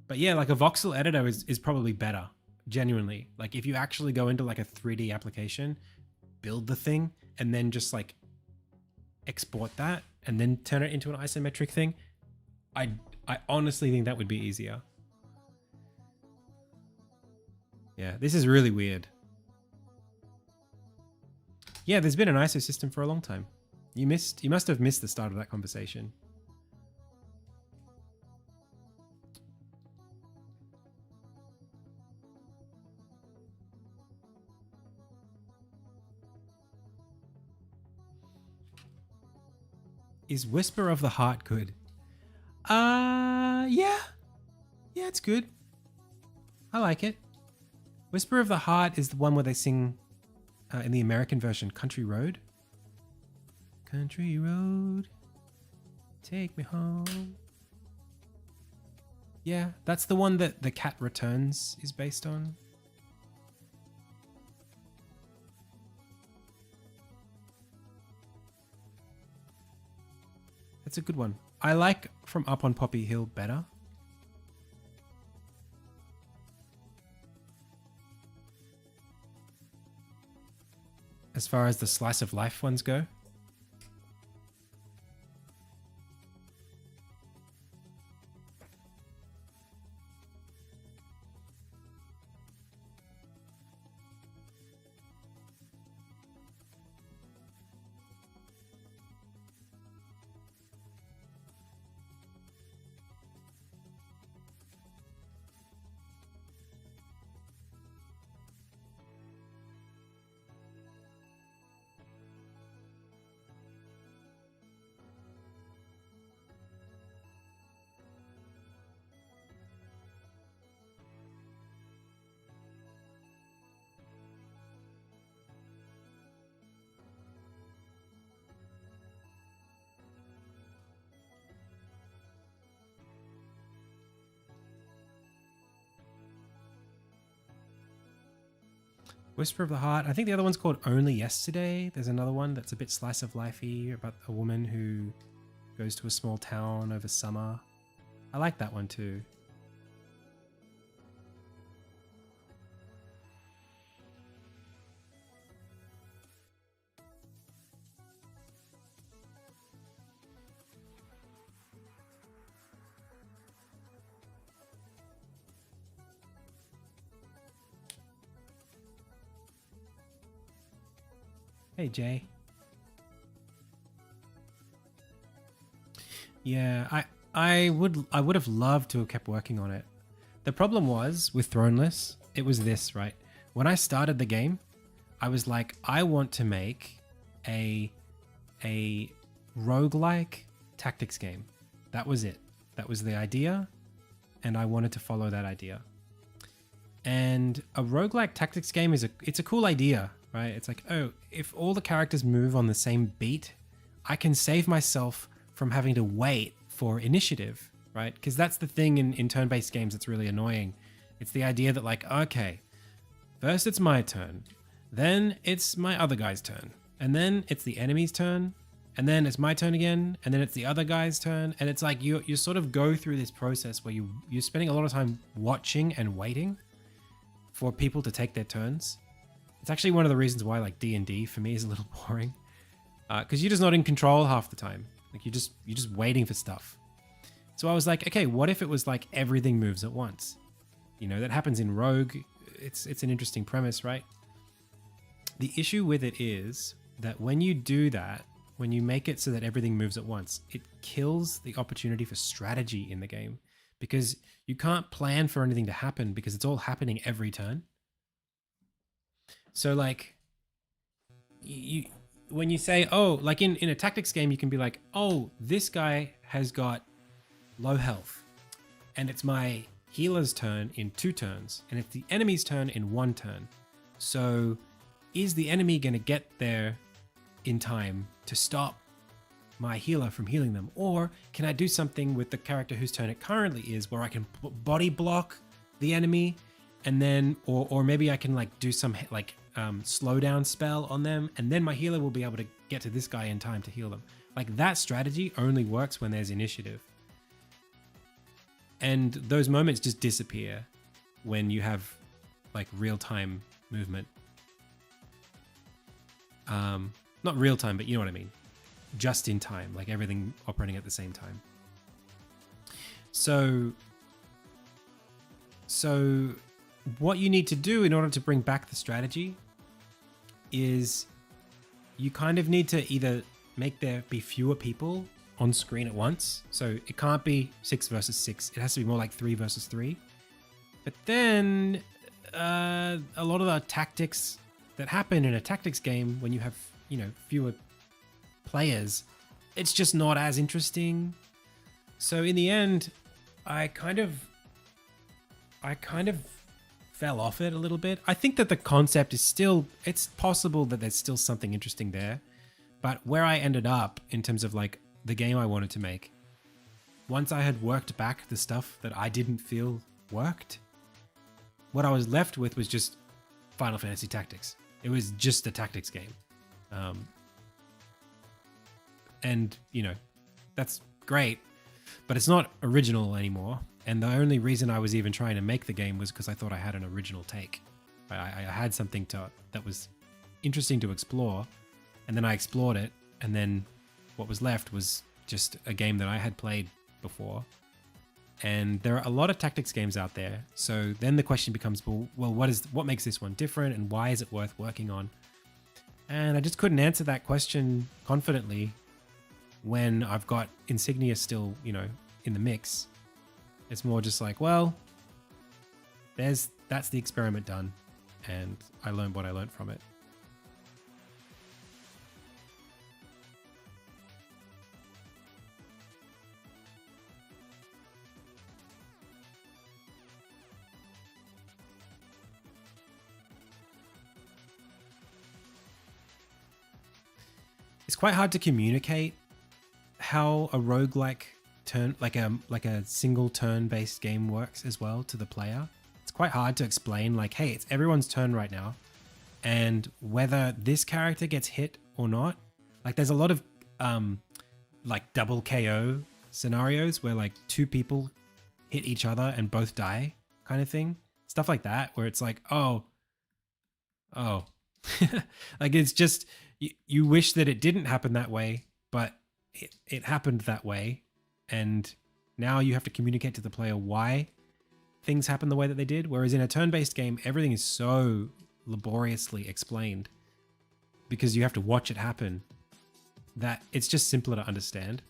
But yeah, like a voxel editor is probably better, genuinely. Like if you actually go into like a 3D application, build the thing, and then just like export that and then turn it into an isometric thing, I honestly think that would be easier. Yeah, this is really weird. Yeah, there's been an ISO system for a long time. You must have missed the start of that conversation. Is Whisper of the Heart good? Yeah. Yeah, it's good. I like it. Whisper of the Heart is the one where they sing in the American version, Country Road. Country Road, take me home. Yeah, that's the one that The Cat Returns is based on. That's a good one. I like From Up on Poppy Hill better. As far as the slice of life ones go. Whisper of the Heart. I think the other one's called Only Yesterday. There's another one that's a bit slice of lifey about a woman who goes to a small town over summer. I like that one too. Hey, Jay. Yeah, I would have loved to have kept working on it. The problem was with Throneless, it was this, right? When I started the game, I was like, I want to make a roguelike tactics game. That was it. That was the idea, and I wanted to follow that idea. And a roguelike tactics game it's a cool idea, right? It's like, oh, if all the characters move on the same beat, I can save myself from having to wait for initiative, right? Because that's the thing in turn-based games that's really annoying. It's the idea that like, okay, first it's my turn, then it's my other guy's turn, and then it's the enemy's turn, and then it's my turn again, and then it's the other guy's turn, and it's like you sort of go through this process where you're spending a lot of time watching and waiting for people to take their turns. It's actually one of the reasons why like D&D for me is a little boring, because you're just not in control half the time. Like you're just waiting for stuff. So I was like, okay, what if it was like everything moves at once? You know, that happens in Rogue. It's an interesting premise, right? The issue with it is that when you do that, when you make it so that everything moves at once, it kills the opportunity for strategy in the game, because you can't plan for anything to happen because it's all happening every turn. So like when you say, oh, like in a tactics game, you can be like, oh, this guy has got low health and it's my healer's turn in 2 turns and it's the enemy's turn in 1 turn. So is the enemy going to get there in time to stop my healer from healing them? Or can I do something with the character whose turn it currently is where I can body block the enemy, and then or maybe I can like do some like slow down spell on them, and then my healer will be able to get to this guy in time to heal them. Like that strategy only works when there's initiative. And those moments just disappear when you have like real-time movement. Not real-time, but you know what I mean. Just in time, like everything operating at the same time. So what you need to do in order to bring back the strategy is you kind of need to either make there be fewer people on screen at once. So it can't be 6 versus 6. It has to be more like 3 versus 3. But then a lot of the tactics that happen in a tactics game when you have, you know, fewer players, it's just not as interesting. So in the end, I kind of fell off it a little bit. I think that the concept is still, it's possible that there's still something interesting there, but where I ended up in terms of like the game I wanted to make, once I had worked back the stuff that I didn't feel worked, what I was left with was just Final Fantasy Tactics. It was just a tactics game. And, you know, that's great, but it's not original anymore. And the only reason I was even trying to make the game was because I thought I had an original take. I had something that was interesting to explore, and then I explored it, and then what was left was just a game that I had played before. And there are a lot of tactics games out there. So then the question becomes, well, what makes this one different, and why is it worth working on? And I just couldn't answer that question confidently when I've got Insignia still, you know, in the mix. It's more just like, well, that's the experiment done, and I learned what I learned from it. It's quite hard to communicate how a roguelike turn, like a single turn-based game works as well to the player. It's quite hard to explain, like, hey, it's everyone's turn right now. and whether this character gets hit or not. Like there's a lot of like double KO scenarios where like two people hit each other and both die kind of thing. Stuff like that where it's like, oh. Like it's just, you wish that it didn't happen that way, but it happened that way. And now you have to communicate to the player why things happen the way that they did. Whereas in a turn-based game, everything is so laboriously explained because you have to watch it happen that it's just simpler to understand.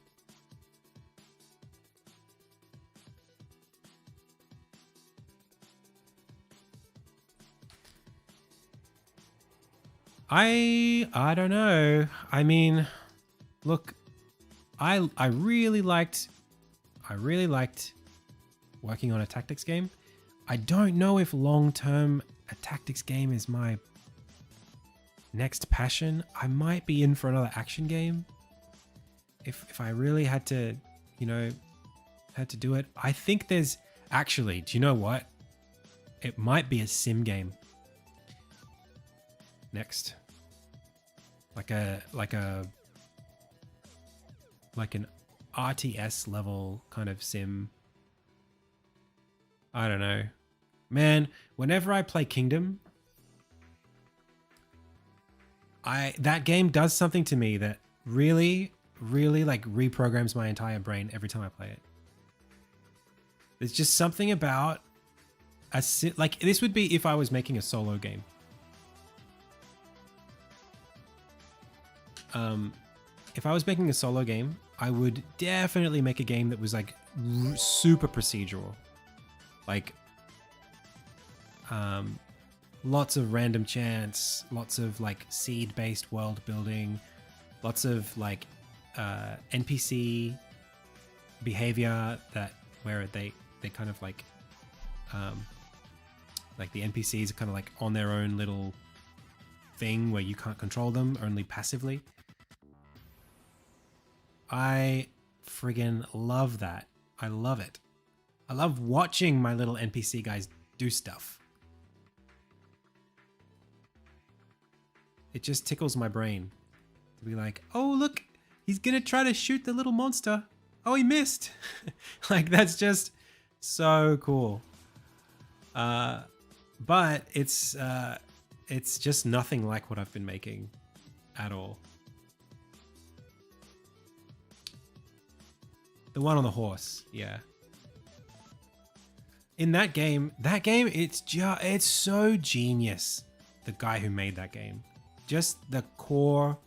I don't know. I mean, look, I really liked working on a tactics game. I don't know if long-term a tactics game is my next passion. I might be in for another action game. If I really had to, you know, had to do it. I think there's actually, do you know what? It might be a sim game. Next. Like an RTS level kind of sim. I don't know. Man, whenever I play Kingdom, that game does something to me that really like reprograms my entire brain every time I play it. There's just something about like this would be if I was making a solo game. If I was making a solo game, I would definitely make a game that was like super procedural. Like, lots of random chance, lots of like seed-based world building, lots of like NPC behavior where they kind of like the NPCs are kind of like on their own little thing where you can't control them, only passively. I friggin' love that. I love it. I love watching my little NPC guys do stuff. It just tickles my brain to be like, oh, look, he's gonna try to shoot the little monster. Oh, he missed. Like, that's just so cool. But it's just nothing like what I've been making at all. The one on the horse, yeah. In that game, it's so genius. The guy who made that game, just the core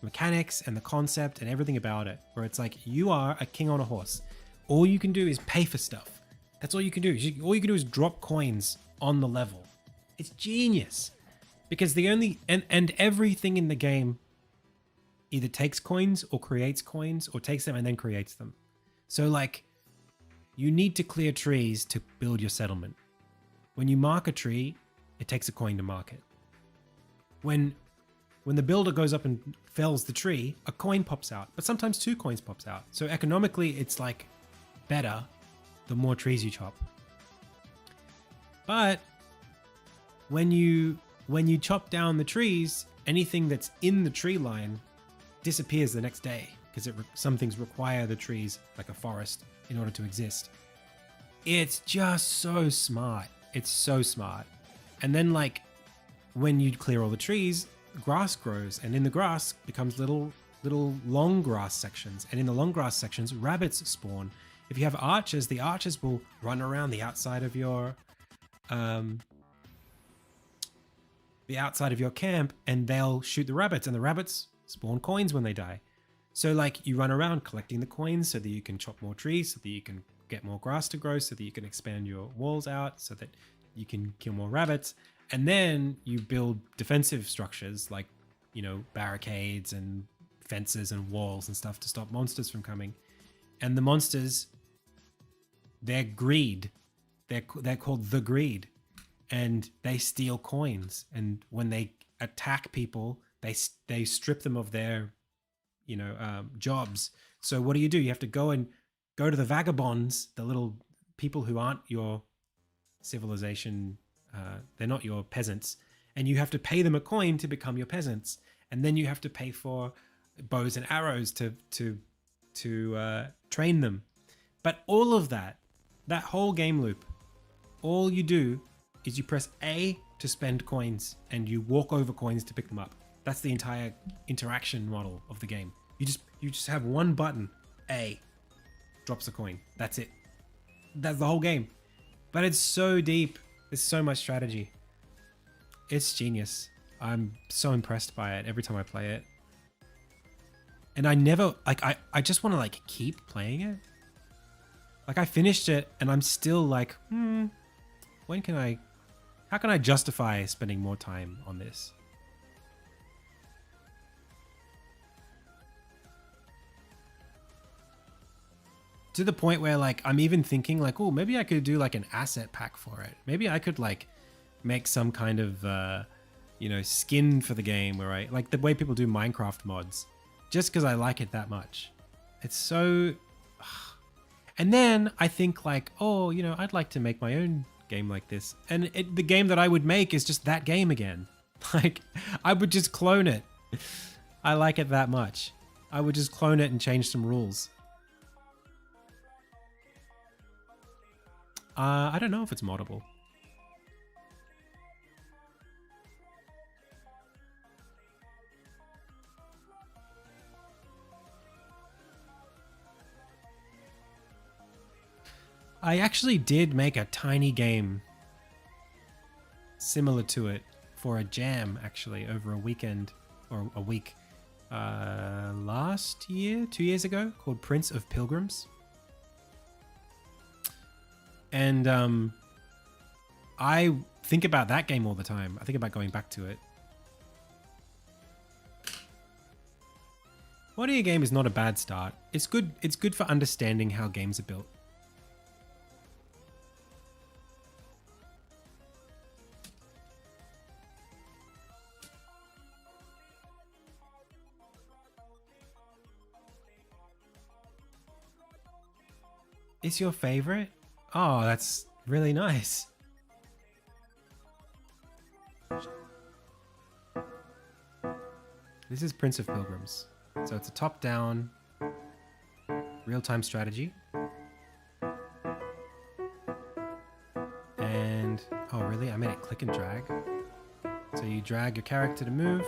mechanics and the concept and everything about it, where it's like you are a king on a horse. All you can do is pay for stuff. That's all you can do. All you can do is drop coins on the level. It's genius, because the only and everything in the game either takes coins or creates coins, or takes them and then creates them. So like, you need to clear trees to build your settlement. When you mark a tree, it takes a coin to mark it. When the builder goes up and fells the tree, a coin pops out, but sometimes 2 coins pops out. So economically, it's like better the more trees you chop. But when you chop down the trees, anything that's in the tree line disappears the next day, because some things require the trees, like a forest, in order to exist. It's just so smart. It's so smart. And then like when you clear all the trees, grass grows, and in the grass becomes little long grass sections. And in the long grass sections, rabbits spawn. If you have archers, the archers will run around the outside of your camp, and they'll shoot the rabbits, and the rabbits spawn coins when they die. So like you run around collecting the coins so that you can chop more trees, so that you can get more grass to grow, so that you can expand your walls out, so that you can kill more rabbits. And then you build defensive structures like, you know, barricades and fences and walls and stuff to stop monsters from coming. And the monsters, they're greed. They're called the greed. And they steal coins. And when they attack people, they strip them of their jobs. So what do? You have to go to the vagabonds, the little people who aren't your civilization, they're not your peasants, and you have to pay them a coin to become your peasants, and then you have to pay for bows and arrows to train them. But all of that whole game loop, all you do is you press A to spend coins, and you walk over coins to pick them up. That's the entire interaction model of the game. You just have one button, A, drops a coin. That's it. That's the whole game. But it's so deep. There's so much strategy. It's genius. I'm so impressed by it every time I play it. And I never, like, I just want to, like, keep playing it. Like, I finished it, and I'm still like, how can I justify spending more time on this? To the point where, like, I'm even thinking, like, oh, maybe I could do, like, an asset pack for it. Maybe I could, like, make some kind of, you know, skin for the game where I, like the way people do Minecraft mods, just because I like it that much. It's so... And then I think, like, oh, you know, I'd like to make my own game like this. And the game that I would make is just that game again. Like, I would just clone it. I like it that much. I would just clone it and change some rules. I don't know if it's moddable. I actually did make a tiny game similar to it for a jam, actually, over a weekend or a week last year, 2 years ago, called Prince of Pilgrims. And I think about that game all the time. I think about going back to it. Modding a game is not a bad start. It's good for understanding how games are built. Is your favorite? Oh, that's really nice. This is Prince of Pilgrims. So it's a top-down, real-time strategy. And, oh really? I made it click and drag. So you drag your character to move.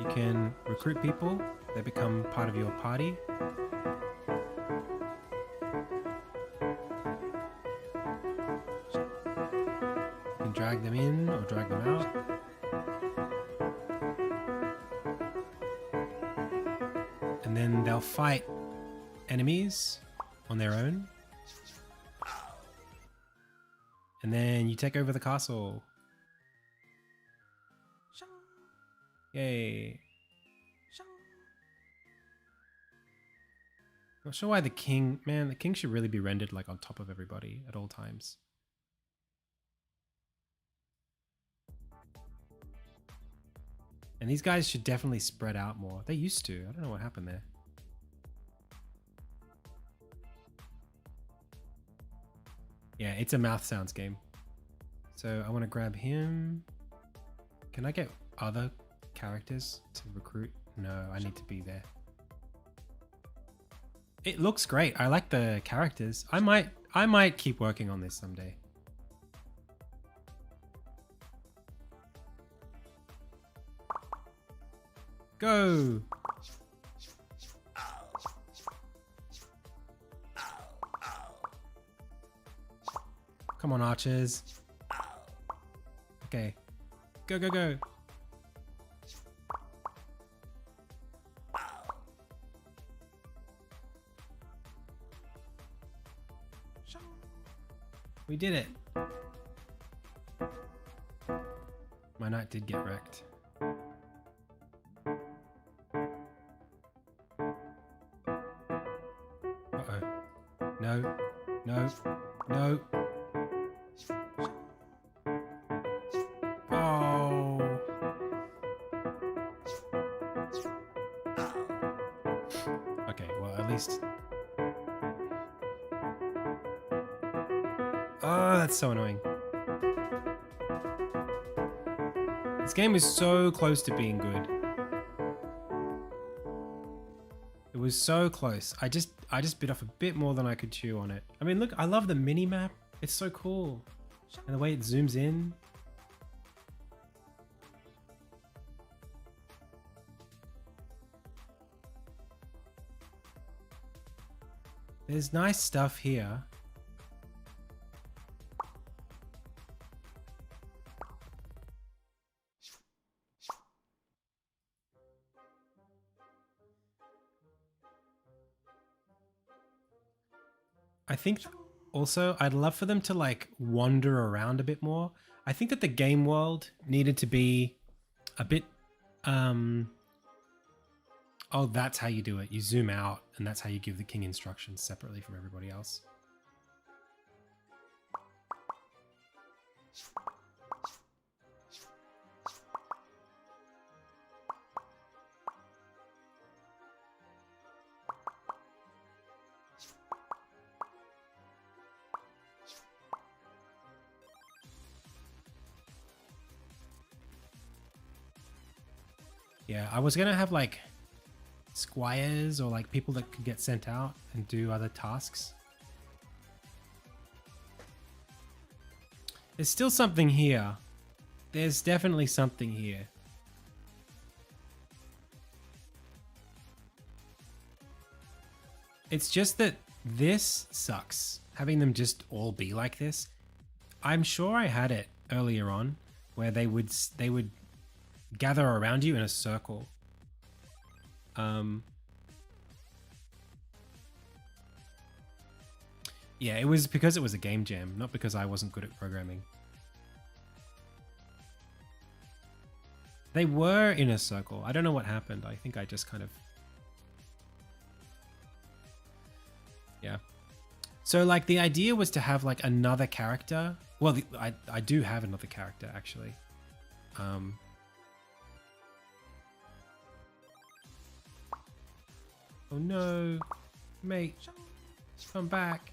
You can recruit people. They become part of your party. Drag them in or drag them out. And then they'll fight enemies on their own. And then you take over the castle. Yay. Not sure why the king, man, the king should really be rendered like on top of everybody at all times. And these guys should definitely spread out more. They used to. I don't know what happened there. Yeah, it's a mouth sounds game. So I want to grab him. Can I get other characters to recruit? No, I need to be there. It looks great. I like the characters. I might keep working on this someday. Go! Come on, archers. Okay. Go, go, go. We did it. My knight did get wrecked. No, no, no. Oh. Okay, well, at least. Oh, that's so annoying. This game is so close to being good. It was so close. I just bit off a bit more than I could chew on it. I mean, look, I love the mini map. It's so cool. And the way it zooms in. There's nice stuff here. I think also I'd love for them to like wander around a bit more. I think that the game world needed to be a bit oh, that's how you do it. You zoom out and that's how you give the king instructions separately from everybody else. Yeah, I was gonna have like squires or like people that could get sent out and do other tasks. There's still something here. There's definitely something here. It's just that this sucks. Having them just all be like this. I'm sure I had it earlier on where they would gather around you in a circle. Yeah, it was because it was a game jam, not because I wasn't good at programming. They were in a circle. I don't know what happened. I think I just kind of... Yeah. So like the idea was to have like another character. Well, I do have another character actually. Oh no, mate, come back.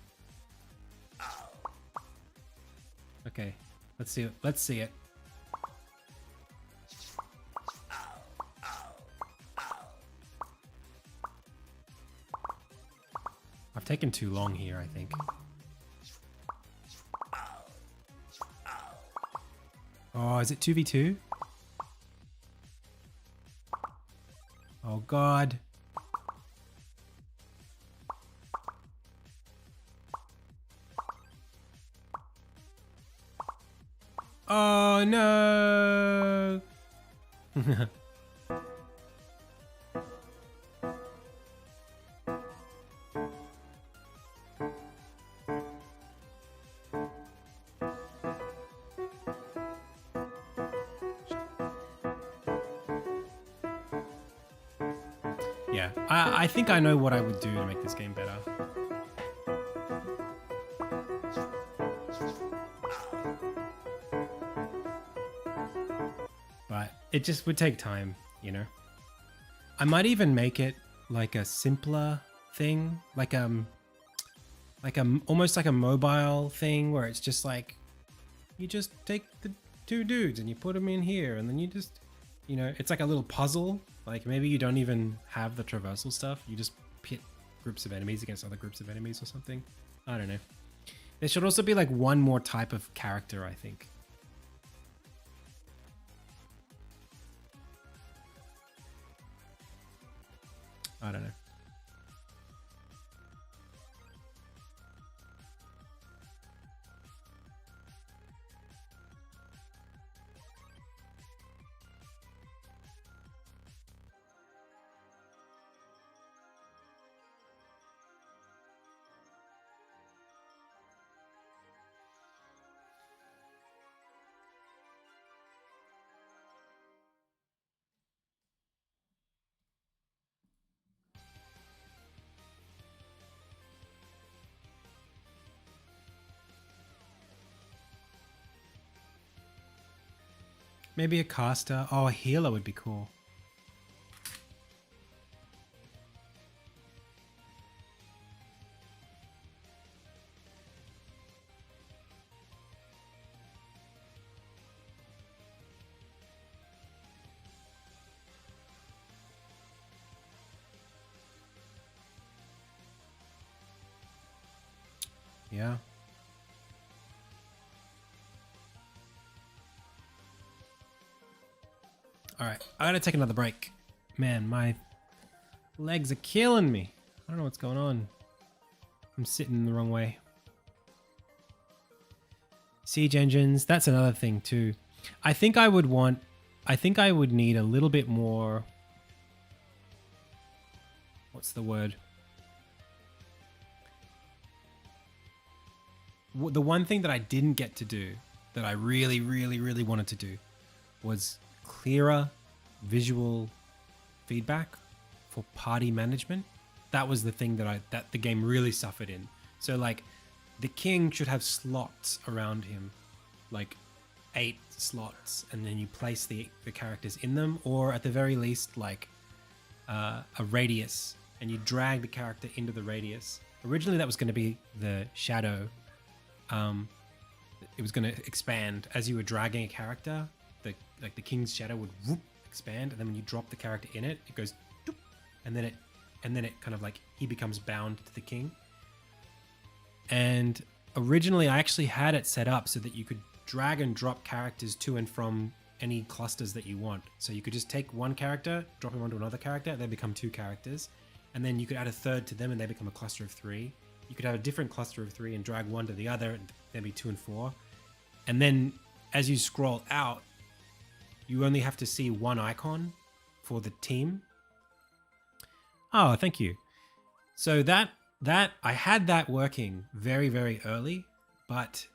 Okay, let's see it. Let's see it. I've taken too long here, I think. Oh, is it 2v2? Oh God. Oh no! Yeah, I think I know what I would do to make this game better. But it just would take time, you know? I might even make it like a simpler thing, like almost like a mobile thing where it's just like, you just take the two dudes and you put them in here and then you just, you know, it's like a little puzzle. Like maybe you don't even have the traversal stuff. You just pit groups of enemies against other groups of enemies or something. I don't know. There should also be like one more type of character, I think. I don't know. Maybe a caster. Oh, a healer would be cool. Yeah. All right, I gotta take another break. Man, my legs are killing me. I don't know what's going on. I'm sitting the wrong way. Siege engines, that's another thing too. I think I would need a little bit more, what's the word? The one thing that I didn't get to do that I really, really, really wanted to do was clearer visual feedback for party management. That was the thing that the game really suffered in. So like the king should have slots around him, like 8 slots, and then you place the characters in them, or at the very least like a radius, and you drag the character into the radius. Originally that was going to be the shadow. It was going to expand as you were dragging a character. The king's shadow would whoop, expand, and then when you drop the character in it, it goes doop, and then it kind of like he becomes bound to the king. And originally I actually had it set up so that you could drag and drop characters to and from any clusters that you want. So you could just take one character, drop him onto another character, they become 2 characters, and then you could add a third to them and they become a cluster of 3. You could have a different cluster of 3 and drag one to the other, and then be 2 and 4. And then as you scroll out, you only have to see one icon for the team. Oh, thank you. So that I had that working very, very early, but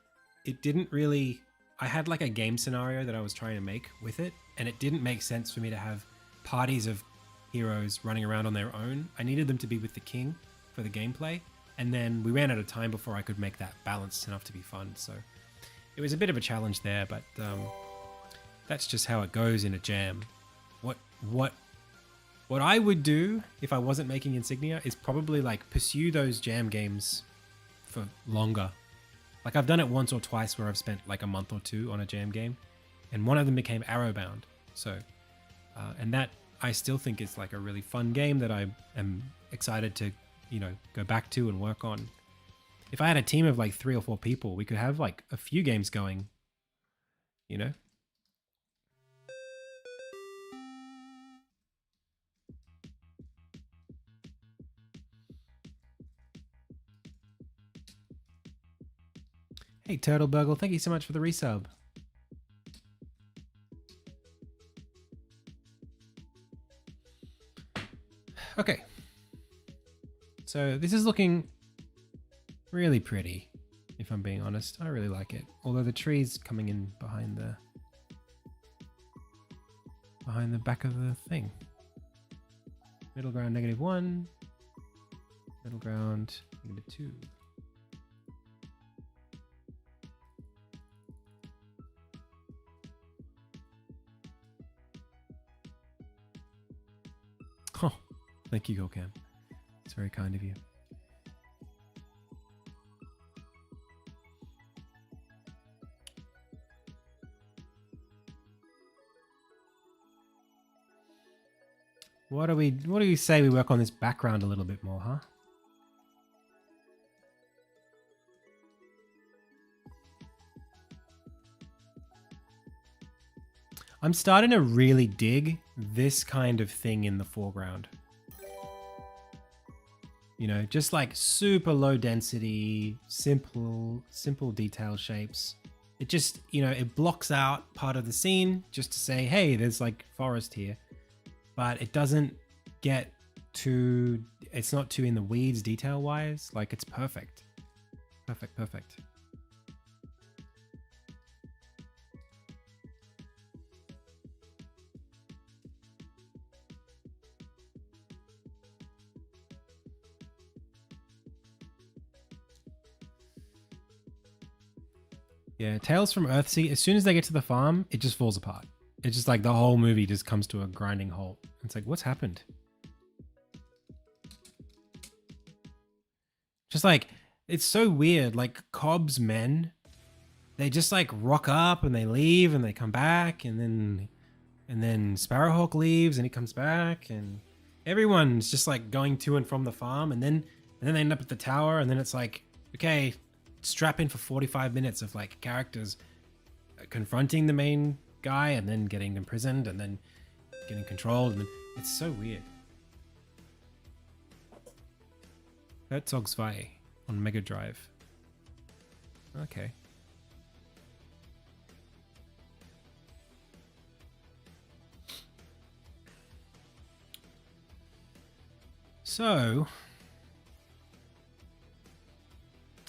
it didn't really, I had like a game scenario that I was trying to make with it, and it didn't make sense for me to have parties of heroes running around on their own. I needed them to be with the king for the gameplay. And then we ran out of time before I could make that balanced enough to be fun. So it was a bit of a challenge there, but that's just how it goes in a jam. What I would do if I wasn't making Insignia is probably like pursue those jam games for longer. Like I've done it once or twice where I've spent like a month or 2 on a jam game, and one of them became Arrowbound. So, and that I still think is like a really fun game that I am excited to, go back to and work on. If I had a team of like 3 or 4 people, we could have like a few games going, Hey, Turtle Burgle, thank you so much for the resub. Okay. So this is looking really pretty, if I'm being honest. I really like it. Although the tree's coming in behind the back of the thing. Middle ground -1. Middle ground -2. Oh, thank you, GoCam. It's very kind of you. What do you say we work on this background a little bit more, huh? I'm starting to really dig this kind of thing in the foreground. Just like super low density, simple detail shapes. It just, it blocks out part of the scene just to say, hey, there's like forest here. But it doesn't get too, it's not too in the weeds detail wise. Like it's perfect. Perfect. Yeah, Tales from Earthsea, as soon as they get to the farm, it just falls apart. It's just like the whole movie just comes to a grinding halt. It's like, what's happened? Just like, it's so weird. Like Cobb's men, they just like rock up and they leave and they come back, and then Sparrowhawk leaves and he comes back, and everyone's just like going to and from the farm, and then they end up at the tower, and then it's like, okay, strap in for 45 minutes of like characters confronting the main guy and then getting imprisoned and then getting controlled, and then it's so weird. Herzog's Zwei on Mega Drive. Okay. So,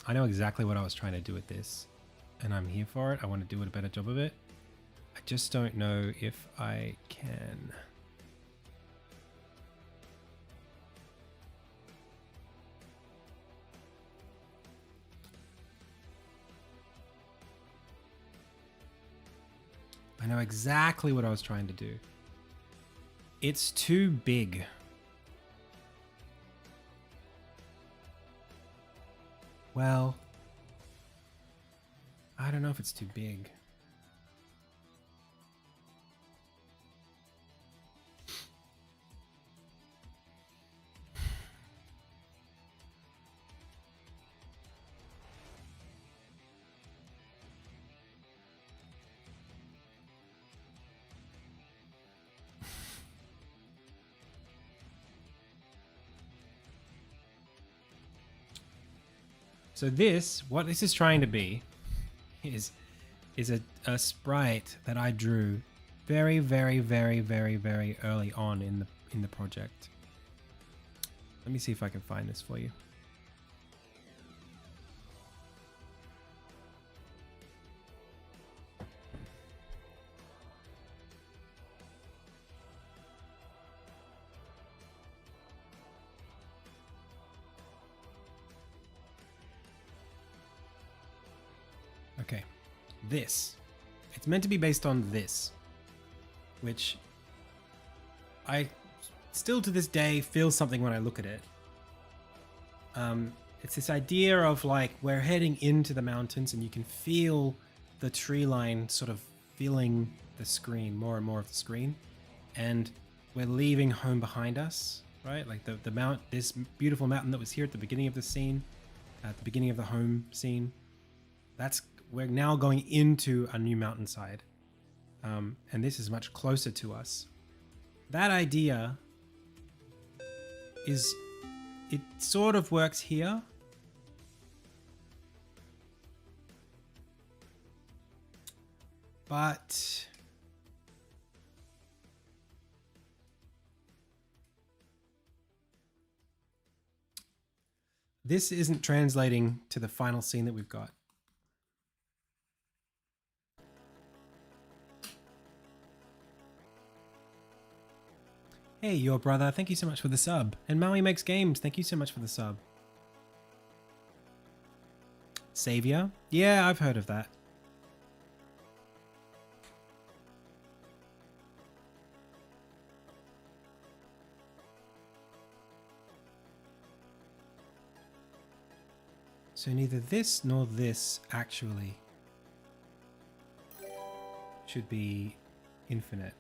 I know exactly what I was trying to do with this, and I'm here for it. I want to do a better job of it. I just don't know if I can. I know exactly what I was trying to do. It's too big. Well, I don't know if it's too big. So this, what this is trying to be, is a sprite that I drew very, very, very, very, very early on in the project. Let me see if I can find this for you. Okay, this. It's meant to be based on this, which I still to this day feel something when I look at it. It's this idea of like we're heading into the mountains and you can feel the tree line sort of filling the screen, more and more of the screen, and we're leaving home behind us, right? Like the this beautiful mountain that was here at the beginning of the scene, at the beginning of the home scene. We're now going into a new mountainside, and this is much closer to us. That idea it sort of works here, but this isn't translating to the final scene that we've got. Hey, your brother, thank you so much for the sub. And Maui Makes Games, thank you so much for the sub. Savior? Yeah, I've heard of that. So neither this nor this actually should be infinite.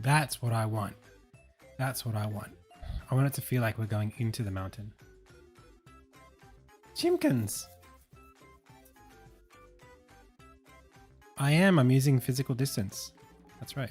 That's what I want. That's what I want. I want it to feel like we're going into the mountain. Chimkins! I'm using physical distance. That's right.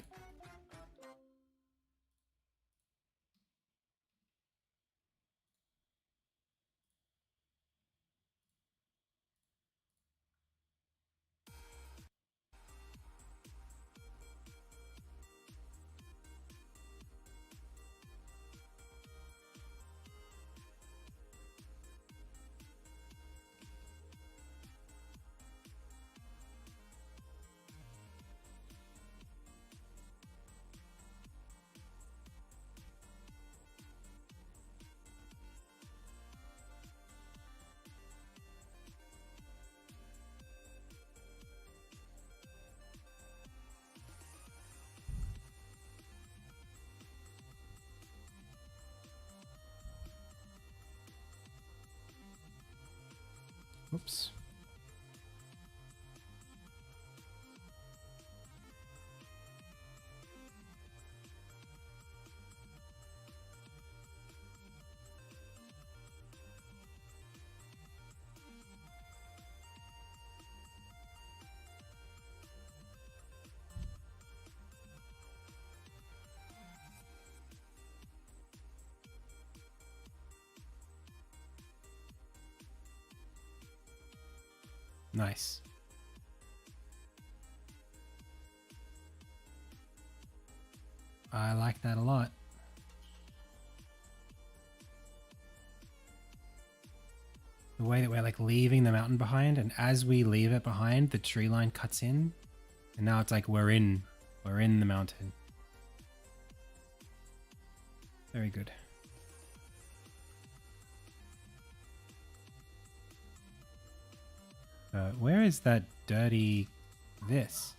Oops. Nice. I like that a lot. The way that we're like leaving the mountain behind, and as we leave it behind, the tree line cuts in, and now it's like we're in the mountain. Very good. Where is that dirty this?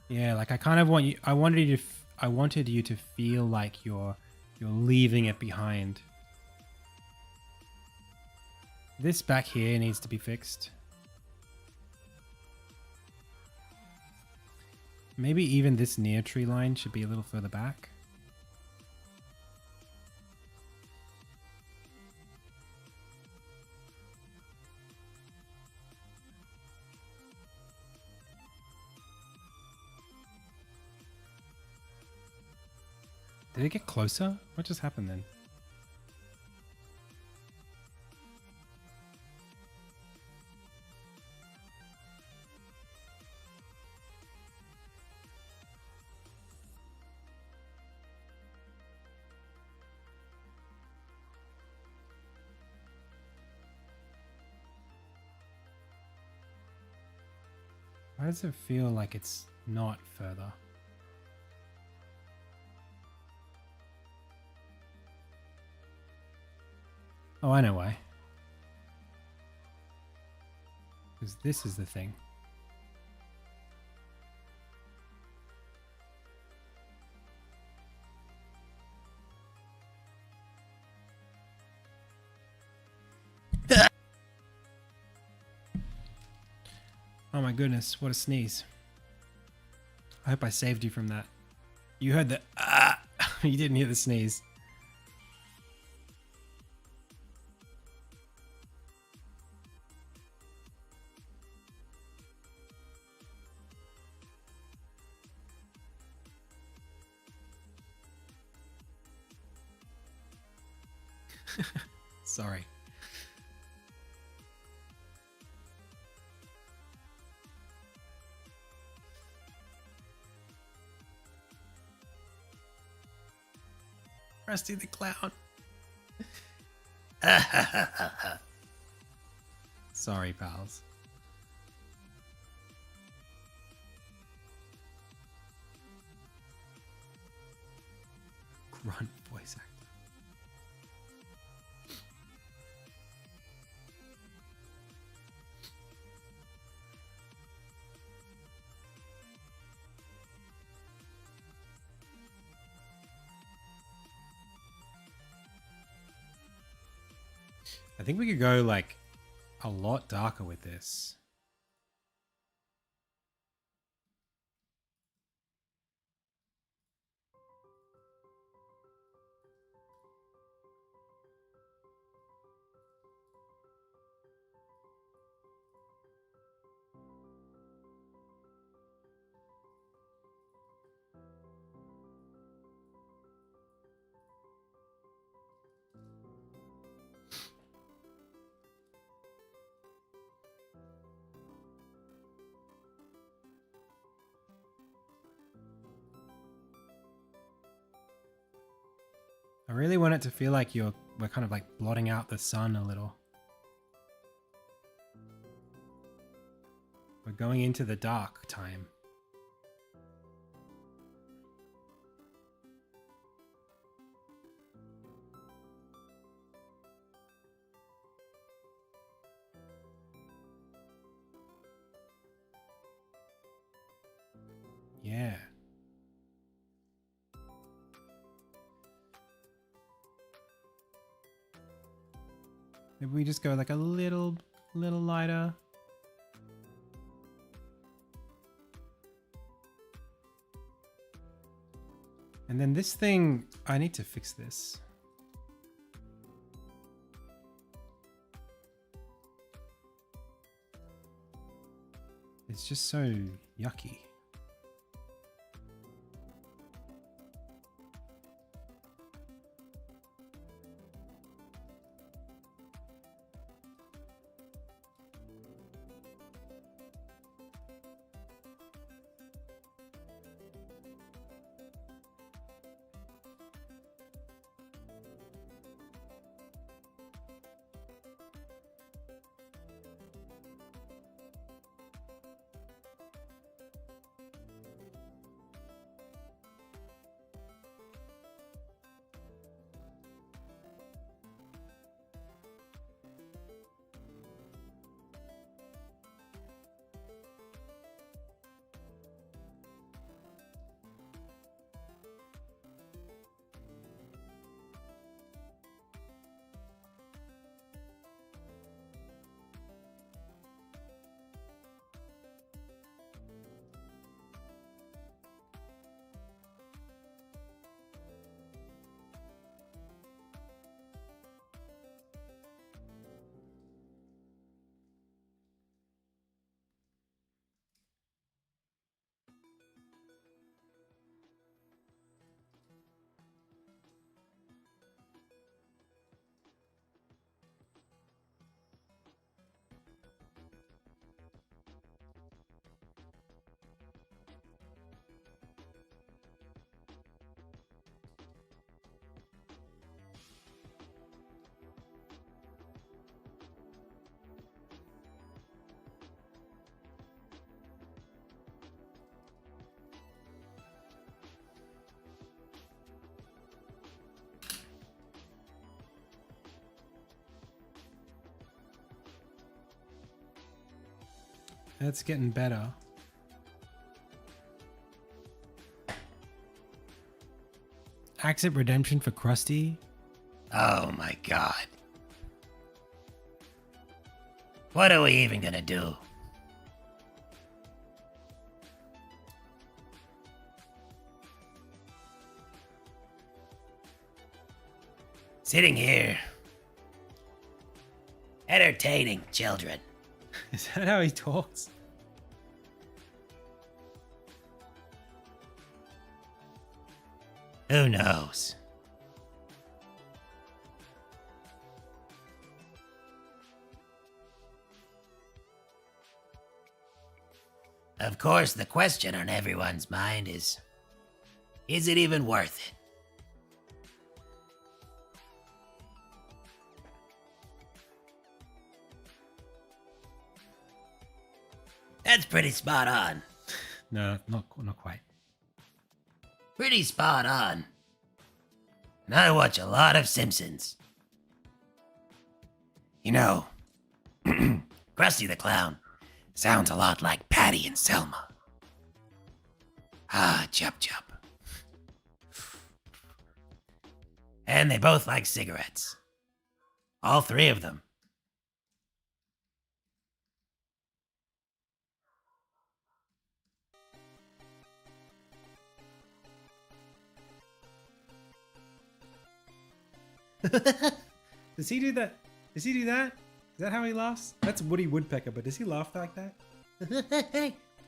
Yeah, like I kind of want you. I wanted you to feel like you're leaving it behind. This back here needs to be fixed. Maybe even this near tree line should be a little further back. Did it get closer? What just happened then? Why does it feel like it's not further? Oh, I know why. Because this is the thing. Oh my goodness, what a sneeze. I hope I saved you from that. You heard the ah! You didn't hear the sneeze. Sorry. Rusty the Clown. Sorry, pals. Grunt voice actor. I think we could go like a lot darker with this. I really want it to feel like we're kind of like blotting out the sun a little. We're going into the dark time. Yeah. Maybe we just go like a little lighter. And then this thing, I need to fix this. It's just so yucky. That's getting better. Accept redemption for Krusty? Oh my god. What are we even gonna do? Sitting here, entertaining children. Is that how he talks? Who knows? Of course, the question on everyone's mind is it even worth it? That's pretty spot on. No, not quite. Pretty spot on. And I watch a lot of Simpsons. You know, Krusty the Clown sounds a lot like Patty and Selma. Ah, chup chup. And they both like cigarettes. All three of them. Does he do that? Does he do that? Is that how he laughs? That's Woody Woodpecker, but does he laugh like that?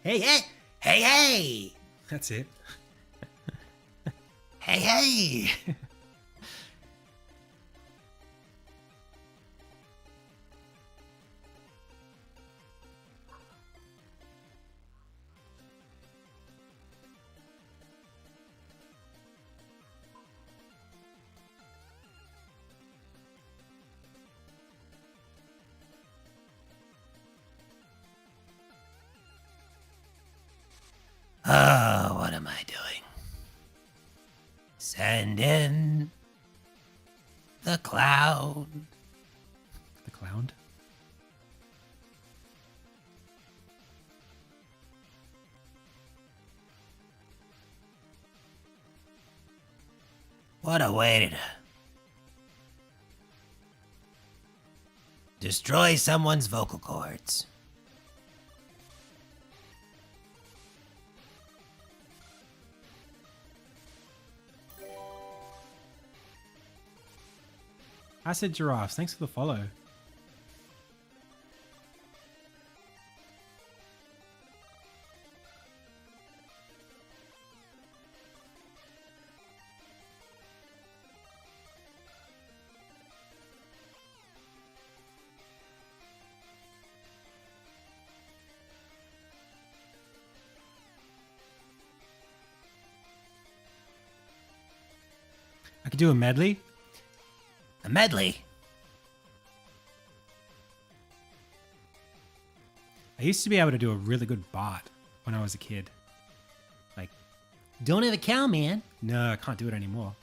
Hey, hey, hey, hey! That's it. Hey, hey! Oh, what am I doing? Send in the cloud. The clown? What a way to destroy someone's vocal cords. Acid Giraffes, thanks for the follow. I could do a medley. A medley? I used to be able to do a really good Bart when I was a kid. Like, Don't have a cow, man. no, I can't do it anymore.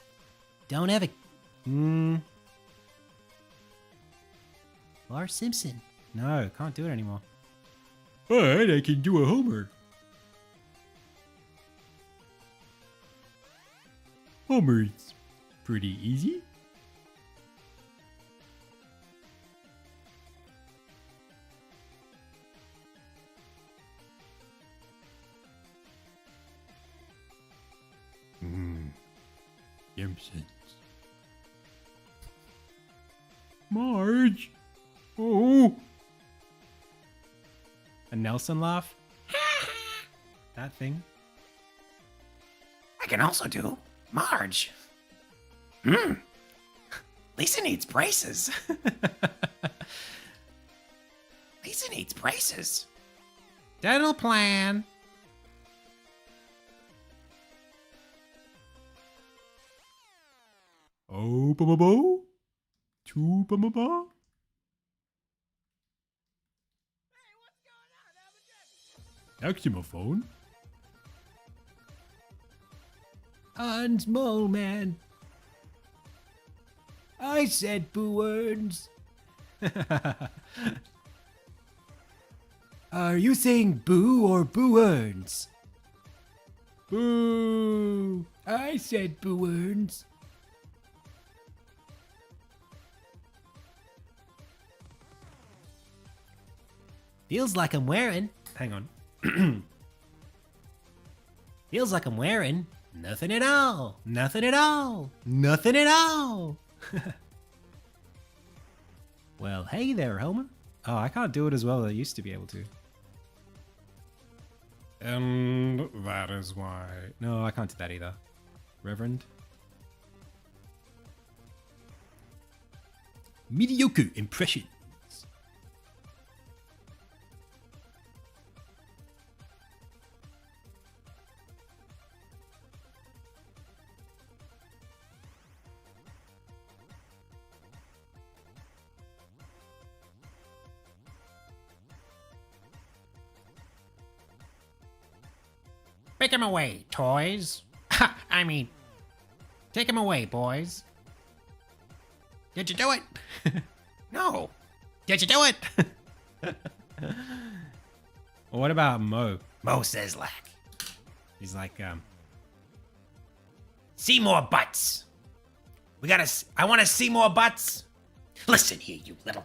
Don't have a Mm, Bar Simpson. no, can't do it anymore. Alright, I can do a Homer. Homer's pretty easy. Simpsons. Marge. Oh. A Nelson laugh? That thing? I can also do Marge. Lisa needs braces. Lisa needs braces. Dental plan. Oh, ba ba bo. Two ba ba ba. Saxophone. Hans Mole Man. I said boo words. Are you saying boo or boo earns? Boo. I said boo earns. Feels like I'm wearing. Hang on. Feels like I'm wearing nothing at all. Nothing at all. Nothing at all. Well, hey there, Homer. Oh, I can't do it as well as I used to be able to. And that is why. No, I can't do that either. Reverend. Mediocre impressions. Take him away, toys. I mean, take him away, boys. Did you do it? No. Did you do it? Well, what about Mo? Mo says lack. He's like, See more butts. I want to see more butts. Listen here, you little...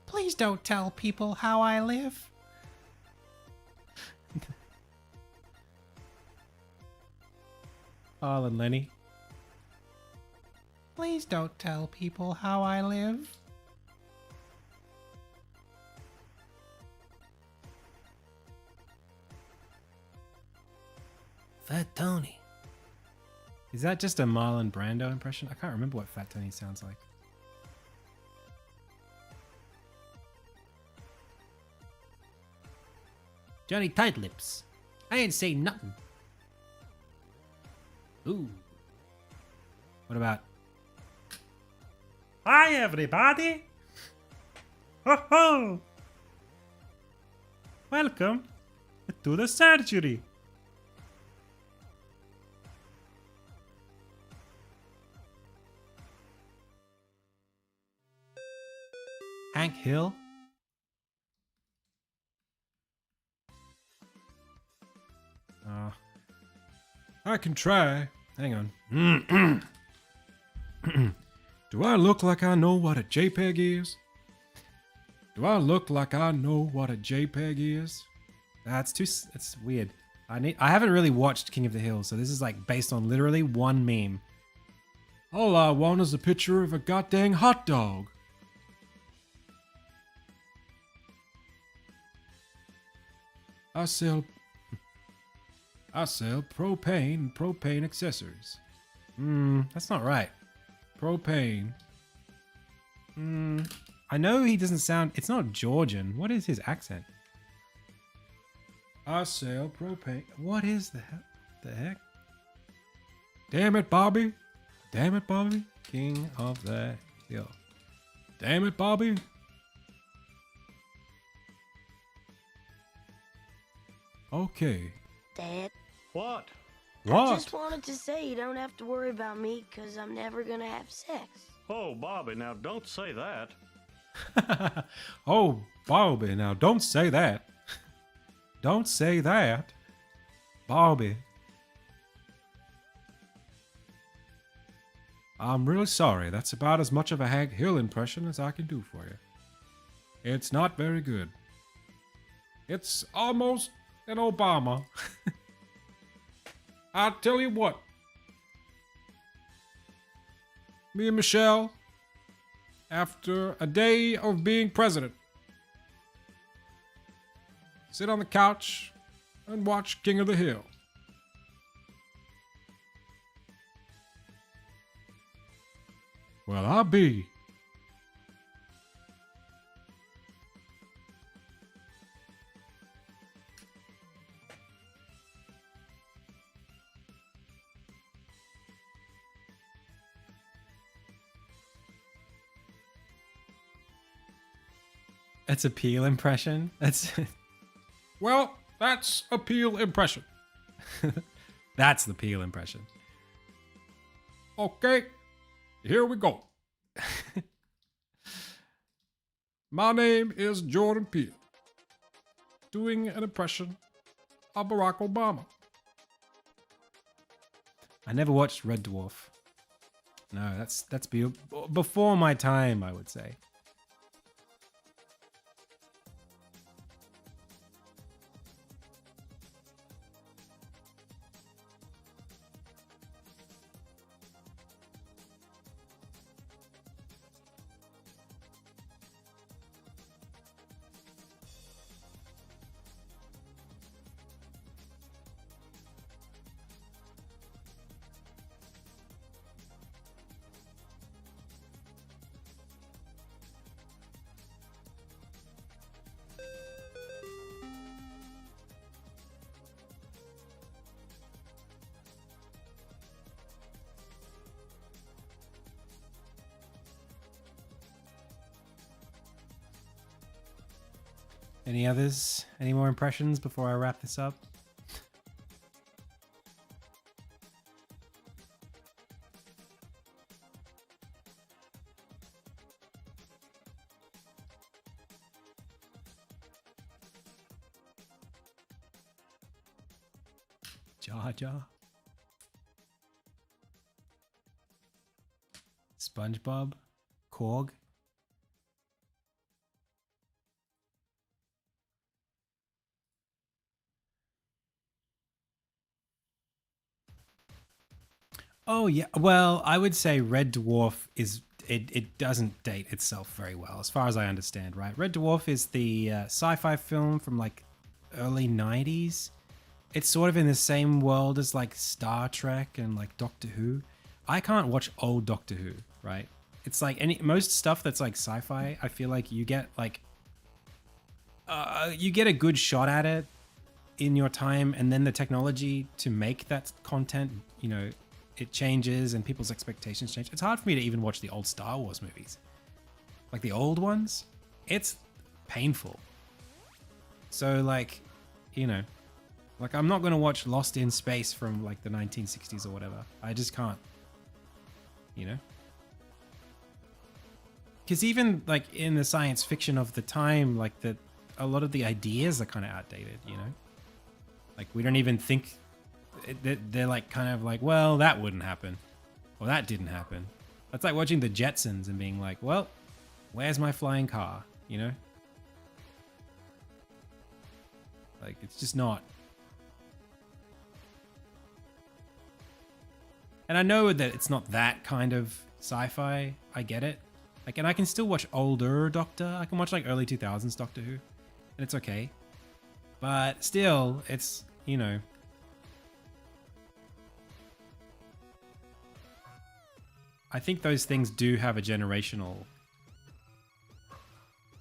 Please don't tell people how I live. Carl and Lenny. Please don't tell people how I live. Fat Tony. Is that just a Marlon Brando impression? I can't remember what Fat Tony sounds like. Johnny Tight Lips. I ain't say nothing. Ooh. What about? Hi, everybody. Ho ho. Welcome to the surgery. Hank Hill? I can try. Hang on. Do I look like I know what a JPEG is? Do I look like I know what a JPEG is? That's weird. I haven't really watched King of the Hill, so this is like based on literally one meme. All I want is a picture of a goddamn hot dog. I sell propane and propane accessories. That's not right. Propane. I know he doesn't sound... It's not Georgian. What is his accent? I sell propane... What is the heck? Damn it, Bobby. Damn it, Bobby. King of the Hill. Damn it, Bobby. Okay. Dad, What? I What? just wanted to say you don't have to worry about me because I'm never gonna have sex. Oh, Bobby, now don't say that. Oh, Bobby, now don't say that. Don't say that. Bobby. I'm really sorry. That's about as much of a Hank Hill impression as I can do for you. It's not very good. It's almost an Obama. I'll tell you what. Me and Michelle, after a day of being president, sit on the couch and watch King of the Hill. Well, I'll be. That's a Peel impression? That's... Well, that's a Peel impression. That's the Peel impression. Okay, here we go. My name is Jordan Peele, doing an impression of Barack Obama. I never watched Red Dwarf. No, that's before my time, I would say. Any others? Any more impressions before I wrap this up? Jar Jar. SpongeBob. Korg. Oh yeah, well, I would say Red Dwarf is it doesn't date itself very well, as far as I understand, right? Red Dwarf is the sci-fi film from like early '90s. It's sort of in the same world as like Star Trek and like Doctor Who. I can't watch old Doctor Who, right? It's like most stuff that's like sci-fi. I feel like you get like you get a good shot at it in your time, and then the technology to make that content, you know, it changes and people's expectations change. It's hard for me to even watch the old Star Wars movies. Like the old ones, it's painful. So like, you know, like I'm not going to watch Lost in Space from like the 1960s or whatever. I just can't, you know? Because even like in the science fiction of the time, like a lot of the ideas are kind of outdated, you know? Like we don't even think, they're like kind of like, well, that wouldn't happen. Or that didn't happen. That's like watching the Jetsons and being like, well, where's my flying car? You know? Like, it's just not. And I know that it's not that kind of sci-fi. I get it. Like, and I can still watch older Doctor. I can watch like early 2000s Doctor Who. And it's okay. But still, it's, you know. I think those things do have a generational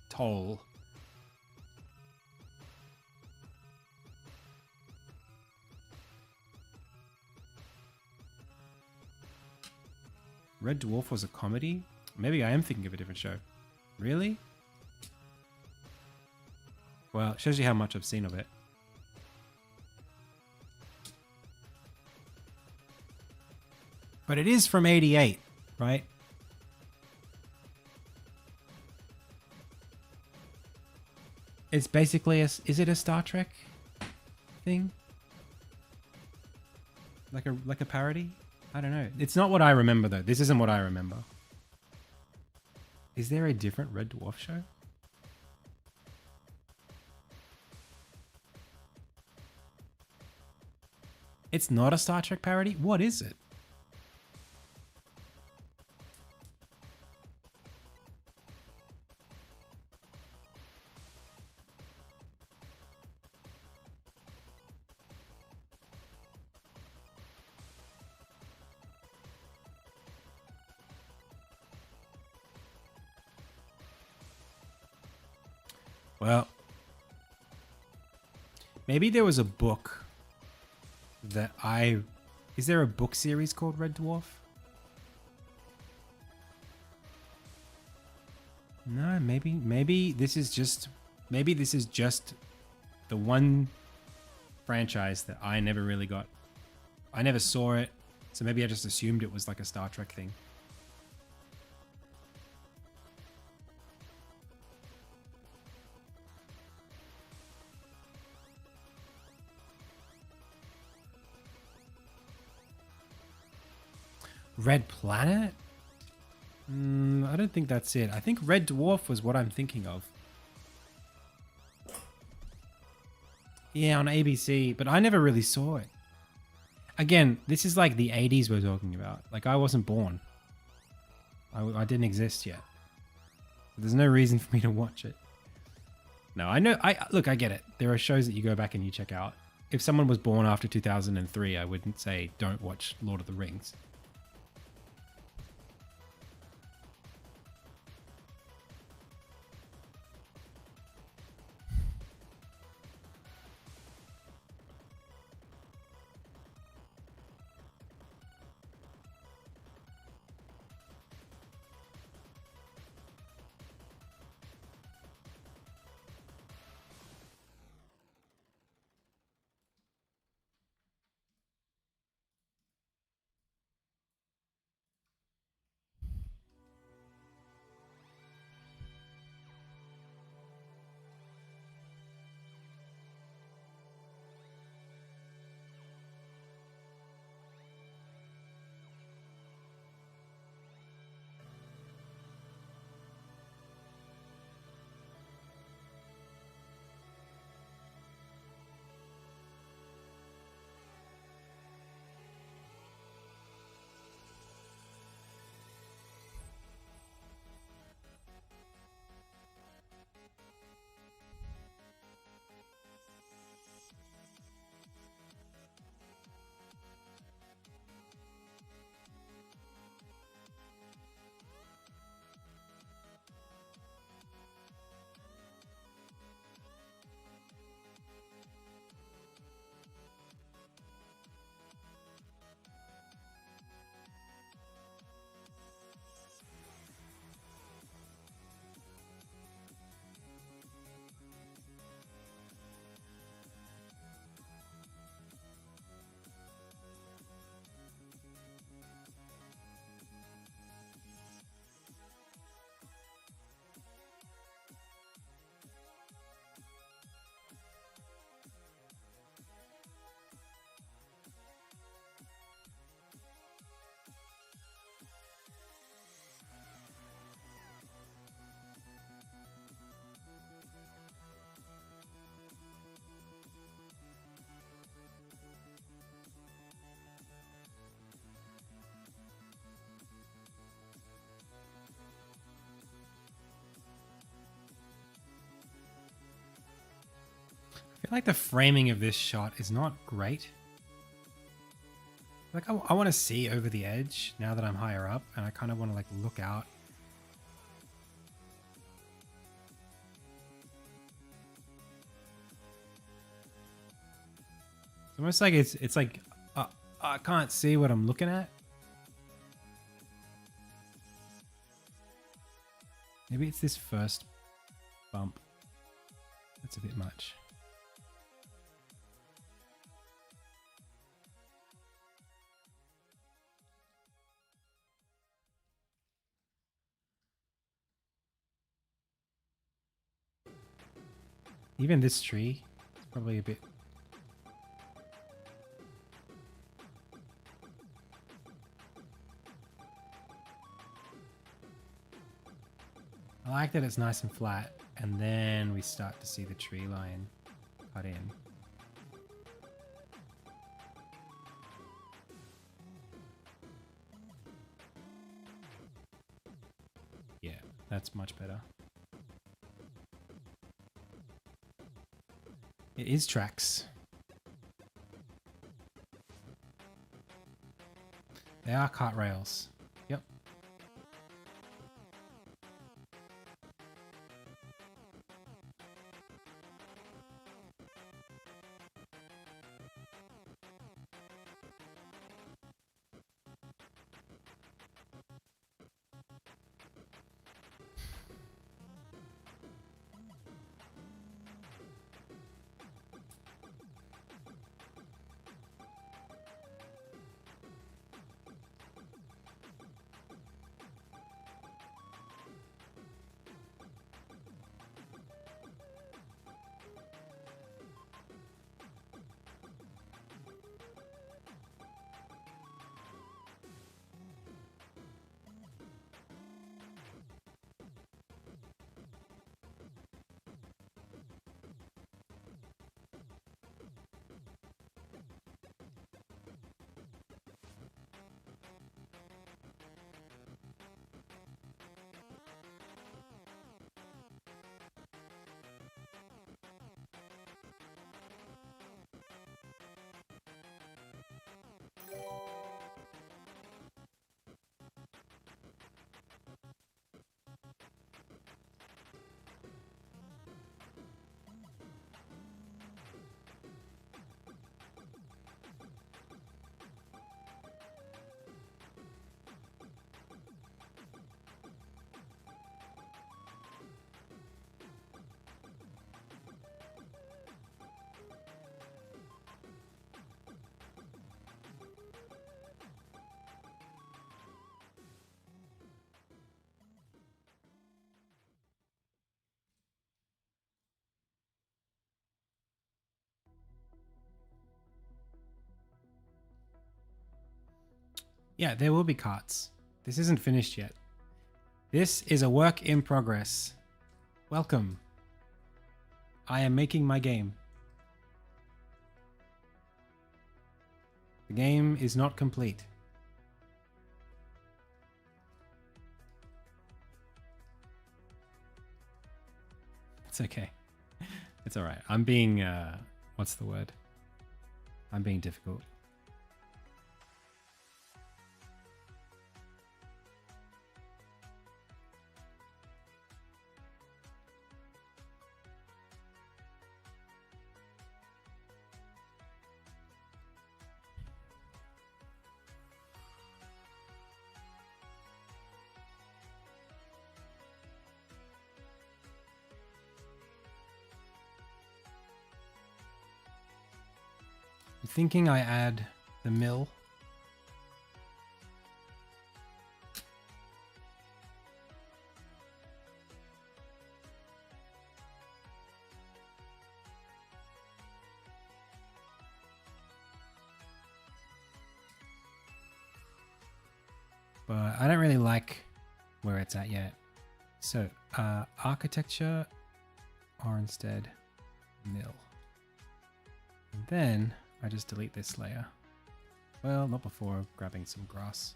toll. Red Dwarf was a comedy? Maybe I am thinking of a different show. Really? Well, it shows you how much I've seen of it. But it is from '88, right? It's basically is it a Star Trek thing? Like a parody? I don't know. It's not what I remember though. This isn't what I remember. Is there a different Red Dwarf show? It's not a Star Trek parody? What is it? Well, maybe there was a book that is there a book series called Red Dwarf? No, maybe this is just the one franchise that I never really got. I never saw it, so maybe I just assumed it was like a Star Trek thing. Red Planet? I don't think that's it. I think Red Dwarf was what I'm thinking of. Yeah, on ABC, but I never really saw it. Again, this is like the 80s we're talking about. Like, I wasn't born. I didn't exist yet. There's no reason for me to watch it. No, I know. Look, I get it. There are shows that you go back and you check out. If someone was born after 2003, I wouldn't say don't watch Lord of the Rings. feel like the framing of this shot is not great. Like I want to see over the edge now that I'm higher up, and I kind of want to like look out. It's almost like it's like I can't see what I'm looking at. Maybe it's this first bump. That's a bit much. Even this tree is probably a bit. I like that it's nice and flat, and then we start to see the tree line cut in. Yeah, that's much better. It is tracks. They are cart rails. Yep. Yeah, there will be carts. This isn't finished yet. This is a work in progress. Welcome. I am making my game. The game is not complete. It's okay. It's all right. I'm being, what's the word? I'm being difficult. I'm thinking I add the mill. But I don't really like where it's at yet. So architecture or instead mill. And then I just delete this layer. Well, not before grabbing some grass.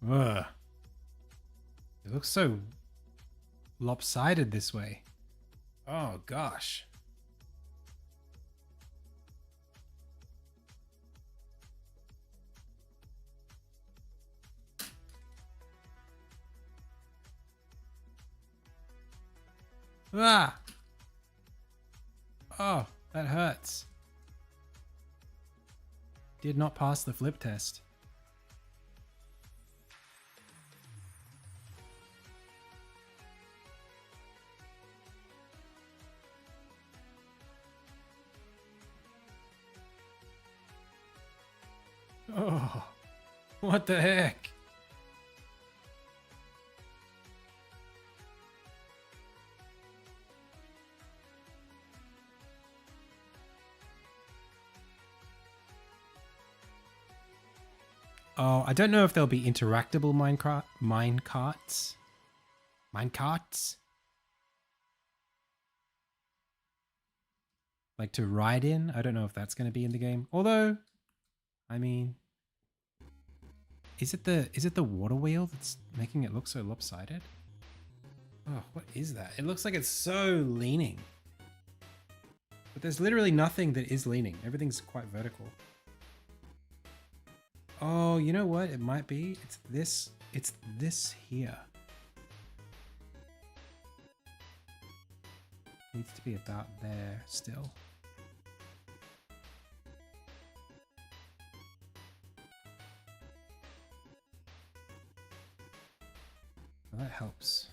Ugh. It looks so lopsided this way. Oh gosh. Ah! Oh, that hurts. Did not pass the flip test. Oh, what the heck? Oh, I don't know if there'll be interactable minecarts. Minecarts? Like to ride in? I don't know if that's going to be in the game. Although, I mean, is it the water wheel that's making it look so lopsided? Oh, what is that? It looks like it's so leaning. But there's literally nothing that is leaning. Everything's quite vertical. Oh, you know what? It might be. It's this here. Needs to be about there still. Well, that helps.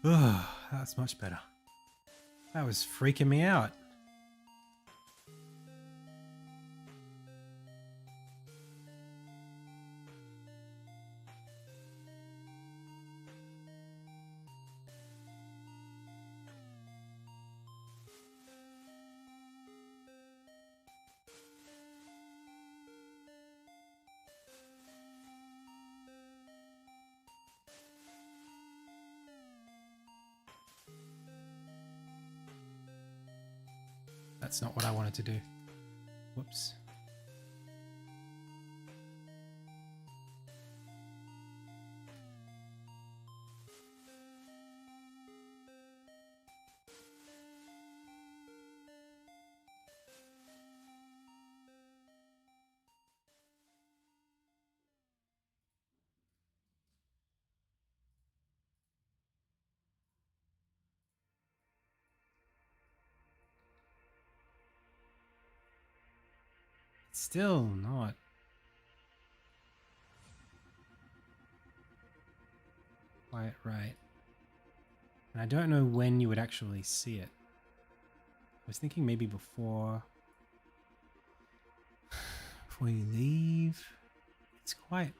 Oh, that's much better. That was freaking me out. That's not what I wanted to do. Whoops. Still not quite right. And I don't know when you would actually see it. I was thinking maybe before you leave. It's quite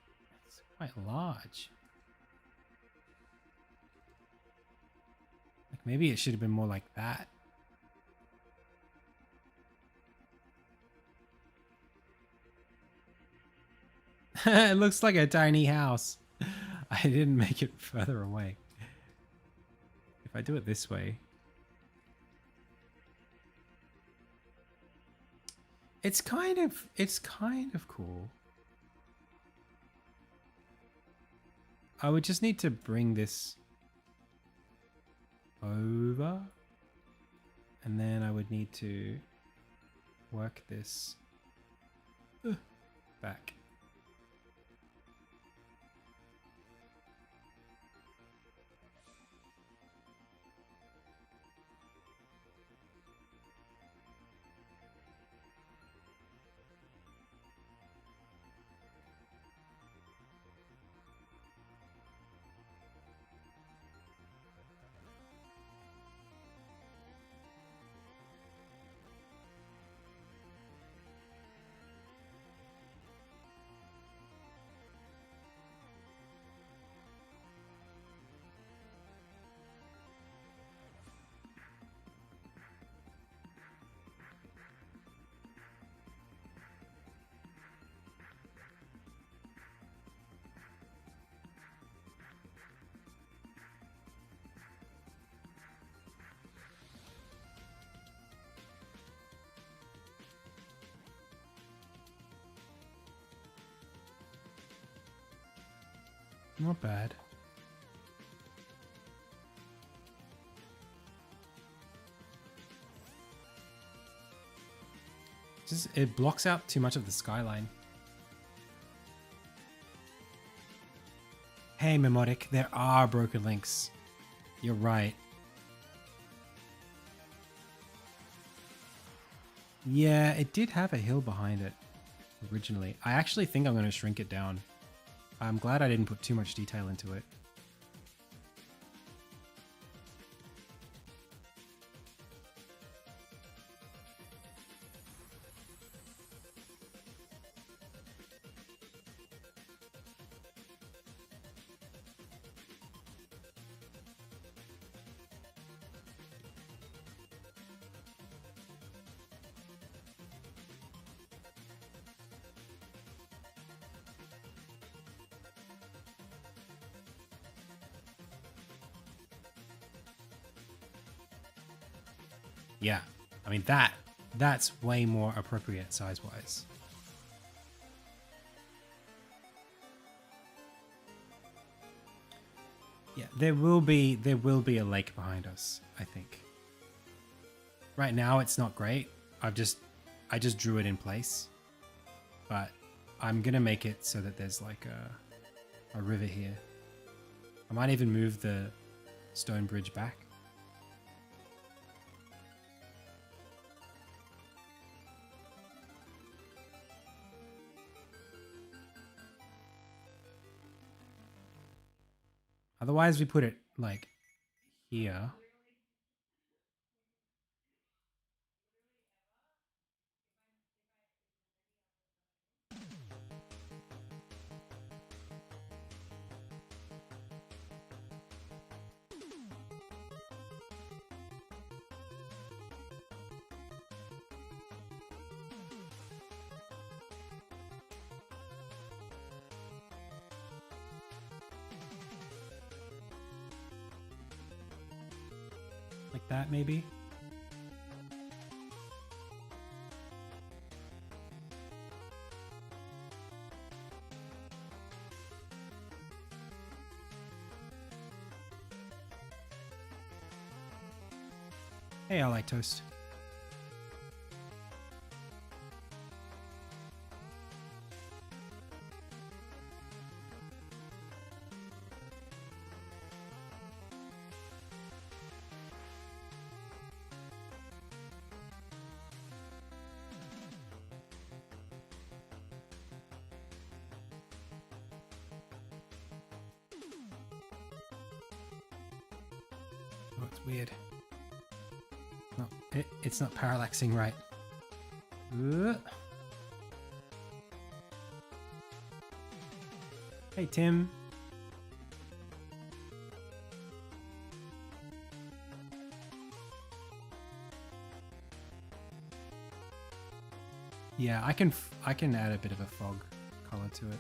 large. Like maybe it should have been more like that. It looks like a tiny house. I didn't make it further away. If I do it this way. It's kind of cool. I would just need to bring this over. And then I would need to work this back. Not bad. Just it blocks out too much of the skyline. Hey, Memotic, there are broken links. You're right. Yeah, it did have a hill behind it originally. I actually think I'm going to shrink it down. I'm glad I didn't put too much detail into it. Yeah, I mean that's way more appropriate size-wise. Yeah, there will be a lake behind us, I think. Right now it's not great. I just drew it in place. But I'm gonna make it so that there's like a river here. I might even move the stone bridge back. Otherwise, we put it like here. Like that, maybe? Hey, I like toast. Oh, it's weird. No, it's not parallaxing right. Hey, Tim. Yeah, I can add a bit of a fog color to it.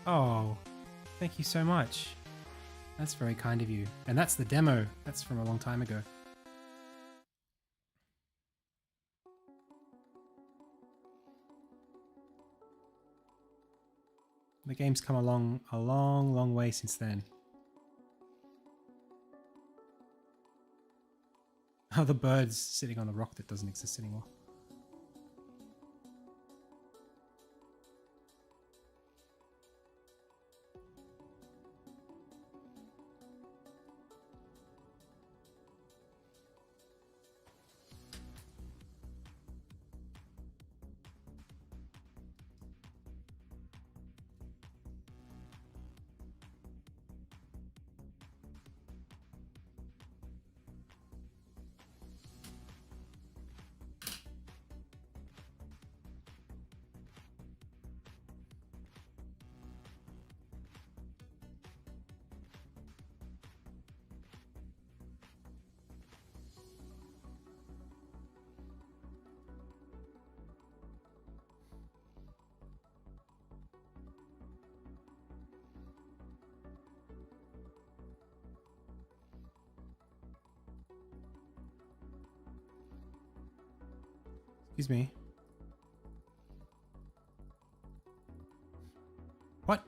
Oh, thank you so much. That's very kind of you. And that's the demo. That's from a long time ago. The game's come along a long, long way since then. Oh, the bird's sitting on the rock that doesn't exist anymore. Excuse me. What?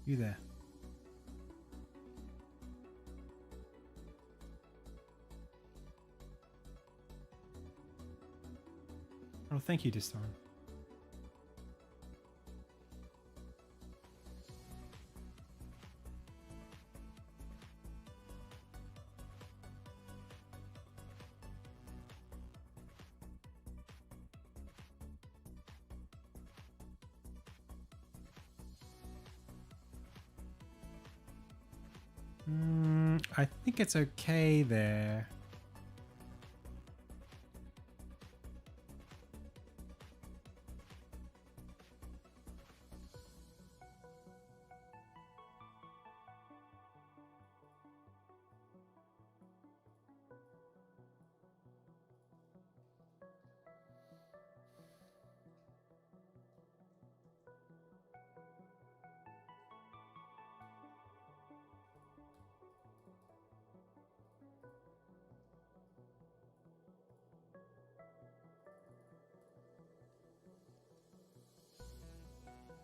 You there? Oh, thank you, Distorn. I think it's okay there.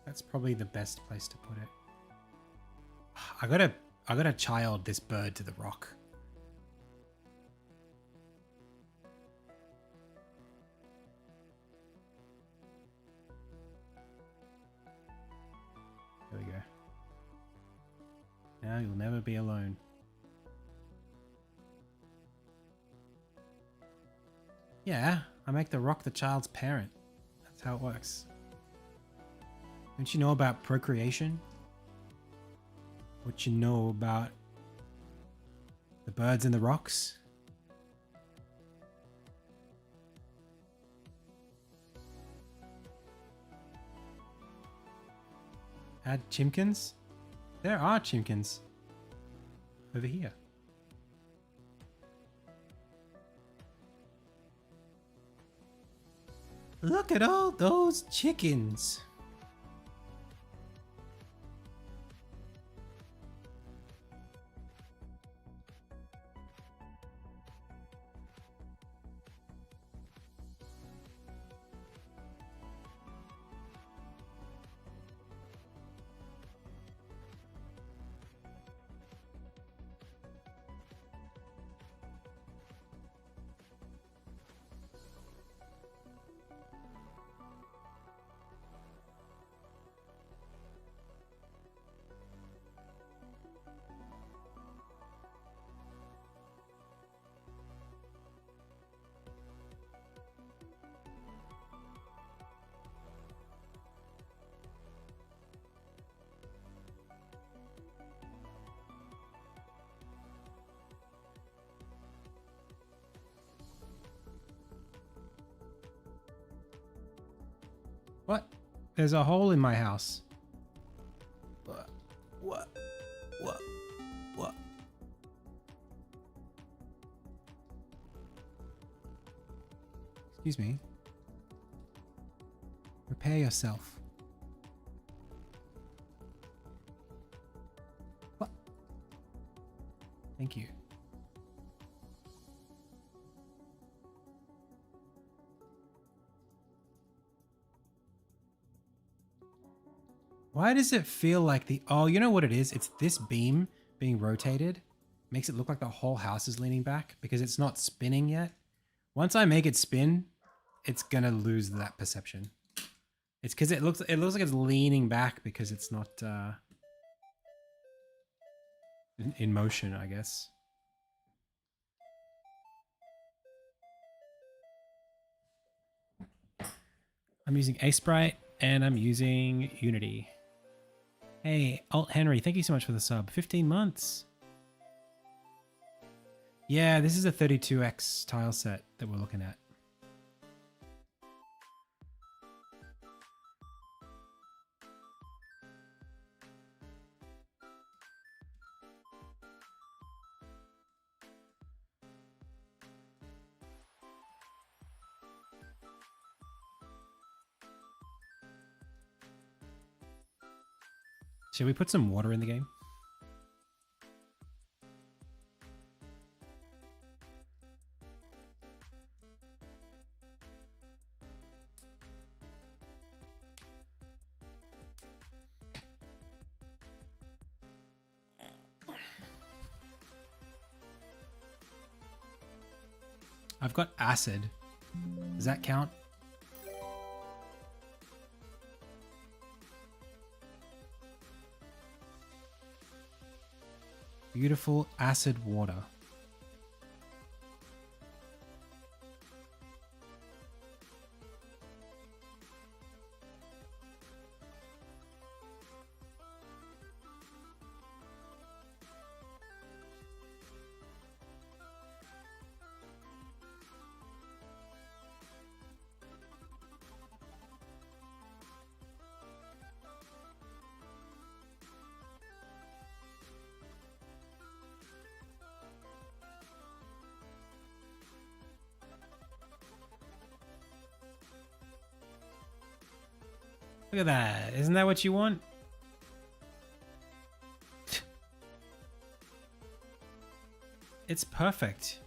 That's probably the best place to put it. I gotta child this bird to the rock. There we go. Now you'll never be alone. Yeah, I make the rock the child's parent. That's how it works. Don't you know about procreation? What you know about the birds and the rocks? Add chimkins? There are chimkins. Over here. Look at all those chickens. What? There's a hole in my house. What? What? What? What? Excuse me. Repair yourself. What? Thank you. Why does it feel like the... Oh, you know what it is? It's this beam being rotated makes it look like the whole house is leaning back because it's not spinning yet. Once I make it spin, it's gonna lose that perception. It's because it looks like it's leaning back because it's not in motion, I guess. I'm using Sprite and I'm using Unity. Hey, Alt Henry, thank you so much for the sub. 15 months. Yeah, this is a 32x tile set that we're looking at. Should we put some water in the game? I've got acid. Does that count? Beautiful acid water. Look at that. Isn't that what you want? It's perfect.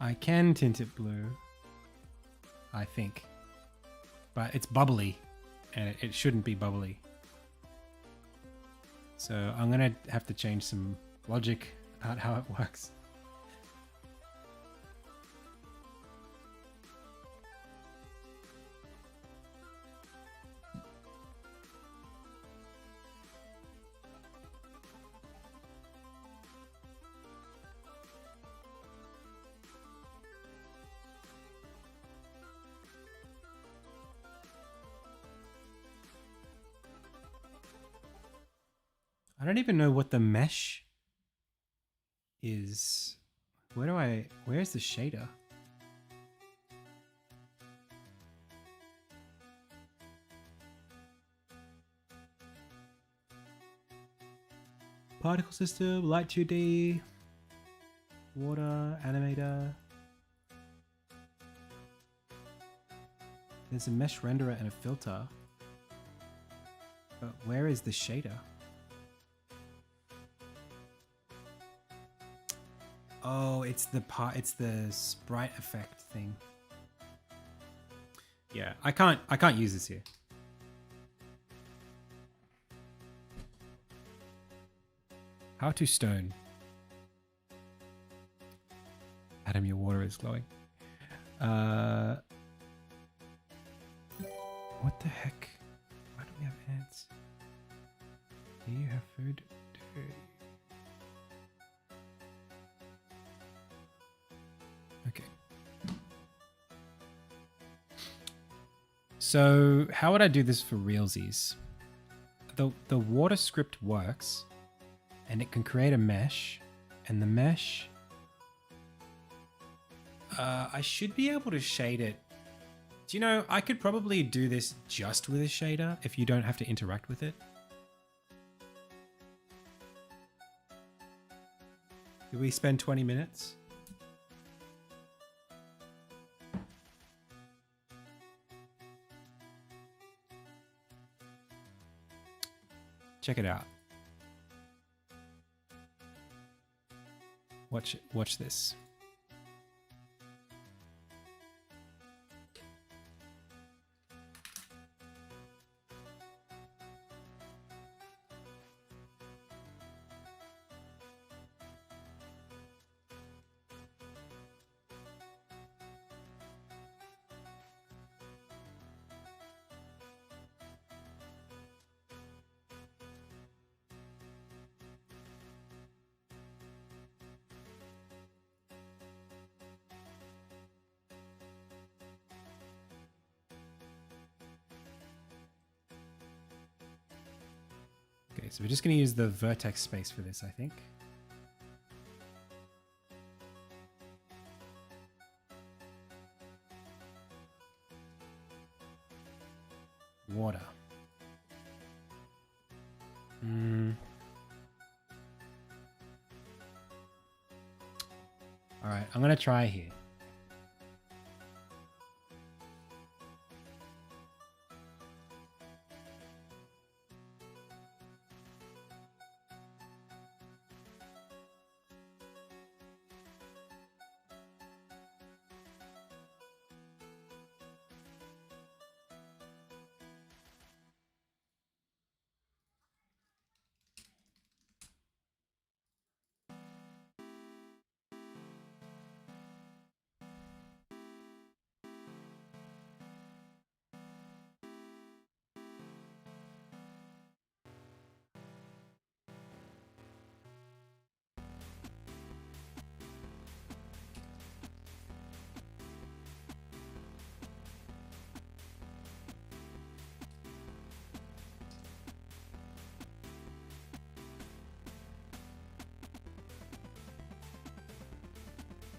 I can tint it blue, I think, but it's bubbly and it shouldn't be bubbly. So I'm gonna have to change some logic about how it works. I don't even know what the mesh is. Where's the shader? Particle system, light 2D, water, animator. There's a mesh renderer and a filter. But where is the shader? Oh, it's the sprite effect thing. Yeah, I can't use this here. How to stone. Adam, your water is glowing. What the heck? Why do we have ants? Do you have food? Okay. So how would I do this for realsies? The water script works and it can create a mesh, and the mesh I should be able to shade it Do you know, I could probably do this just with a shader if you don't have to interact with it. Did we spend 20 minutes? Check it out. Watch this. Okay, so we're just going to use the vertex space for this, I think. Water. All right, I'm going to try here.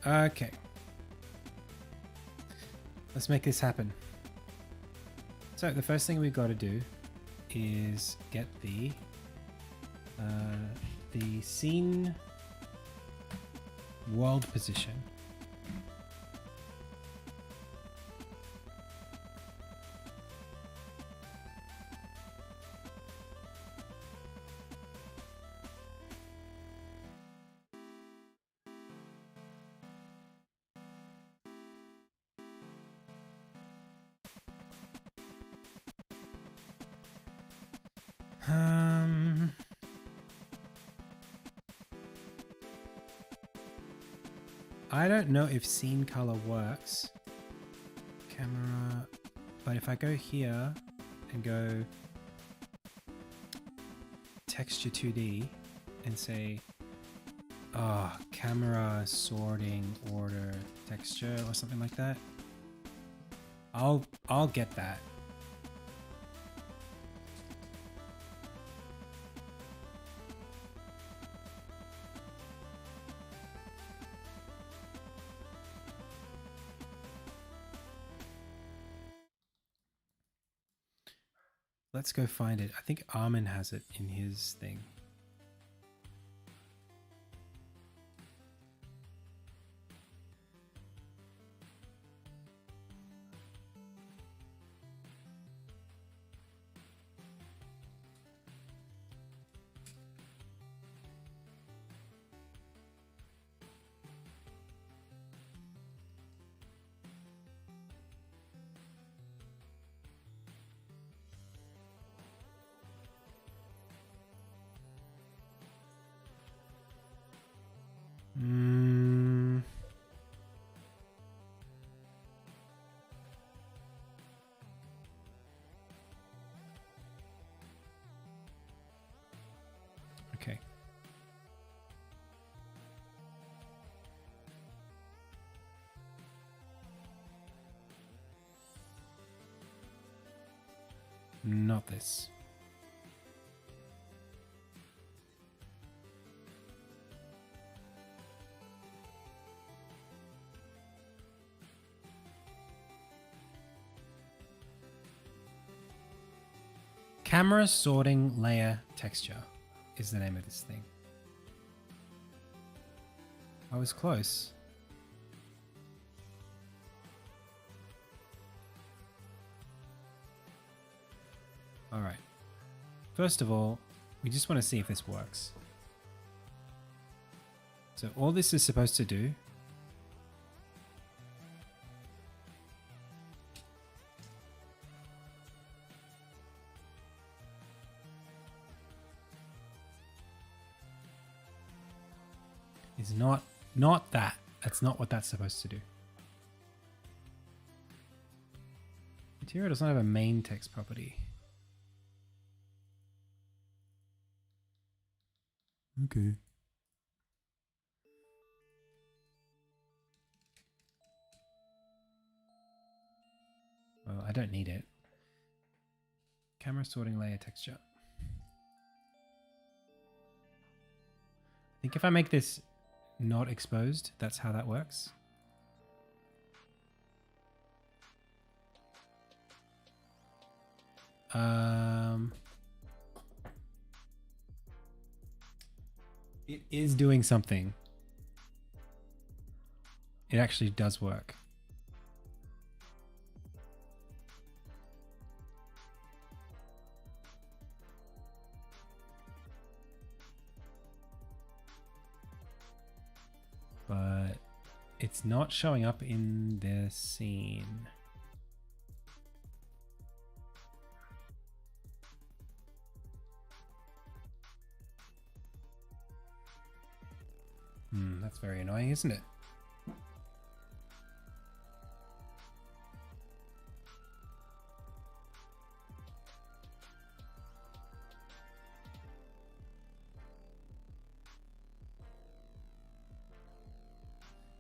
Okay. Let's make this happen. So the first thing we've got to do is get the scene world position. I don't know if scene color works. Camera, but if I go here and go texture 2D and say, camera sorting order texture or something like that, I'll get that. Let's go find it. I think Armin has it in his thing. Okay. Not this. Camera sorting layer texture is the name of this thing. I was close. All right. First of all, we just want to see if this works. So all this is supposed to do is not that. That's not what that's supposed to do. Material does not have a main text property. Okay. Well, I don't need it. Camera sorting layer texture. I think if I make this not exposed, that's how that works. It is doing something. It actually does work. But it's not showing up in the scene. That's very annoying, isn't it?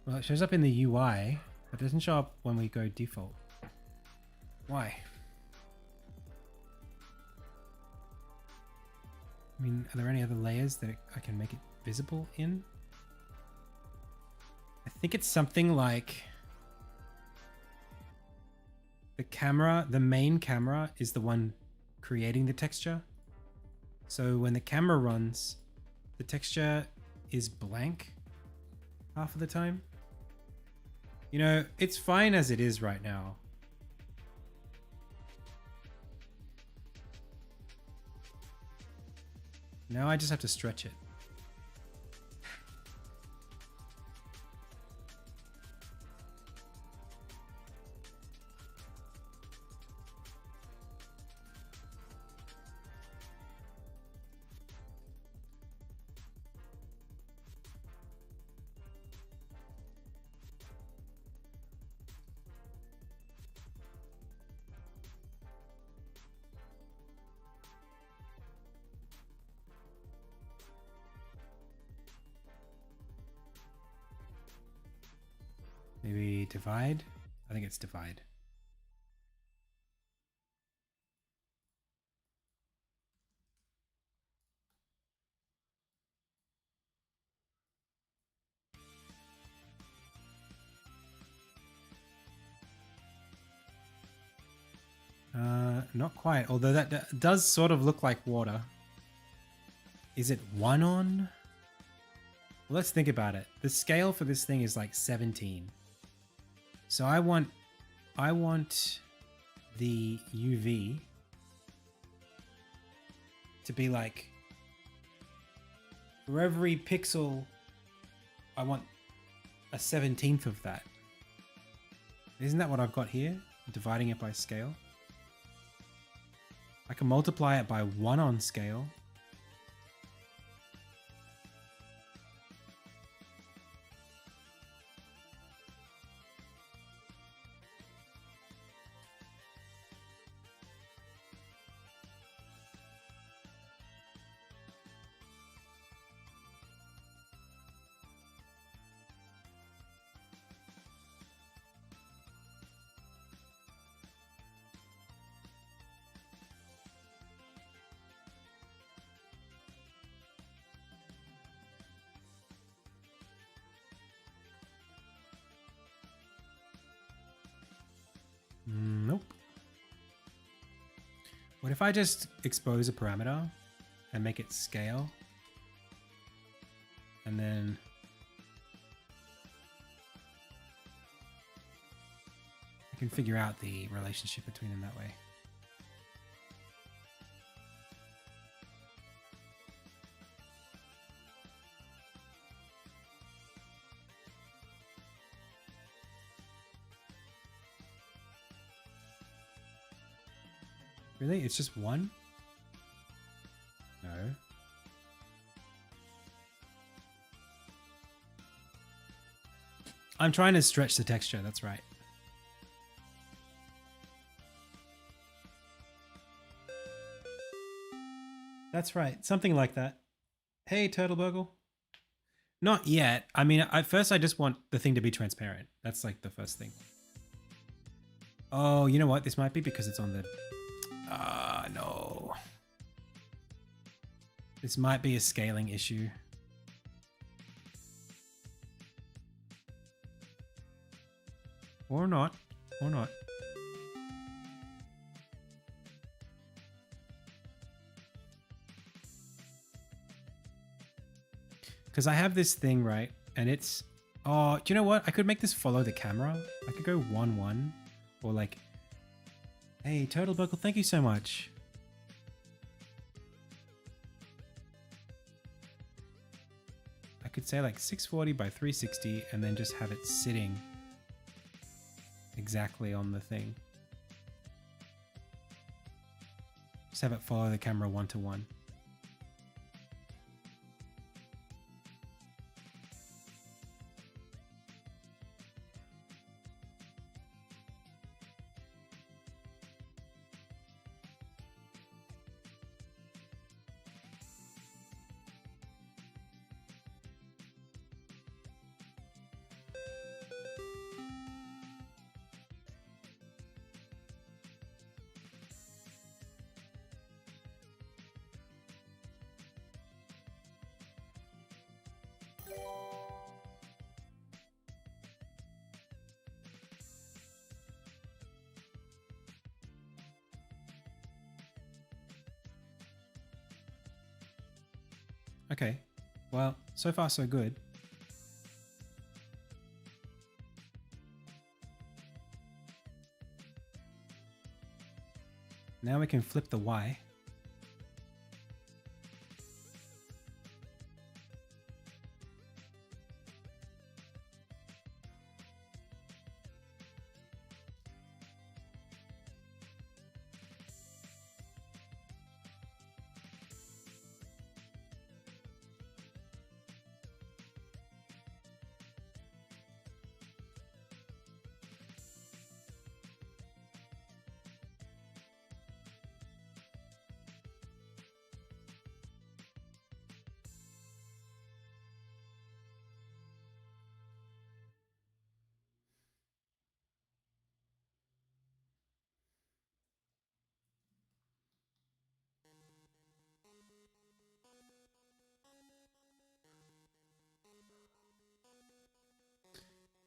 Well, it shows up in the UI, but it doesn't show up when we go default. Why? I mean, are there any other layers that I can make it visible in? I think it's something like the camera, the main camera is the one creating the texture. So when the camera runs, the texture is blank half of the time. You know, it's fine as it is right now. Now I just have to stretch it. Maybe divide? I think it's divide. Not quite, although that does sort of look like water. Is it 1 on? Well, let's think about it. The scale for this thing is like 17. So I want the UV to be like, for every pixel, I want a 17th of that. Isn't that what I've got here? Dividing it by scale. I can multiply it by 1 on scale. Nope. What if I just expose a parameter and make it scale? And then I can figure out the relationship between them that way. Really? It's just one? No. I'm trying to stretch the texture, that's right. That's right, something like that. Hey, Turtleburgle. Not yet. I mean, at first I just want the thing to be transparent. That's like the first thing. Oh, you know what? This might be because it's on the... no. This might be a scaling issue. Or not. Or not. Because I have this thing, right? And it's... Oh, do you know what? I could make this follow the camera. I could go 1-1. Or like... Hey, Turtlebuckle, thank you so much. I could say like 640 by 360 and then just have it sitting exactly on the thing. Just have it follow the camera 1-to-1. Okay, well, so far so good. Now we can flip the Y.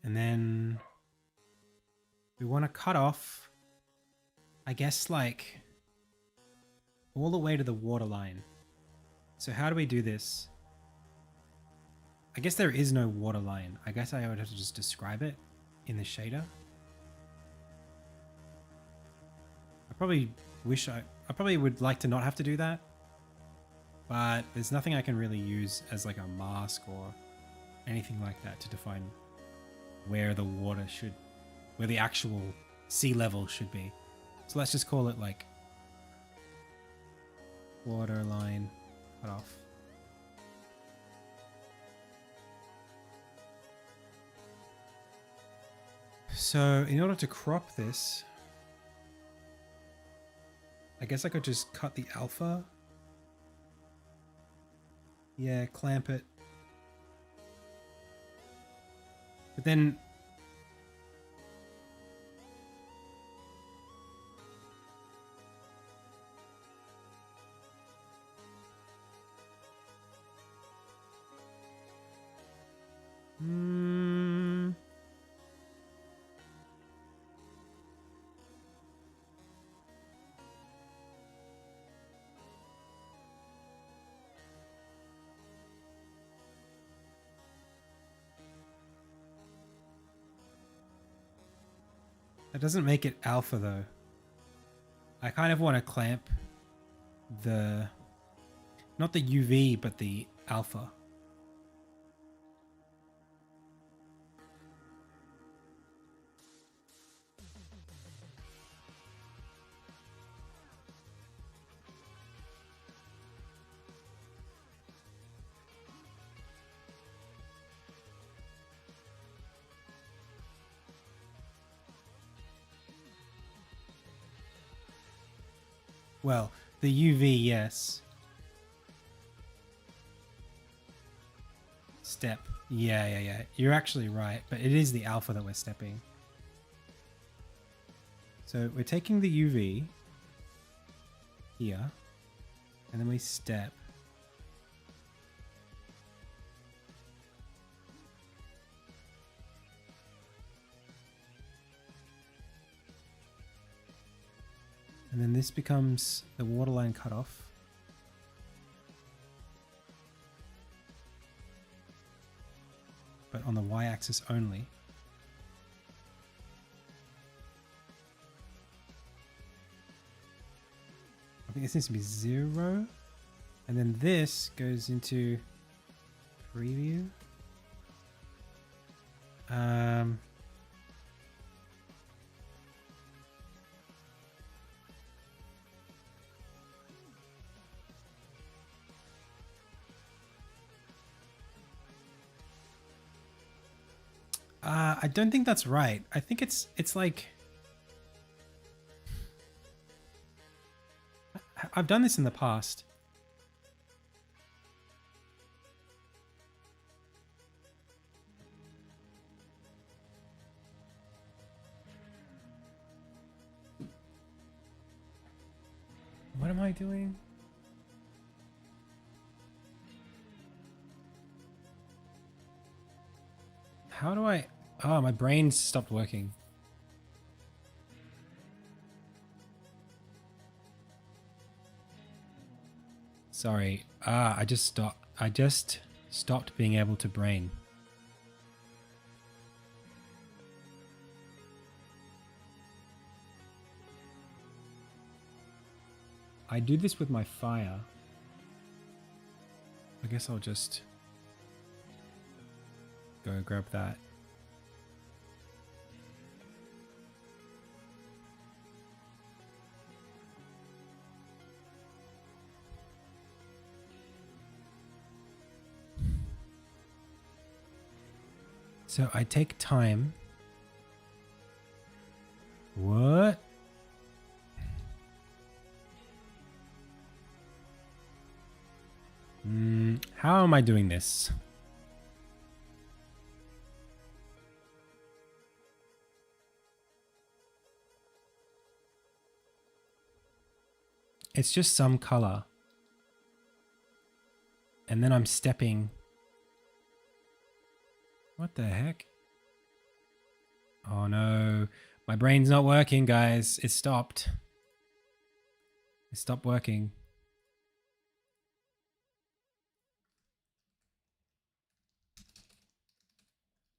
And then we want to cut off, I guess, like all the way to the waterline. So how do we do this? I guess there is no waterline. I guess I would have to just describe it in the shader. I probably wish I probably would like to not have to do that, but there's nothing I can really use as like a mask or anything like that to define where the water should, where the actual sea level should be. So let's just call it like waterline cut off. So in order to crop this, I guess I could just cut the alpha. Yeah, clamp it. But then That doesn't make it alpha though. I kind of want to clamp the, not the UV, but the alpha. Well, the UV, yes. Step. Yeah. You're actually right, but it is the alpha that we're stepping. So we're taking the UV here, and then we step. And then this becomes the waterline cutoff. But on the y-axis only. I think this needs to be 0. And then this goes into preview. I don't think that's right. I think it's like, I've done this in the past. What am I doing? How do I... Oh, my brain stopped working. Sorry. I just stopped being able to brain. I do this with my fire. I guess I'll just go grab that. So I take time. What? How am I doing this? It's just some color. And then I'm stepping. What the heck? Oh no. My brain's not working, guys. It stopped. It stopped working.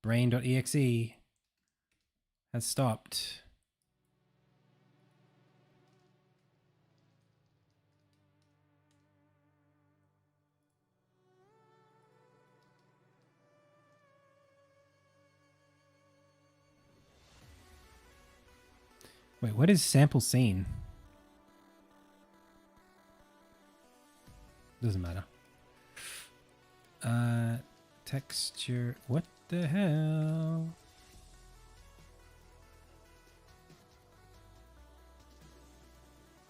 Brain.exe has stopped. Wait, what is sample scene? Doesn't matter. Texture. What the hell?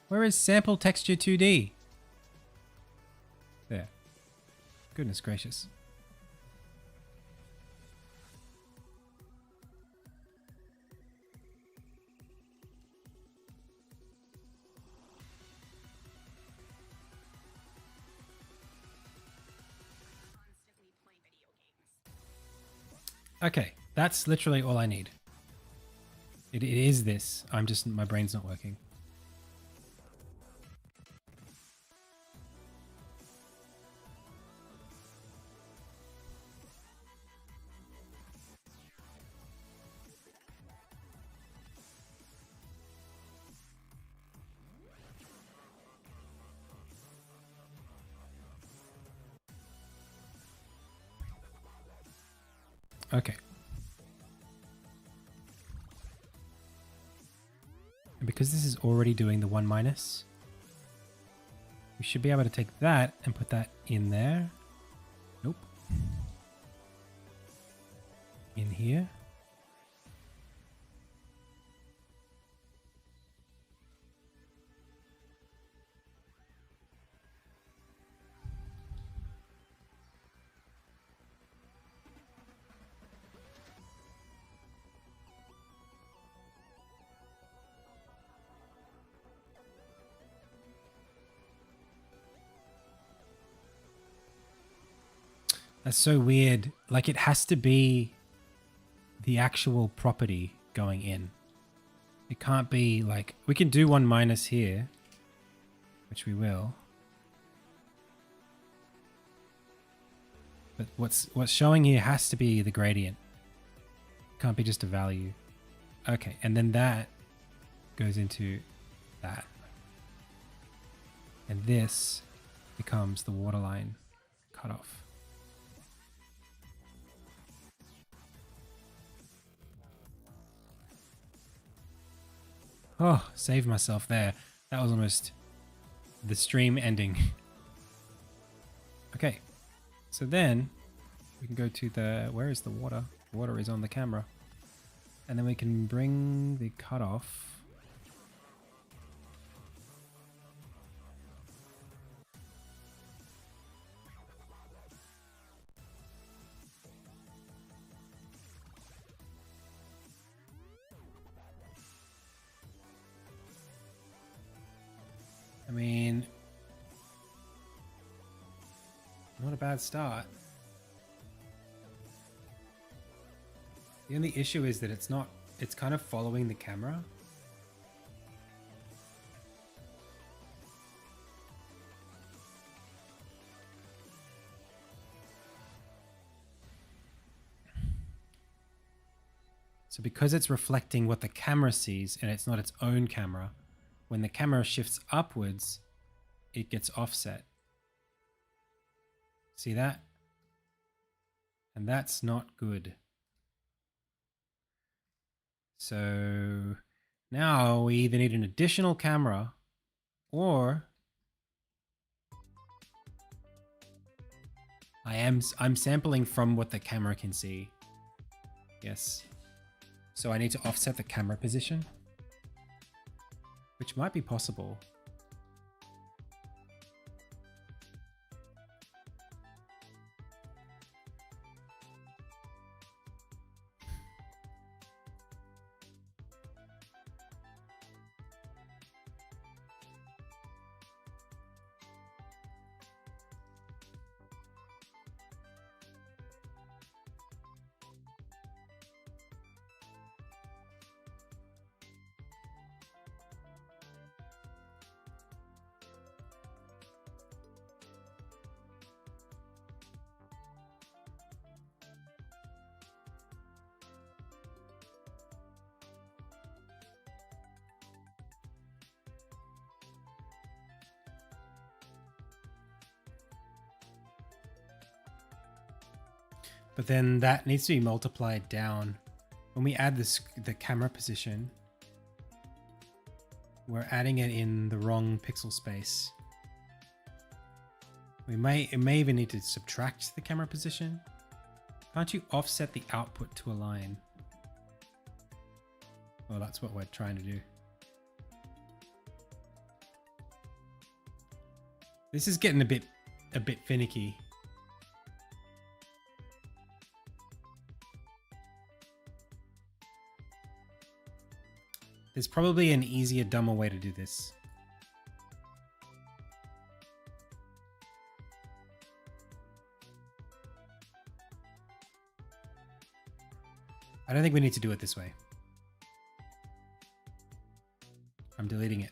Where is sample texture 2D? There. Goodness gracious. Okay, that's literally all I need. It is this. I'm just, my brain's not working. Okay. And because this is already doing the 1 minus, we should be able to take that and put that in there. Nope. In here. That's so weird. Like it has to be the actual property going in. It can't be like, we can do 1 minus here, which we will. But what's showing here has to be the gradient. Can't be just a value. Okay, and then that goes into that. And this becomes the waterline cutoff. Oh, saved myself there. That was almost the stream ending. Okay, so then we can go to the, where is the water? Water is on the camera. And then we can bring the cutoff. I mean, not a bad start. The only issue is that it's kind of following the camera. So because it's reflecting what the camera sees and it's not its own camera, when the camera shifts upwards, it gets offset. See that? And that's not good. So now we either need an additional camera or I'm sampling from what the camera can see. Yes. So I need to offset the camera position, which might be possible. But then that needs to be multiplied down. When we add the camera position, we're adding it in the wrong pixel space. It may even need to subtract the camera position. Can't you offset the output to align? Well, that's what we're trying to do. This is getting a bit finicky. There's probably an easier, dumber way to do this. I don't think we need to do it this way. I'm deleting it.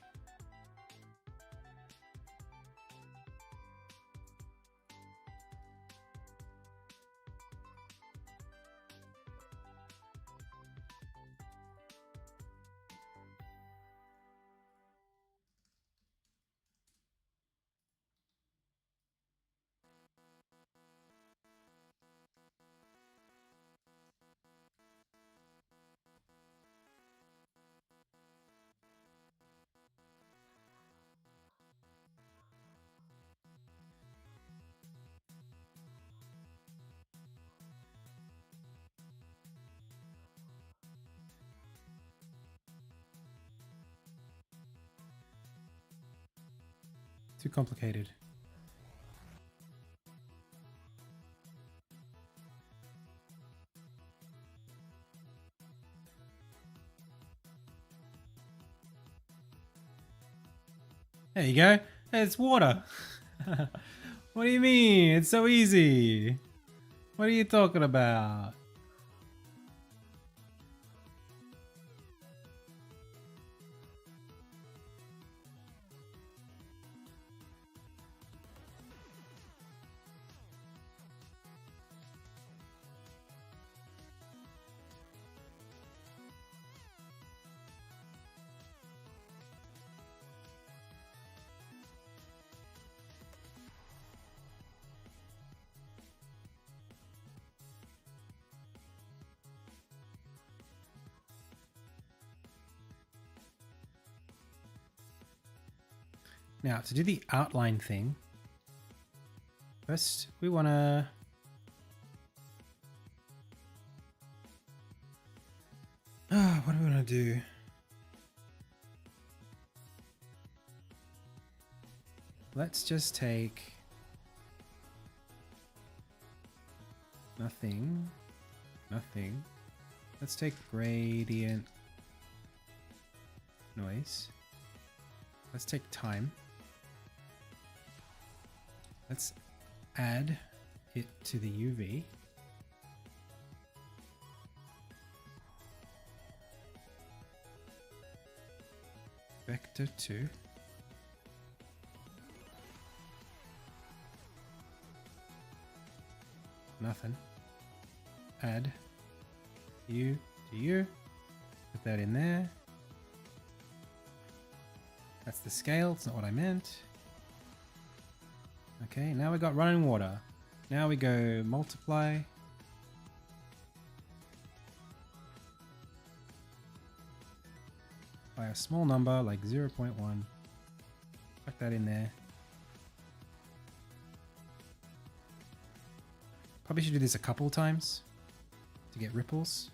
Too complicated. There you go. It's water. What do you mean? It's so easy. What are you talking about? Now, to do the outline thing, first we want to what do we want to do? Let's just take nothing. Let's take gradient noise. Let's take time. Let's add it to the UV. Vector 2. Nothing. Add U to U. Put that in there. That's the scale. It's not what I meant. Okay, now we got running water. Now we go multiply. By a small number like 0.1. Tuck that in there. Probably should do this a couple times to get ripples.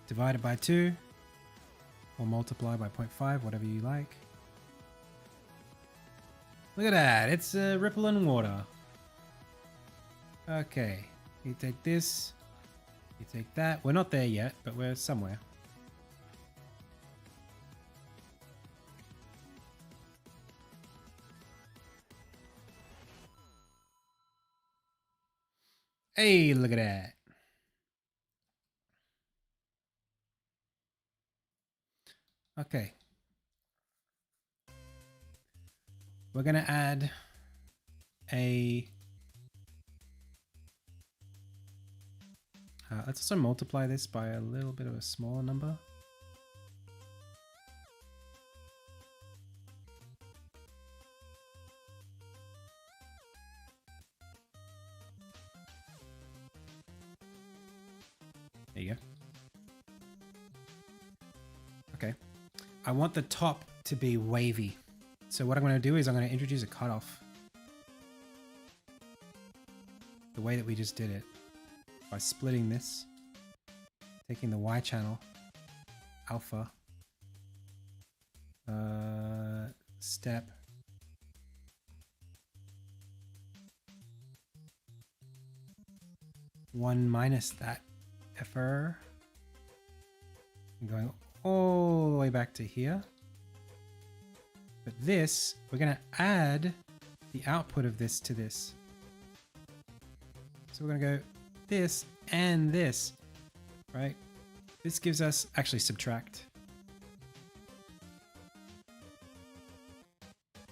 Divide it by 2 or multiply by 0.5, whatever you like. Look at that, it's a ripple in water. Okay, you take this, you take that. We're not there yet, but we're somewhere. Hey, look at that. Okay. We're going to add a... let's also multiply this by a little bit of a smaller number. There you go. Okay. I want the top to be wavy. So what I'm going to do is I'm going to introduce a cutoff. The way that we just did it. By splitting this. Taking the Y channel. Alpha. Step. One minus that FR. I'm going all the way back to here. But this, we're going to add the output of this to this. So we're going to go this and this, right? This gives us, actually subtract.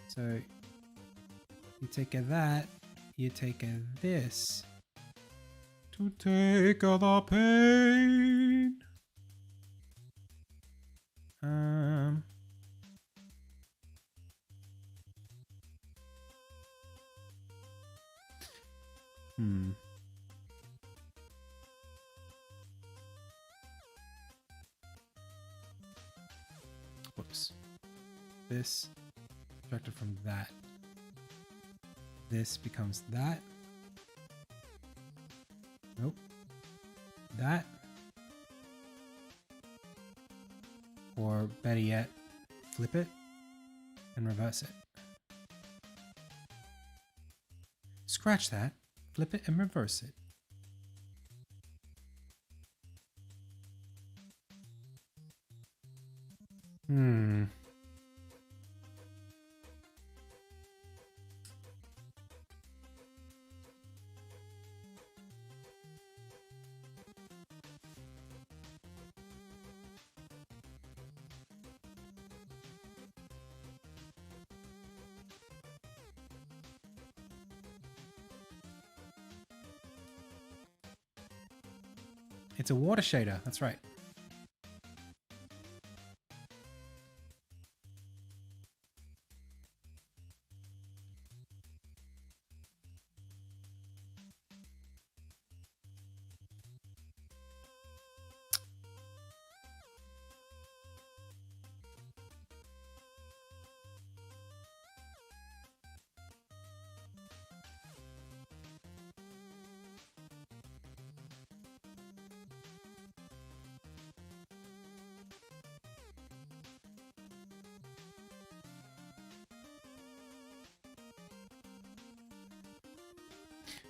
So you take a that, you take a this. To take the pain. Whoops. This subtracted from that. this becomes that. Nope. That. Or better yet, flip it and reverse it. Scratch that, flip it and reverse it. It's a water shader, that's right.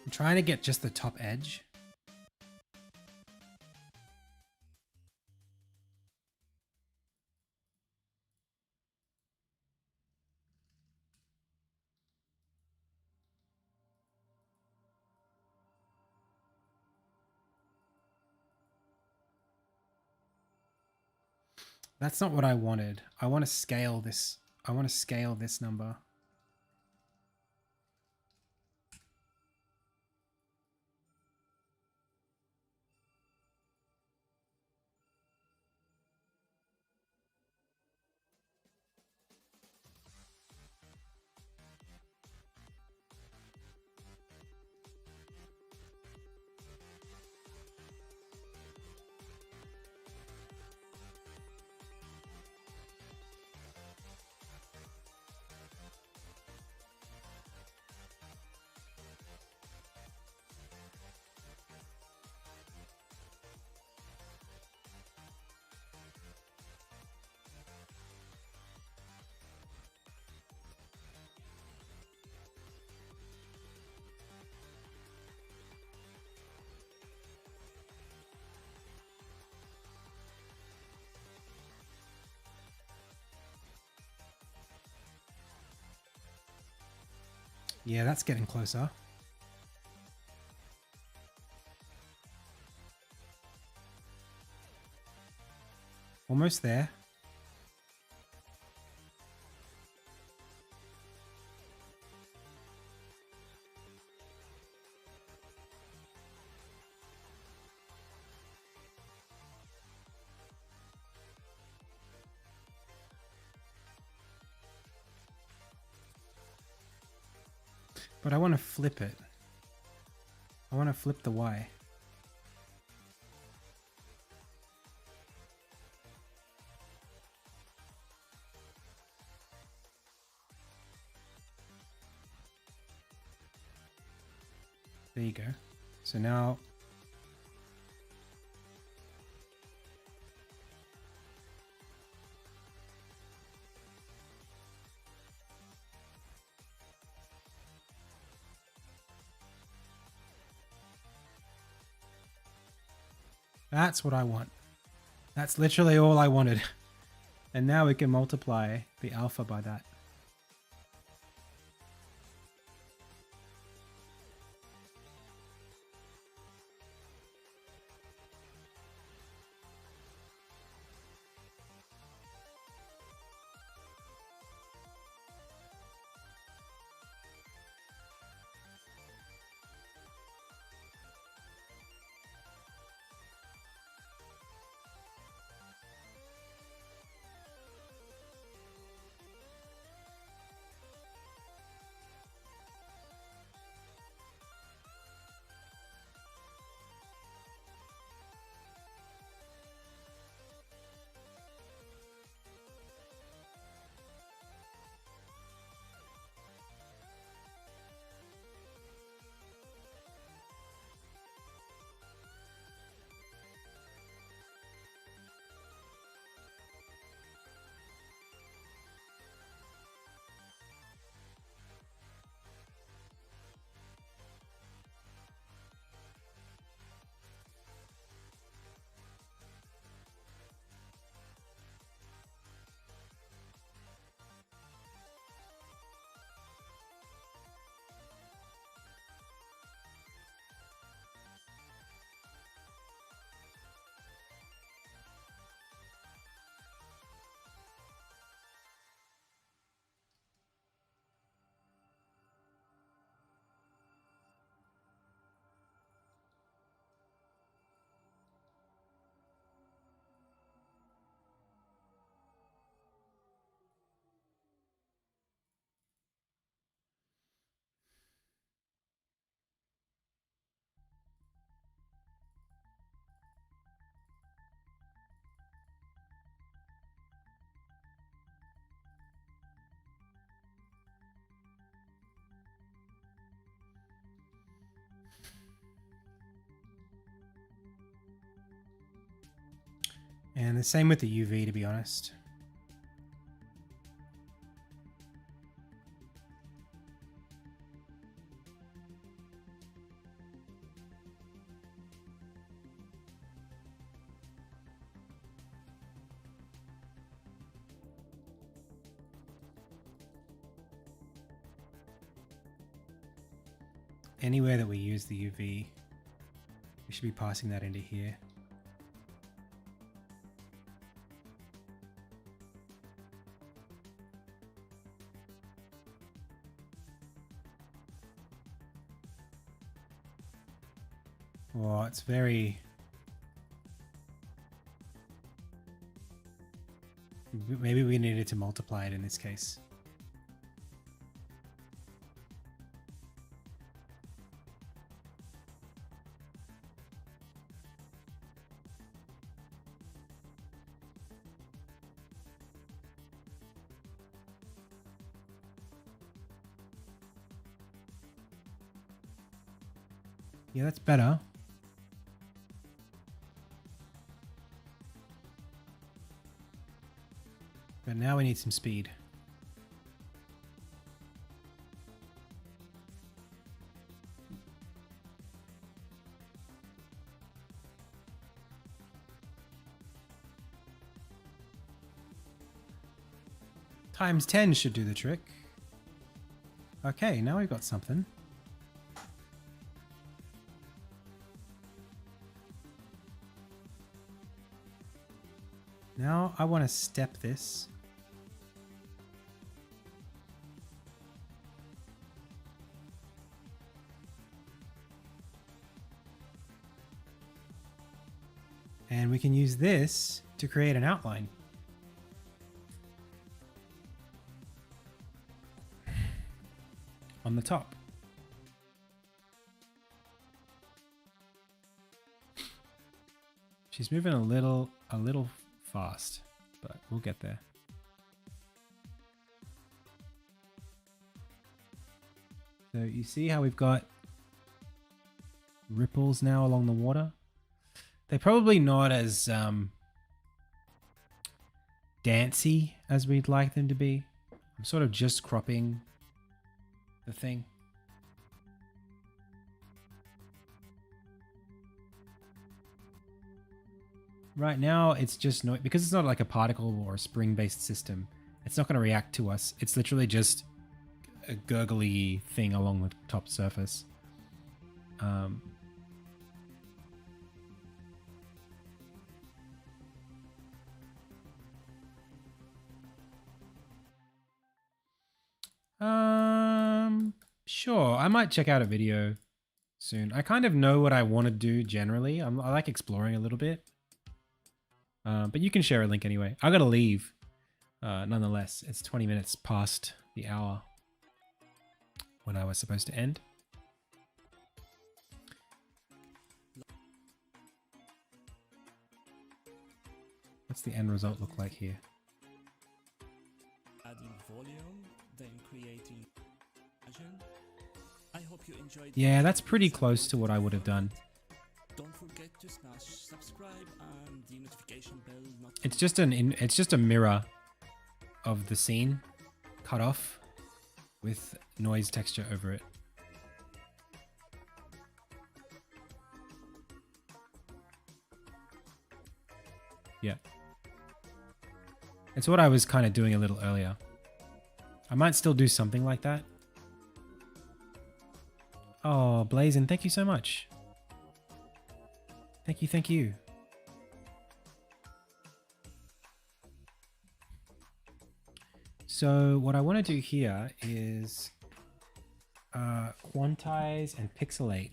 I'm trying to get just the top edge. That's not what I wanted. I want to scale this. I want to scale this number. Yeah, that's getting closer. Almost there. But I want to flip it. I want to flip the Y. There you go. So now that's what I want. That's literally all I wanted. And now we can multiply the alpha by that. And the same with the UV, to be honest. Anywhere that we use the UV, we should be passing that into here. Oh, it's very... Maybe we needed to multiply it in this case. Yeah, that's better. But now we need some speed. Times 10 should do the trick. Okay, now we've got something. Now I want to step this. And we can use this to create an outline. On the top. She's moving a little fast, but we'll get there. So you see how we've got ripples now along the water? They're probably not as dancey as we'd like them to be. I'm sort of just cropping the thing. Right now, it's just not, because it's not like a particle or a spring-based system, it's not going to react to us. It's literally just a gurgly thing along the top surface. Sure, I might check out a video soon. I kind of know what I want to do generally. I like exploring a little bit. But you can share a link anyway. I gotta leave. Nonetheless, it's 20 minutes past the hour when I was supposed to end. What's the end result look like here? Adding volume, then creating imagine. I hope you enjoyed. Yeah, that's pretty close to what I would have done. Don't forget to smash subscribe and the notification bell. It's just a mirror of the scene cut off with noise texture over it. Yeah. It's what I was kind of doing a little earlier. I might still do something like that. Oh, Blazin, thank you so much. Thank you, thank you. So what I want to do here is quantize and pixelate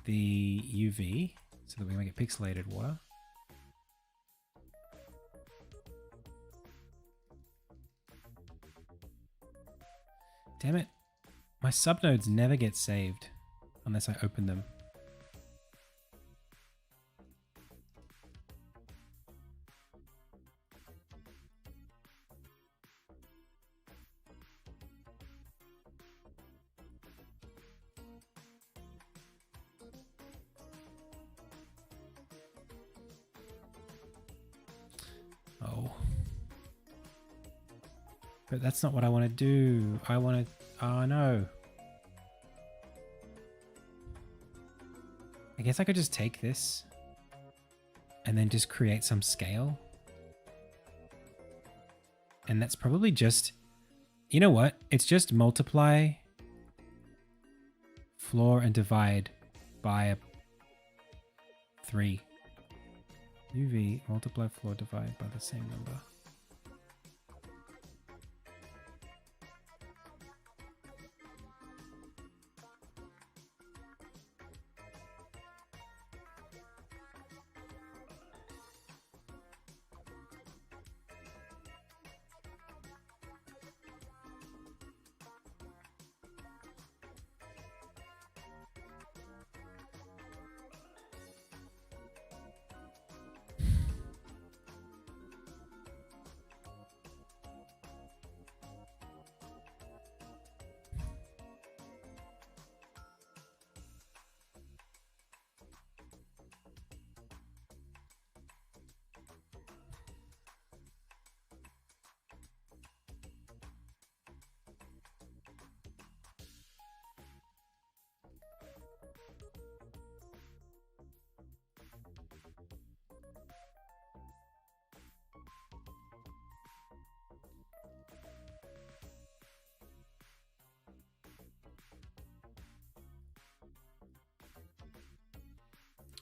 the UV so that we make it pixelated water. Damn it. My subnodes never get saved unless I open them. But that's not what I want to do. I want to... Oh, no. I guess I could just take this and then just create some scale. And that's probably just... You know what? It's just multiply floor and divide by a 3. UV, multiply floor, divide by the same number.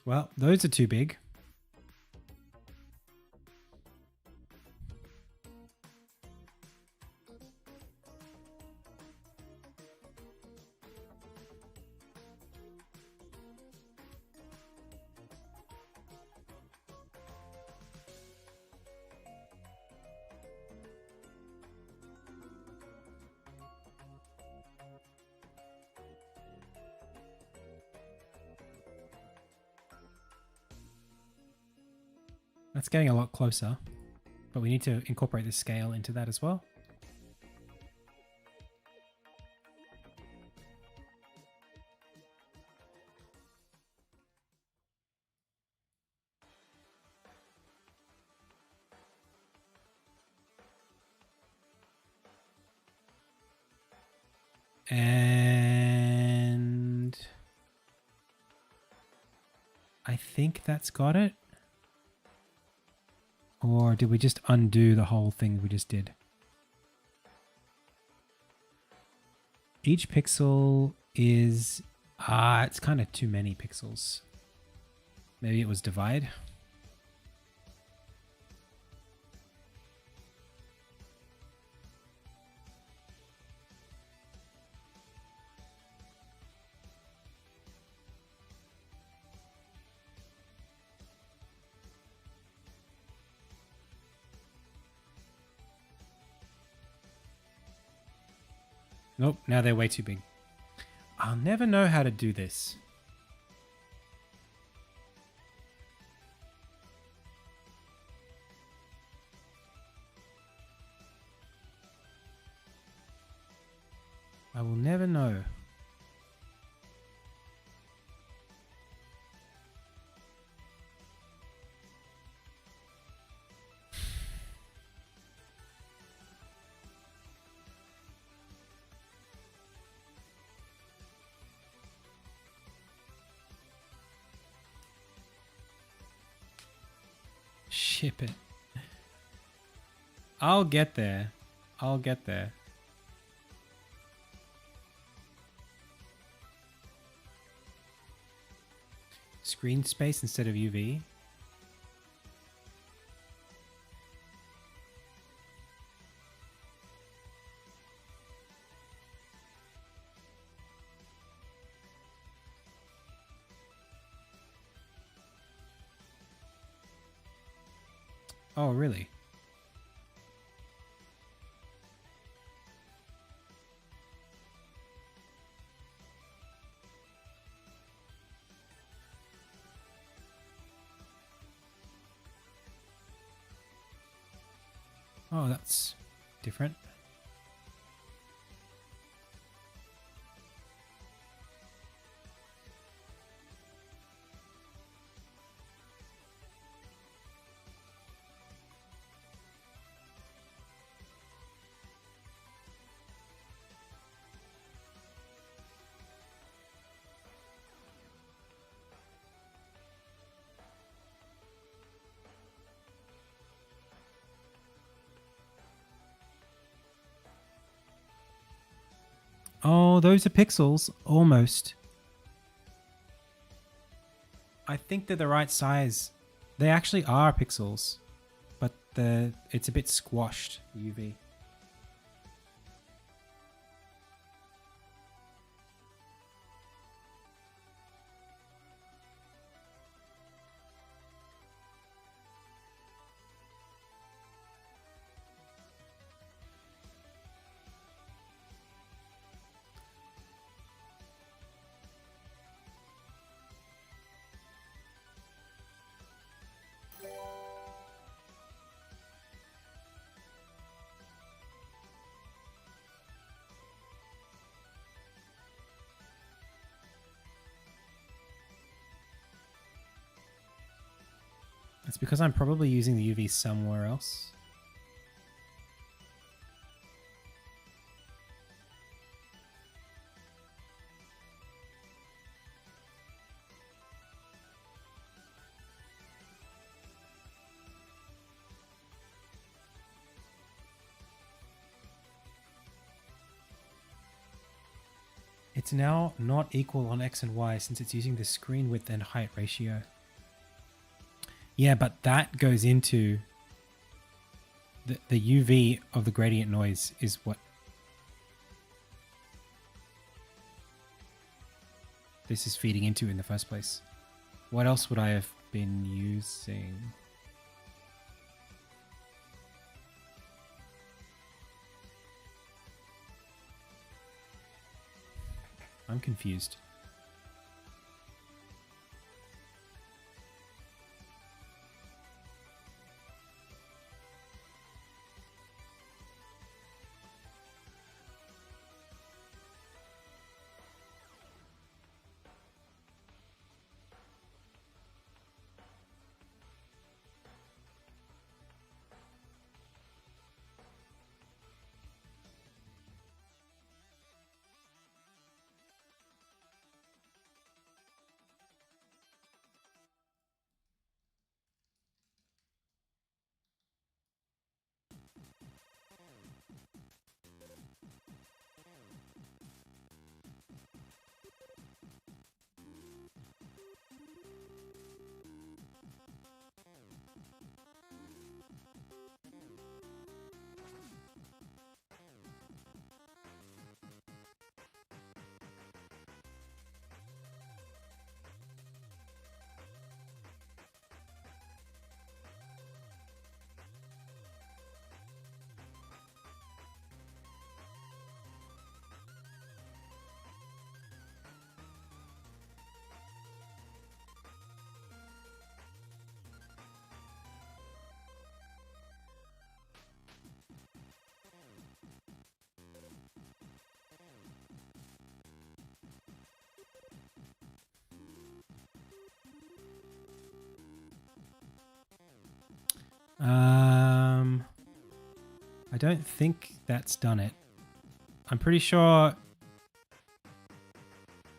Well, those are too big. That's getting a lot closer, but we need to incorporate the scale into that as well. And I think that's got it. Or did we just undo the whole thing we just did? Each pixel is... it's kind of too many pixels. Maybe it was divide. Nope, now they're way too big. I'll never know how to do this. I will never know. Ship it. I'll get there. I'll get there. Screen space instead of UV. Oh, really? Oh, that's different. Oh, those are pixels. Almost. I think they're the right size. They actually are pixels, but it's a bit squashed, UV. It's because I'm probably using the UV somewhere else. It's now not equal on X and Y since it's using the screen width and height ratio. Yeah, but that goes into the UV of the gradient noise is what this is feeding into in the first place. What else would I have been using? I'm confused. I don't think that's done it. I'm pretty sure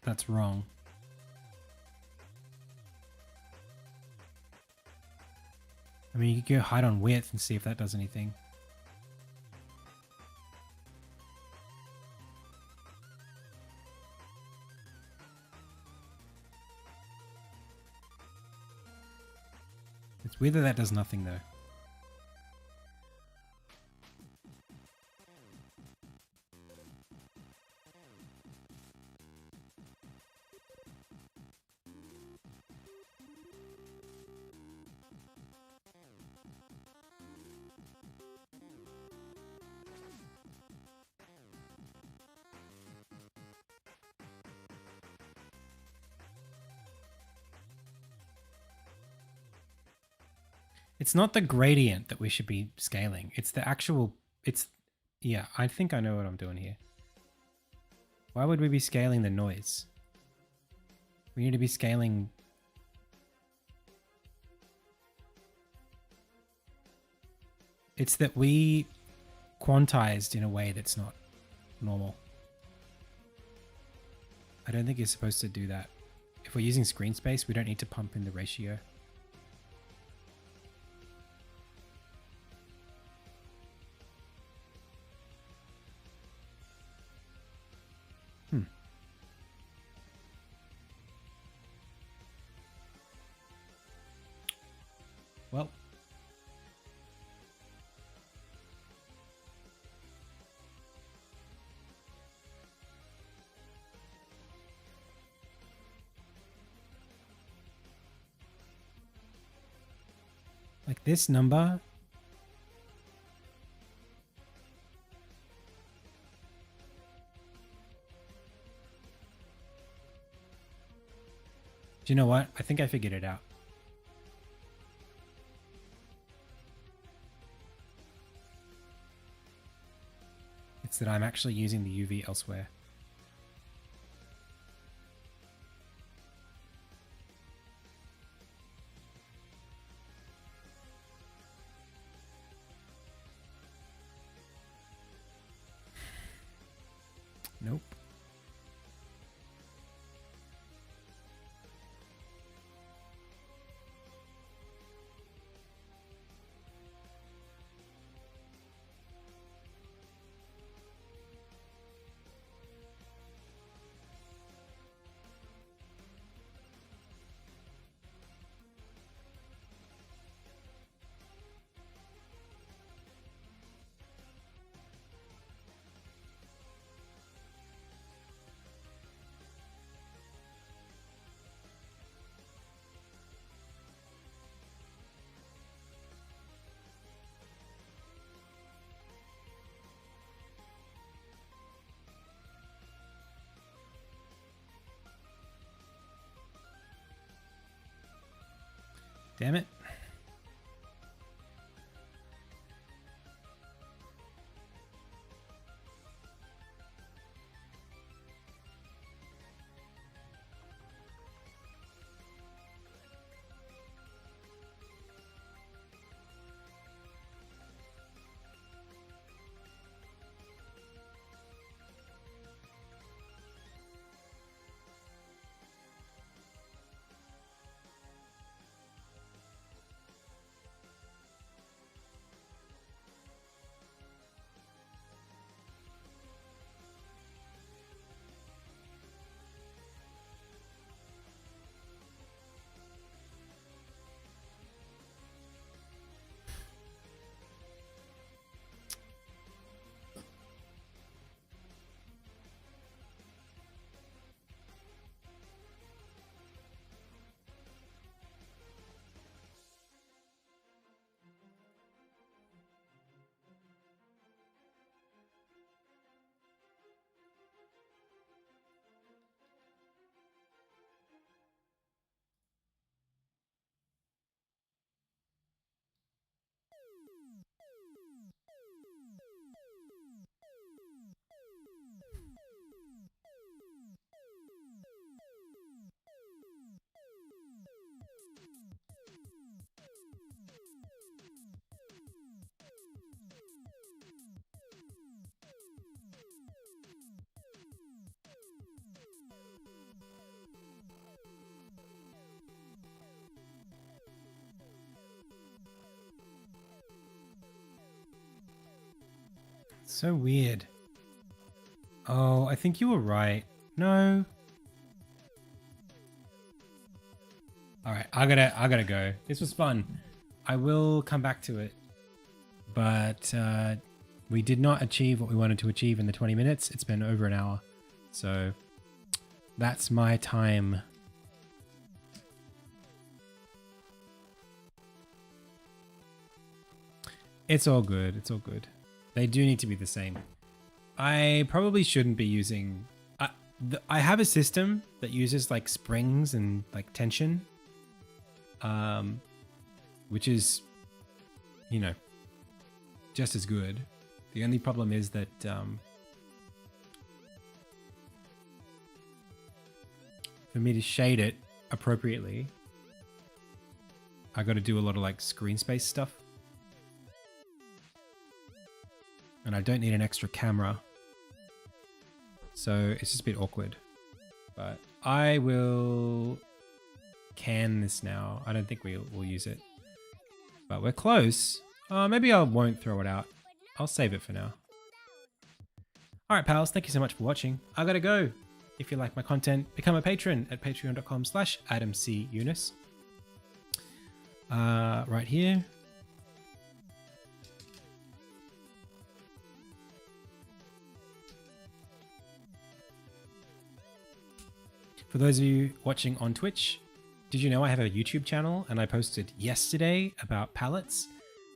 that's wrong. I mean, you could go height on width and see if that does anything. It's weird that that does nothing though. It's not the gradient that we should be scaling. It's the actual, yeah, I think I know what I'm doing here. Why would we be scaling the noise? We need to be scaling. It's that we quantized in a way that's not normal. I don't think you're supposed to do that. If we're using screen space, we don't need to pump in the ratio. This number. Do you know what? I think I figured it out. It's that I'm actually using the UV elsewhere. Nope. Damn it. So weird. Oh, I think you were right. No. All right, I gotta go. This was fun. I will come back to it, but we did not achieve what we wanted to achieve in the 20 minutes. It's been over an hour, so that's my time. It's all good. It's all good. They do need to be the same. I probably shouldn't be using... I have a system that uses like springs and like tension. Which is, you know, just as good. The only problem is that for me to shade it appropriately, I got to do a lot of like screen space stuff. And I don't need an extra camera. So it's just a bit awkward. But I will can this now. I don't think we'll use it. But we're close. Maybe I won't throw it out. I'll save it for now. Alright pals, thank you so much for watching. I gotta go. If you like my content, become a patron at patreon.com/AdamCEunice. Right here. For those of you watching on Twitch, Did you know I have a YouTube channel and I posted yesterday about palettes?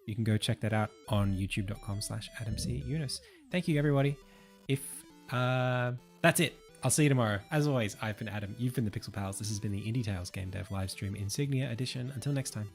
You can go check that out on youtube.com/AdamCUnis. Thank you, everybody. If that's it, I'll see you tomorrow. As always, I've been Adam. You've been the Pixel Pals. This has been the IndieTales Game Dev live stream Insignia edition. Until next time.